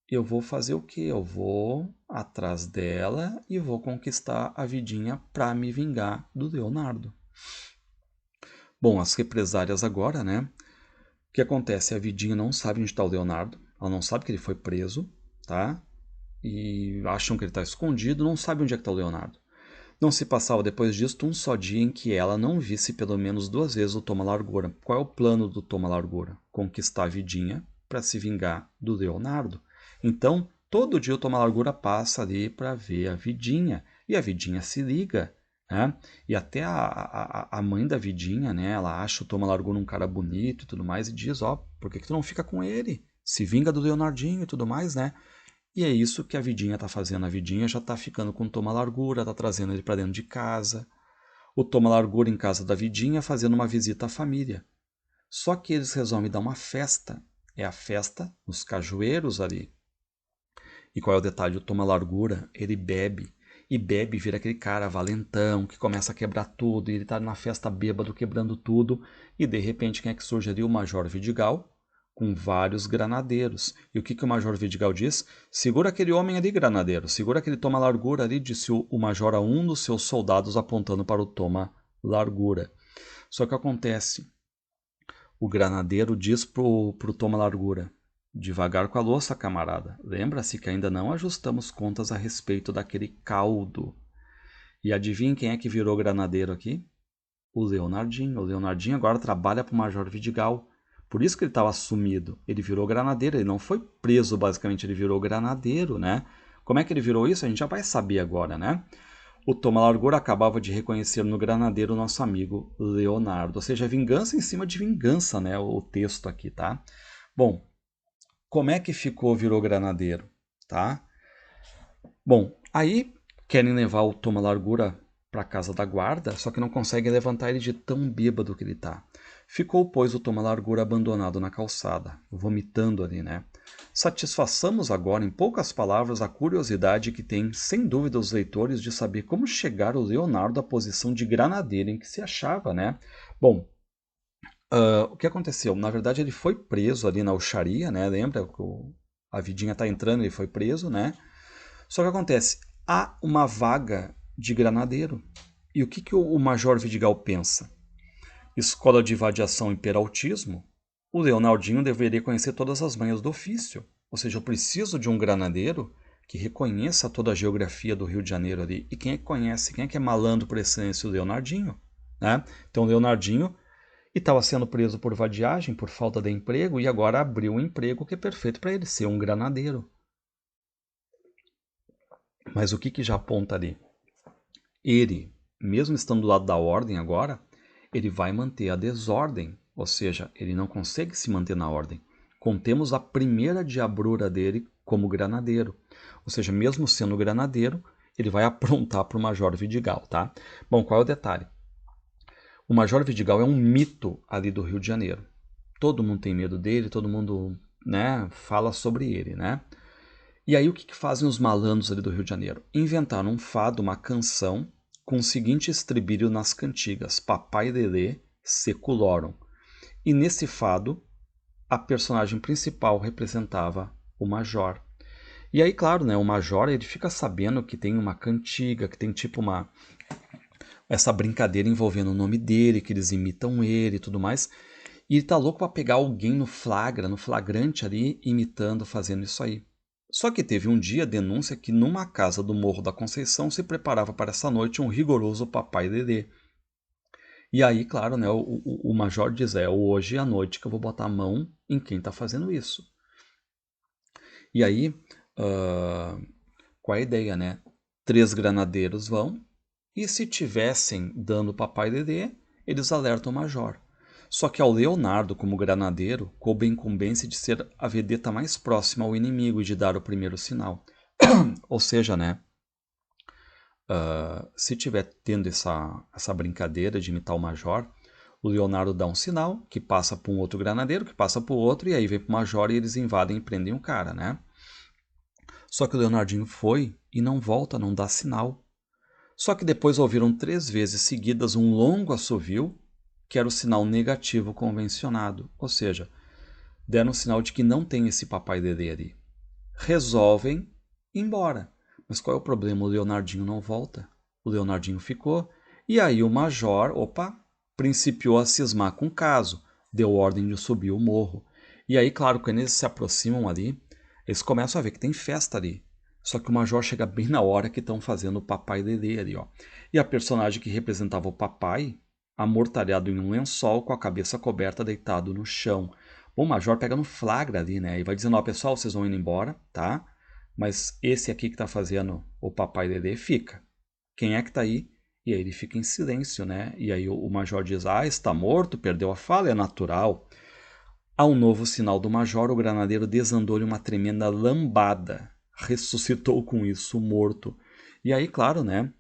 Eu vou fazer o quê? Eu vou atrás dela e vou conquistar a Vidinha para me vingar do Leonardo. Bom, as represálias agora, né? O que acontece? A Vidinha não sabe onde está o Leonardo. Ela não sabe que ele foi preso, tá? E acham que ele está escondido, não sabe onde é que está o Leonardo. Não se passava depois disso um só dia em que ela não visse pelo menos 2 vezes o Toma Largura. Qual é o plano do Toma Largura? Conquistar a Vidinha para se vingar do Leonardo. Então, todo dia o Toma Largura passa ali para ver a Vidinha. E a Vidinha se liga, né? E até a mãe da Vidinha, né? Ela acha o Toma Largura um cara bonito e tudo mais. E diz, ó, por que tu não fica com ele? Se vinga do Leonardinho e tudo mais, né? E é isso que a Vidinha tá fazendo. A Vidinha já tá ficando com o Toma Largura, tá trazendo ele para dentro de casa. o Toma Largura em casa da Vidinha fazendo uma visita à família. Só que eles resolvem dar uma festa. É a festa nos cajueiros ali. E qual é o detalhe? O Toma Largura, ele bebe. E bebe, vira aquele cara valentão, que começa a quebrar tudo. E ele tá na festa bêbado, quebrando tudo. E de repente, quem é que surge ali? O Major Vidigal, com vários granadeiros. E o que o Major Vidigal diz? Segura aquele homem ali, granadeiro. Segura aquele Toma Largura ali, disse o Major a um dos seus soldados, apontando para o Toma Largura. Só que acontece, o granadeiro diz pro Toma Largura: devagar com a louça, camarada. Lembra-se que ainda não ajustamos contas a respeito daquele caldo. E adivinha quem é que virou granadeiro aqui? O Leonardinho. O Leonardinho agora trabalha para o Major Vidigal. Por isso que ele estava sumido. Ele virou granadeiro. Ele não foi preso, basicamente. Ele virou granadeiro, né? Como é que ele virou isso? A gente já vai saber agora, né? O Toma Largura acabava de reconhecer no granadeiro o nosso amigo Leonardo. Ou seja, vingança em cima de vingança, né? O texto aqui, tá? Bom, como é que virou granadeiro, tá? Bom, aí querem levar o Toma Largura para casa da guarda, só que não conseguem levantar ele de tão bêbado que ele tá. Ficou, pois, o Toma Largura abandonado na calçada, vomitando ali, né? Satisfaçamos agora, em poucas palavras, a curiosidade que tem, sem dúvida, os leitores de saber como chegar o Leonardo à posição de granadeiro em que se achava, né? Bom, o que aconteceu? Na verdade, ele foi preso ali na Alxaria, né? Lembra que a Vidinha tá entrando, ele foi preso, né? Só que acontece, há uma vaga de granadeiro. E o que o Major Vidigal pensa? Escola de Vadiação e Peraltismo? O Leonardinho deveria conhecer todas as manhas do ofício. Ou seja, eu preciso de um granadeiro que reconheça toda a geografia do Rio de Janeiro ali. E quem é que conhece? Quem é que é malandro por excelência? O Leonardinho. Né? Então, o Leonardinho estava sendo preso por vadiagem, por falta de emprego, e agora abriu um emprego que é perfeito para ele ser um granadeiro. Mas o que já aponta ali? Ele, mesmo estando do lado da ordem agora, ele vai manter a desordem, ou seja, ele não consegue se manter na ordem. Contemos a primeira diabrura dele como granadeiro, ou seja, mesmo sendo granadeiro, ele vai aprontar para o Major Vidigal, tá? Bom, qual é o detalhe? O Major Vidigal é um mito ali do Rio de Janeiro. Todo mundo tem medo dele, todo mundo, né, fala sobre ele, né? E aí o que fazem os malandros ali do Rio de Janeiro? Inventaram um fado, uma canção, com o seguinte estribilho nas cantigas: Papai Lelê seculorum. E nesse fado, a personagem principal representava o Major. E aí, claro, né, o Major ele fica sabendo que tem uma cantiga, que tem tipo essa brincadeira envolvendo o nome dele, que eles imitam ele e tudo mais. E ele tá louco para pegar alguém no flagrante ali, imitando, fazendo isso aí. Só que teve um dia a denúncia que numa casa do Morro da Conceição se preparava para essa noite um rigoroso Papai Lelê. E aí, claro, né, o Major diz, hoje à noite que eu vou botar a mão em quem está fazendo isso. E aí, qual é a ideia, né? 3 granadeiros vão, e se tivessem dando Papai Lelê, eles alertam o Major. Só que ao Leonardo, como granadeiro, coube a incumbência de ser a vedeta mais próxima ao inimigo e de dar o primeiro sinal. Ou seja, né, se tiver tendo essa brincadeira de imitar o Major, o Leonardo dá um sinal, que passa para um outro granadeiro, que passa para o outro, e aí vem para o Major e eles invadem e prendem o cara, né? Só que o Leonardinho foi e não volta, não dá sinal. Só que depois ouviram 3 vezes seguidas um longo assovio, que era o sinal negativo convencionado, ou seja, deram um sinal de que não tem esse Papai Lelê ali. Resolvem ir embora. Mas qual é o problema? O Leonardinho não volta. O Leonardinho ficou. E aí o Major, principiou a cismar com o caso. Deu ordem de subir o morro. E aí, claro, quando eles se aproximam ali, eles começam a ver que tem festa ali. Só que o Major chega bem na hora que estão fazendo o Papai Lelê ali, ó. E a personagem que representava o papai, amortalhado em um lençol, com a cabeça coberta, deitado no chão. Bom, o Major pega no flagra ali, né? E vai dizendo, ó, pessoal, vocês vão indo embora, tá? Mas esse aqui que tá fazendo o Papai Lelê fica. Quem é que tá aí? E aí ele fica em silêncio, né? E aí o Major diz, está morto, perdeu a fala, é natural. Ao novo sinal do Major, o granadeiro desandou-lhe uma tremenda lambada. Ressuscitou com isso, morto. E aí, claro, né?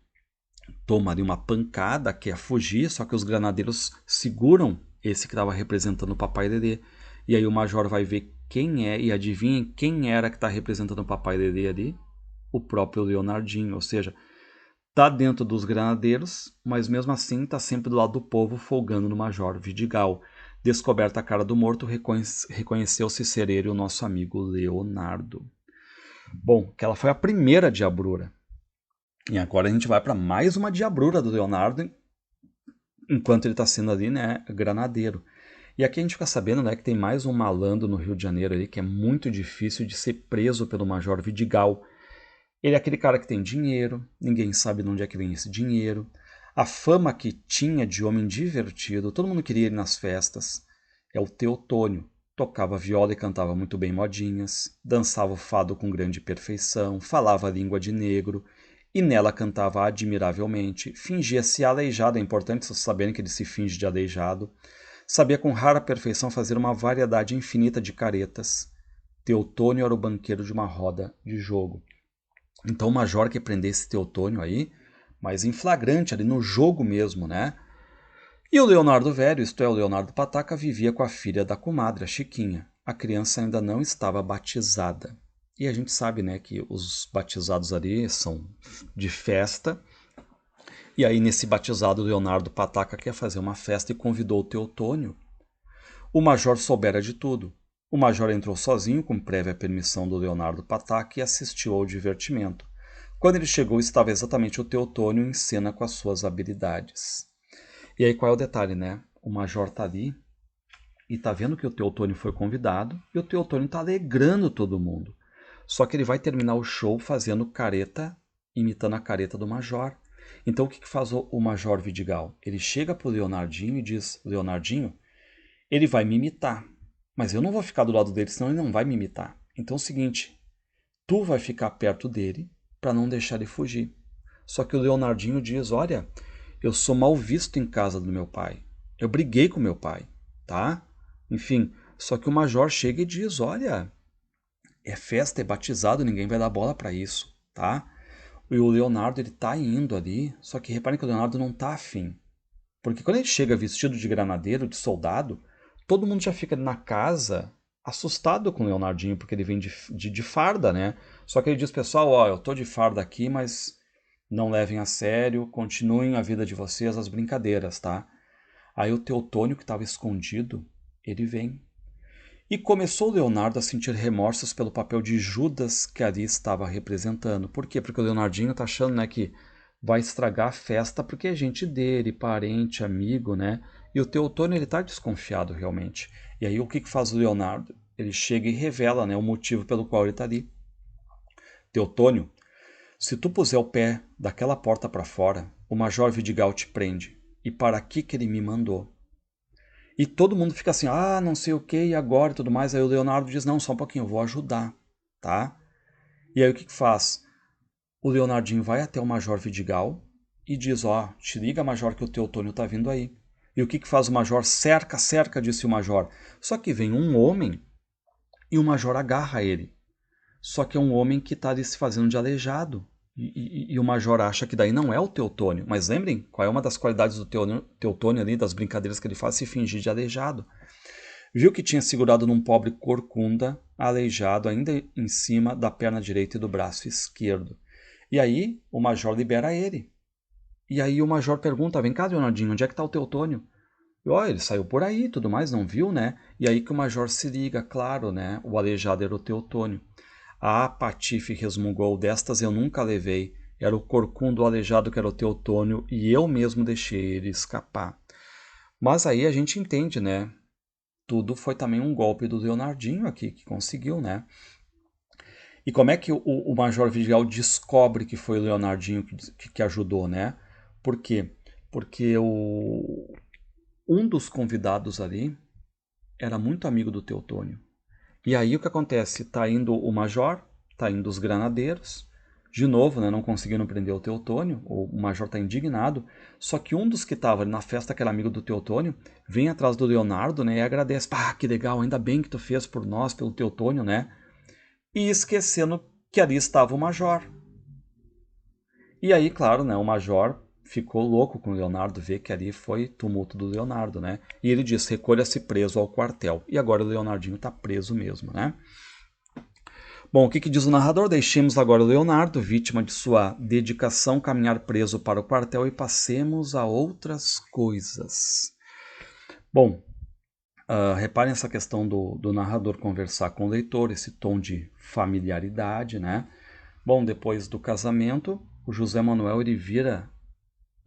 toma ali uma pancada, quer fugir, só que os granadeiros seguram esse que estava representando o Papai Dedê. E aí o Major vai ver quem é, e adivinhem quem era que está representando o Papai Dedê ali? O próprio Leonardinho, ou seja, tá dentro dos granadeiros, mas mesmo assim tá sempre do lado do povo, folgando no Major Vidigal. Descoberta a cara do morto, reconheceu-se ser ele o nosso amigo Leonardo. Bom, aquela foi a primeira diabrura. E agora a gente vai para mais uma diabrura do Leonardo, enquanto ele está sendo ali, né, granadeiro. E aqui a gente fica sabendo, né, que tem mais um malandro no Rio de Janeiro ali, que é muito difícil de ser preso pelo Major Vidigal. Ele é aquele cara que tem dinheiro, ninguém sabe de onde é que vem esse dinheiro. A fama que tinha de homem divertido, todo mundo queria ele nas festas. É o Teotônio. Tocava viola e cantava muito bem modinhas, dançava o fado com grande perfeição, falava a língua de negro, e nela cantava admiravelmente, fingia-se aleijado, é importante vocês saberem que ele se finge de aleijado, sabia com rara perfeição fazer uma variedade infinita de caretas. Teotônio era o banqueiro de uma roda de jogo. Então o Major quer prender esse Teotônio aí, mas em flagrante, ali no jogo mesmo, né? E o Leonardo Velho, isto é, o Leonardo Pataca, vivia com a filha da comadre, a Chiquinha. A criança ainda não estava batizada. E a gente sabe, né, que os batizados ali são de festa. E aí, nesse batizado, o Leonardo Pataca quer fazer uma festa e convidou o Teotônio. O Major soubera de tudo. O Major entrou sozinho, com prévia permissão do Leonardo Pataca, e assistiu ao divertimento. Quando ele chegou, estava exatamente o Teotônio em cena com as suas habilidades. E aí qual é o detalhe, né? O Major tá ali e tá vendo que o Teotônio foi convidado e o Teotônio tá alegrando todo mundo. Só que ele vai terminar o show fazendo careta, imitando a careta do Major. Então o que faz o Major Vidigal? Ele chega pro Leonardinho e diz: Leonardinho, ele vai me imitar, mas eu não vou ficar do lado dele, senão ele não vai me imitar. Então é o seguinte, tu vai ficar perto dele para não deixar ele fugir. Só que o Leonardinho diz: olha, eu sou mal visto em casa do meu pai. Eu briguei com meu pai, tá? Enfim, só que o Major chega e diz: olha, é festa, é batizado, ninguém vai dar bola para isso, tá? E o Leonardo, ele tá indo ali, só que reparem que o Leonardo não tá afim. Porque quando ele chega vestido de granadeiro, de soldado, todo mundo já fica na casa assustado com o Leonardinho, porque ele vem de farda, né? Só que ele diz: pessoal, ó, eu tô de farda aqui, mas não levem a sério, continuem a vida de vocês, as brincadeiras, tá? Aí o Teotônio, que estava escondido, ele vem. E começou o Leonardo a sentir remorsos pelo papel de Judas que ali estava representando. Por quê? Porque o Leonardinho tá achando, né, que vai estragar a festa porque é gente dele, parente, amigo, né? E o Teotônio, ele tá desconfiado realmente. E aí o que faz o Leonardo? Ele chega e revela, né, o motivo pelo qual ele tá ali. Teotônio, se tu puser o pé daquela porta para fora, o Major Vidigal te prende. E para aqui que ele me mandou. E todo mundo fica assim: ah, não sei o que, e agora e tudo mais. Aí o Leonardo diz: não, só um pouquinho, eu vou ajudar, tá? E aí o que faz? O Leonardinho vai até o Major Vidigal e diz: ó, te liga, Major, que o Teotônio tá vindo aí. E o que faz o Major? Cerca, cerca, disse o Major. Só que vem um homem e o Major agarra ele. Só que é um homem que está ali se fazendo de aleijado. E o Major acha que daí não é o Teotônio. Mas lembrem, qual é uma das qualidades do Teotônio ali, das brincadeiras que ele faz? Se fingir de aleijado. Viu que tinha segurado num pobre corcunda, aleijado ainda em cima da perna direita e do braço esquerdo. E aí o Major libera ele. E aí o Major pergunta: vem cá, Leonardinho, onde é que está o Teotônio? E ó, ele saiu por aí e tudo mais, não viu, né? E aí que o Major se liga, claro, né? O aleijado era o Teotônio. Ah, Patife resmungou, destas eu nunca levei. Era o corcundo aleijado que era o Teotônio e eu mesmo deixei ele escapar. Mas aí a gente entende, né? Tudo foi também um golpe do Leonardinho aqui, que conseguiu, né? E como é que o Major Vidigal descobre que foi o Leonardinho que ajudou, né? Por quê? Porque um dos convidados ali era muito amigo do Teotônio. E aí o que acontece? Tá indo o Major, tá indo os granadeiros, de novo, né, não conseguiram prender o Teotônio, o Major tá indignado, só que um dos que estava na festa, que era amigo do Teotônio, vem atrás do Leonardo, né, e agradece: pá, que legal, ainda bem que tu fez por nós, pelo Teotônio, né? E esquecendo que ali estava o Major. E aí, claro, né, o Major ficou louco com o Leonardo, vê que ali foi tumulto do Leonardo, né? E ele diz, recolha-se preso ao quartel. E agora o Leonardinho está preso mesmo, né? Bom, o que diz o narrador? Deixemos agora o Leonardo, vítima de sua dedicação, caminhar preso para o quartel e passemos a outras coisas. Bom, reparem essa questão do narrador conversar com o leitor, esse tom de familiaridade, né? Bom, depois do casamento, o José Manuel ele vira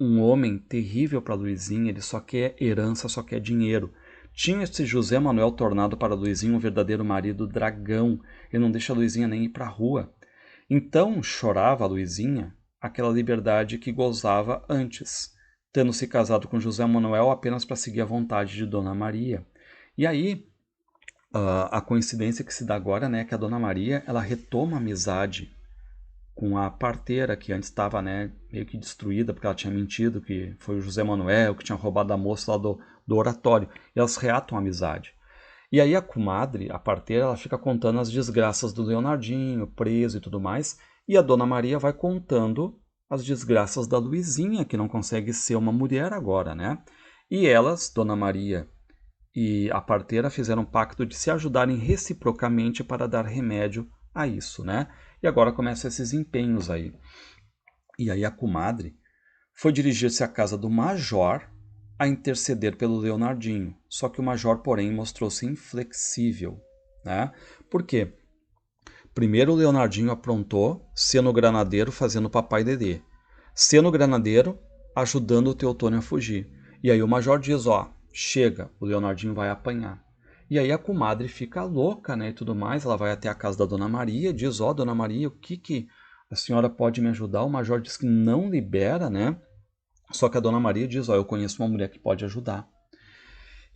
um homem terrível para Luizinha, ele só quer herança, só quer dinheiro. Tinha esse José Manuel tornado para Luizinha um verdadeiro marido dragão, ele não deixa a Luizinha nem ir para a rua. Então chorava a Luizinha aquela liberdade que gozava antes, tendo se casado com José Manuel apenas para seguir a vontade de Dona Maria. E aí, a coincidência que se dá agora, né, é que a Dona Maria ela retoma a amizade com a parteira que antes estava, né, meio que destruída porque ela tinha mentido que foi o José Manuel que tinha roubado a moça lá do oratório. E elas reatam a amizade. E aí a comadre, a parteira, ela fica contando as desgraças do Leonardinho, preso e tudo mais. E a Dona Maria vai contando as desgraças da Luizinha, que não consegue ser uma mulher agora, né? E elas, Dona Maria e a parteira, fizeram um pacto de se ajudarem reciprocamente para dar remédio a isso, né? E agora começam esses empenhos aí. E aí a comadre foi dirigir-se à casa do major a interceder pelo Leonardinho. Só que o major, porém, mostrou-se inflexível, né? Por quê? Primeiro o Leonardinho aprontou, sendo granadeiro fazendo papai Dedê. Sendo granadeiro, ajudando o Teotônio a fugir. E aí o major diz, ó, chega, o Leonardinho vai apanhar. E aí a comadre fica louca, né, e tudo mais, ela vai até a casa da Dona Maria, diz, ó, Dona Maria, o que a senhora pode me ajudar? O major diz que não libera, né, só que a Dona Maria diz, ó, eu conheço uma mulher que pode ajudar.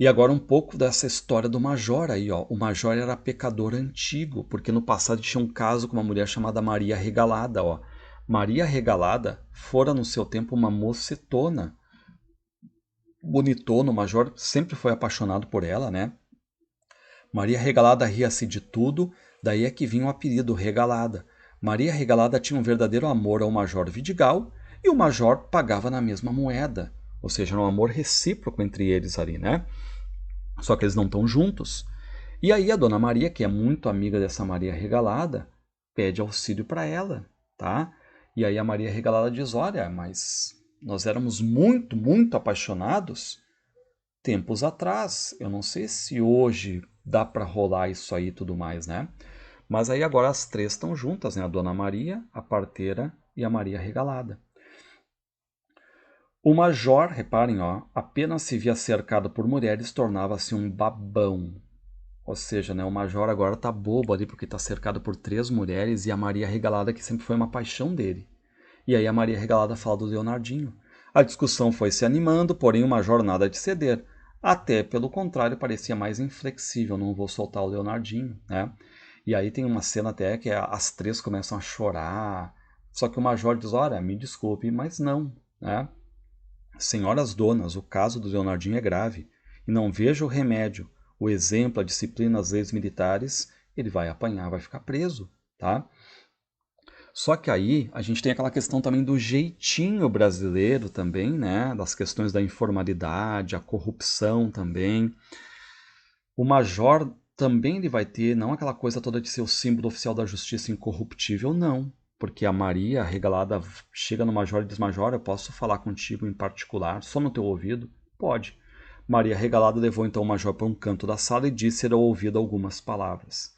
E agora um pouco dessa história do Major aí, ó. O Major era pecador antigo, porque no passado tinha um caso com uma mulher chamada Maria Regalada, ó. Maria Regalada fora no seu tempo uma mocetona, bonitona, o Major sempre foi apaixonado por ela, né? Maria Regalada ria-se de tudo, daí é que vinha o apelido Regalada. Maria Regalada tinha um verdadeiro amor ao Major Vidigal e o Major pagava na mesma moeda. Ou seja, era um amor recíproco entre eles ali, né? Só que eles não estão juntos. E aí a Dona Maria, que é muito amiga dessa Maria Regalada, pede auxílio para ela, tá? E aí a Maria Regalada diz, olha, mas nós éramos muito, muito apaixonados tempos atrás. Eu não sei se hoje dá para rolar isso aí e tudo mais, né? Mas aí agora as três estão juntas, né? A Dona Maria, a parteira e a Maria Regalada. O major, reparem, ó, apenas se via cercado por mulheres, tornava-se um babão. Ou seja, né, o major agora tá bobo ali porque tá cercado por 3 mulheres e a Maria Regalada que sempre foi uma paixão dele. E aí a Maria Regalada fala do Leonardinho. A discussão foi se animando, porém o major nada de ceder. Até, pelo contrário, parecia mais inflexível, não vou soltar o Leonardinho, né? E aí tem uma cena até que as 3 começam a chorar. Só que o major diz, olha, me desculpe, mas não, né? Senhoras donas, o caso do Leonardinho é grave, e não vejo o remédio, o exemplo, a disciplina, as leis militares, ele vai apanhar, vai ficar preso, tá? Só que aí a gente tem aquela questão também do jeitinho brasileiro também, né? Das questões da informalidade, a corrupção também. O major também ele vai ter, não aquela coisa toda de ser o símbolo oficial da justiça incorruptível, não. Porque a Maria Regalada chega no major e diz, major, eu posso falar contigo em particular, só no teu ouvido? Pode. Maria Regalada levou então o major para um canto da sala e disse ao ouvido algumas palavras.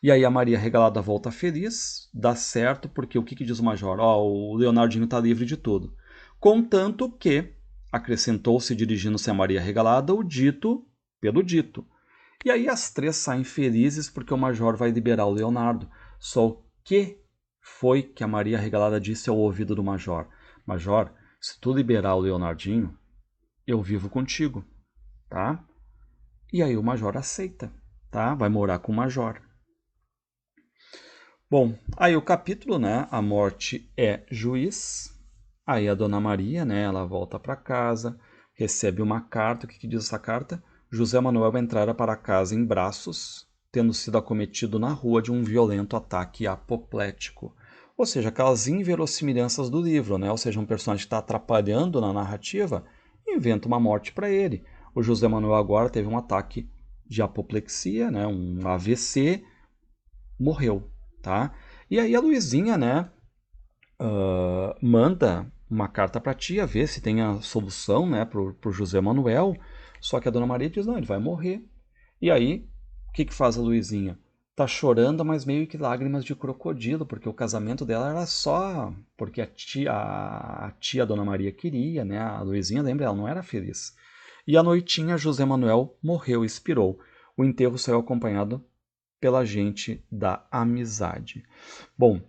E aí a Maria Regalada volta feliz, dá certo, porque o que diz o major? O Leonardinho está livre de tudo. Contanto que, acrescentou-se dirigindo-se a Maria Regalada, o dito pelo dito. E aí as 3 saem felizes porque o major vai liberar o Leonardo. Só o que foi que a Maria Regalada disse ao ouvido do major? Major, se tu liberar o Leonardinho, eu vivo contigo, tá? E aí o major aceita, tá? Vai morar com o major. Bom, aí o capítulo, né? A morte é juiz. Aí a Dona Maria, né? Ela volta para casa, recebe uma carta. O que diz essa carta? José Manuel entrara para casa em braços, tendo sido acometido na rua de um violento ataque apoplético. Ou seja, aquelas inverossimilhanças do livro, né? Ou seja, um personagem que está atrapalhando na narrativa, inventa uma morte para ele. O José Manuel agora teve um ataque de apoplexia, né? Um AVC, morreu, tá? E aí a Luizinha, né, manda uma carta para a tia, ver se tem a solução, né, pro José Manuel. Só que a Dona Maria diz, não, ele vai morrer. E aí, o que faz a Luizinha? Tá chorando, mas meio que lágrimas de crocodilo, porque o casamento dela era só porque a tia Dona Maria queria, né? A Luizinha, lembra, ela não era feliz. E à noitinha, José Manuel morreu, expirou. O enterro saiu acompanhado pela gente da amizade. Bom,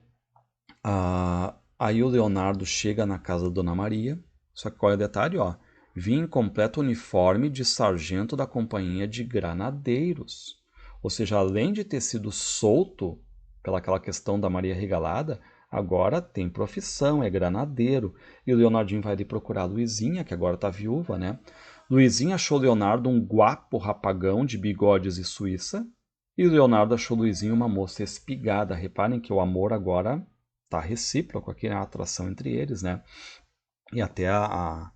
aí o Leonardo chega na casa da Dona Maria, só que qual é o detalhe? Ó, vim em completo uniforme de sargento da companhia de granadeiros. Ou seja, além de ter sido solto pelaquela questão da Maria Regalada, agora tem profissão, é granadeiro. E o Leonardinho vai ali procurar a Luizinha, que agora está viúva, né? Luizinha achou Leonardo um guapo rapagão de bigodes e Suíça, e Leonardo achou Luizinho uma moça espigada. Reparem que o amor agora tá recíproco aqui, né? A atração entre eles, né? E até a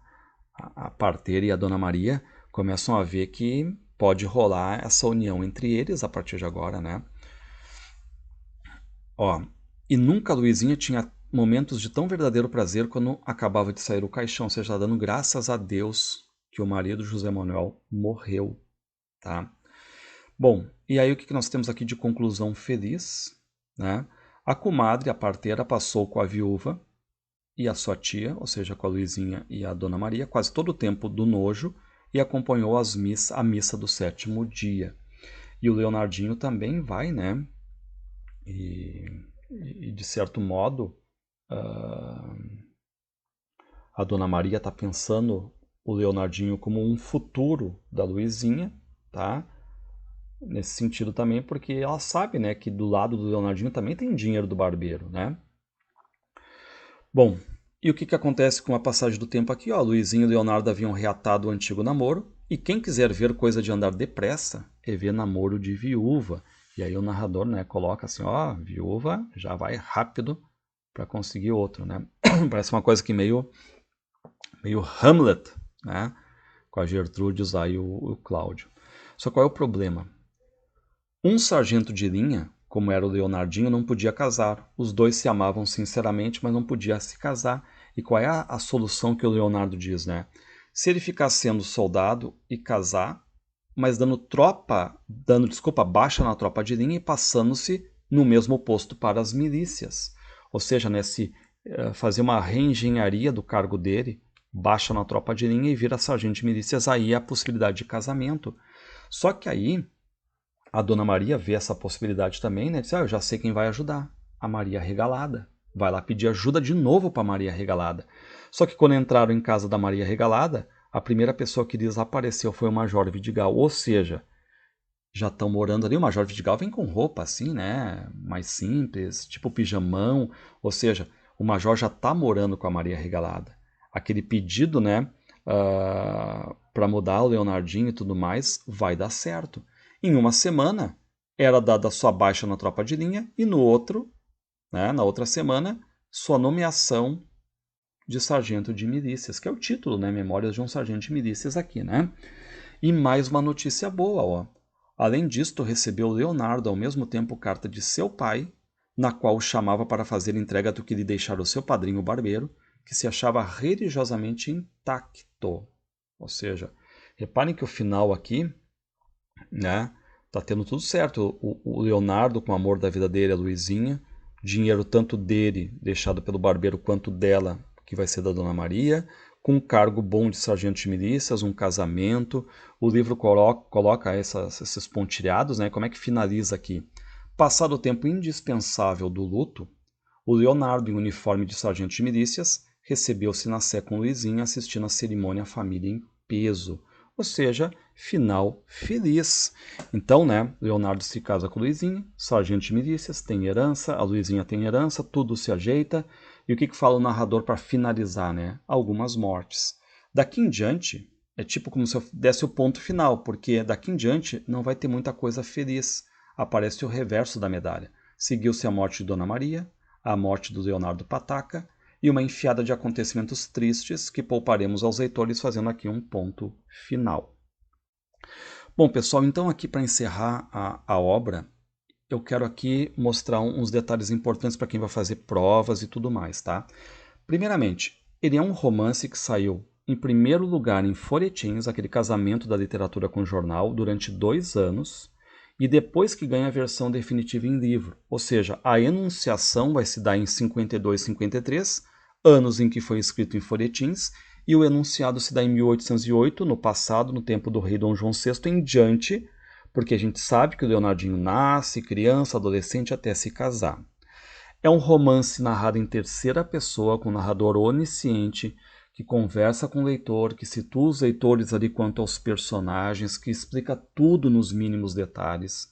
parteira e a Dona Maria começam a ver que pode rolar essa união entre eles a partir de agora, né? Ó, e nunca a Luizinha tinha momentos de tão verdadeiro prazer quando acabava de sair o caixão, ou seja, dando graças a Deus que o marido José Manuel morreu, tá? Bom, e aí o que nós temos aqui de conclusão feliz, né? A comadre, a parteira, passou com a viúva e a sua tia, ou seja, com a Luizinha e a Dona Maria, quase todo o tempo do nojo e acompanhou a missa do sétimo dia. E o Leonardinho também vai, né? E de certo modo, a Dona Maria está pensando o Leonardinho como um futuro da Luizinha, tá? Nesse sentido também, porque ela sabe, né, que do lado do Leonardinho também tem dinheiro do barbeiro, né? Bom, e o que acontece com a passagem do tempo aqui? Ó, Luizinho e Leonardo haviam reatado o antigo namoro, e quem quiser ver coisa de andar depressa é ver namoro de viúva. E aí o narrador, né, coloca assim, ó, viúva já vai rápido para conseguir outro, né? Parece uma coisa que meio Hamlet, né? Com a Gertrudes aí o Cláudio. Só qual é o problema? Um sargento de linha, como era o Leonardinho, não podia casar. Os dois se amavam sinceramente, mas não podia se casar. E qual é a solução que o Leonardo diz, né? Se ele ficar sendo soldado e casar, mas dando baixa na tropa de linha e passando-se no mesmo posto para as milícias. Ou seja, né, se fazer uma reengenharia do cargo dele, baixa na tropa de linha e vira sargento de milícias, aí é a possibilidade de casamento. Só que aí a Dona Maria vê essa possibilidade também, né? Diz, eu já sei quem vai ajudar. A Maria Regalada. Vai lá pedir ajuda de novo para Maria Regalada. Só que quando entraram em casa da Maria Regalada, a primeira pessoa que desapareceu foi o Major Vidigal. Ou seja, já estão morando ali. O Major Vidigal vem com roupa assim, né? Mais simples, tipo pijamão. Ou seja, o Major já está morando com a Maria Regalada. Aquele pedido, né? Para mudar o Leonardinho e tudo mais, vai dar certo. Em uma semana, era dada sua baixa na tropa de linha e no outro, né, na outra semana, sua nomeação de sargento de milícias, que é o título, né, Memórias de um Sargento de Milícias aqui, né? E mais uma notícia boa, ó. Além disto, recebeu Leonardo ao mesmo tempo carta de seu pai, na qual o chamava para fazer entrega do que lhe deixara o seu padrinho barbeiro, que se achava religiosamente intacto. Ou seja, reparem que o final aqui, né? Tá tendo tudo certo. O Leonardo, com o amor da vida dele, a Luizinha, dinheiro tanto dele, deixado pelo barbeiro, quanto dela, que vai ser da Dona Maria, com um cargo bom de sargento de milícias, um casamento. O livro coloca esses pontilhados, né? Como é que finaliza aqui? Passado o tempo indispensável do luto, o Leonardo, em uniforme de sargento de milícias, recebeu-se na Sé com Luizinha, assistindo a cerimônia a família em peso. Ou seja, final feliz. Então, né, Leonardo se casa com Luizinha, sargento de milícias, tem herança, a Luizinha tem herança, tudo se ajeita. E o que fala o narrador para finalizar, né? Algumas mortes. Daqui em diante, é tipo como se eu desse o ponto final, porque daqui em diante não vai ter muita coisa feliz. Aparece o reverso da medalha. Seguiu-se a morte de Dona Maria, a morte do Leonardo Pataca e uma enfiada de acontecimentos tristes que pouparemos aos leitores, fazendo aqui um ponto final. Bom, pessoal, então aqui para encerrar a obra, eu quero aqui mostrar uns detalhes importantes para quem vai fazer provas e tudo mais, tá? Primeiramente, ele é um romance que saiu em primeiro lugar em folhetins, aquele casamento da literatura com jornal, durante 2 anos, e depois que ganha a versão definitiva em livro. Ou seja, a enunciação vai se dar em 52, 53, anos em que foi escrito em folhetins, e o enunciado se dá em 1808, no passado, no tempo do rei Dom João VI, em diante, porque a gente sabe que o Leonardinho nasce, criança, adolescente, até se casar. É um romance narrado em terceira pessoa, com um narrador onisciente, que conversa com o leitor, que situa os leitores ali quanto aos personagens, que explica tudo nos mínimos detalhes.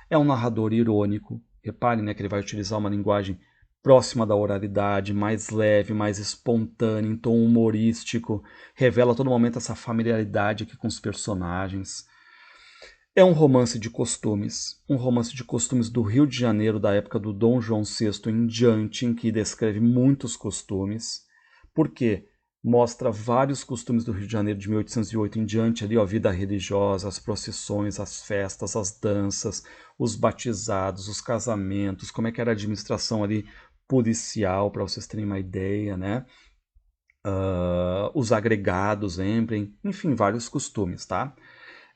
É um narrador irônico. Reparem, né, que ele vai utilizar uma linguagem próxima da oralidade, mais leve, mais espontânea, em tom humorístico. Revela a todo momento essa familiaridade aqui com os personagens. É um romance de costumes do Rio de Janeiro da época do Dom João VI em diante, em que descreve muitos costumes. Por quê? Mostra vários costumes do Rio de Janeiro de 1808 em diante, ali, ó, a vida religiosa, as procissões, as festas, as danças, os batizados, os casamentos, como é que era a administração ali policial, para vocês terem uma ideia, né? Os agregados, lembrem, enfim, vários costumes, tá?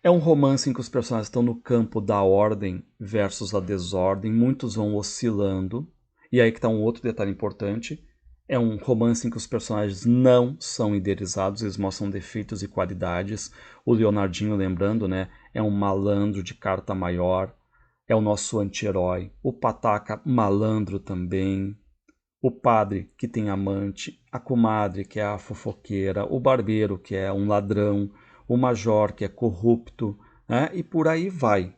É um romance em que os personagens estão no campo da ordem versus a desordem, muitos vão oscilando, e aí que está um outro detalhe importante, é um romance em que os personagens não são idealizados, eles mostram defeitos e qualidades. O Leonardinho, lembrando, né, é um malandro de carta maior, é o nosso anti-herói. O Pataca, malandro também. O padre, que tem amante. A comadre, que é a fofoqueira. O barbeiro, que é um ladrão. O major, que é corrupto, né? E por aí vai.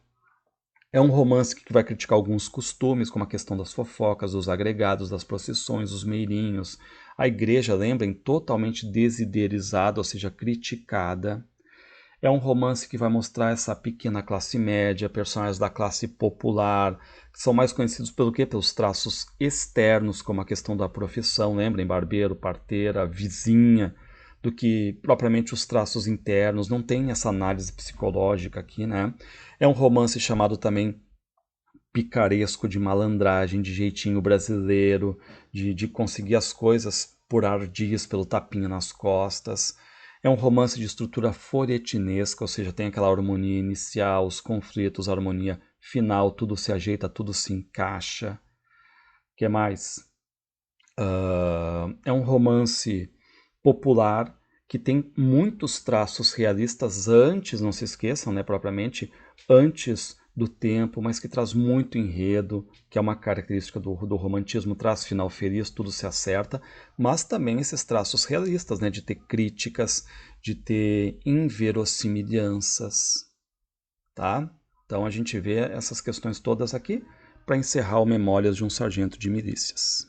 É um romance que vai criticar alguns costumes, como a questão das fofocas, dos agregados, das procissões, dos meirinhos. A igreja, lembrem, totalmente desidealizada, ou seja, criticada. É um romance que vai mostrar essa pequena classe média, personagens da classe popular, que são mais conhecidos pelo quê? Pelos traços externos, como a questão da profissão, lembrem, barbeiro, parteira, vizinha, do que propriamente os traços internos, não tem essa análise psicológica aqui, né? É um romance chamado também picaresco, de malandragem, de jeitinho brasileiro, de conseguir as coisas por ardias, pelo tapinha nas costas. É um romance de estrutura folhetinesca, ou seja, tem aquela harmonia inicial, os conflitos, a harmonia final, tudo se ajeita, tudo se encaixa. O que mais? É um romance popular que tem muitos traços realistas antes, não se esqueçam, né, propriamente antes do tempo, mas que traz muito enredo, que é uma característica do romantismo, traz final feliz, tudo se acerta, mas também esses traços realistas, né, de ter críticas, de ter inverossimilhanças, tá? Então a gente vê essas questões todas aqui para encerrar o Memórias de um Sargento de Milícias.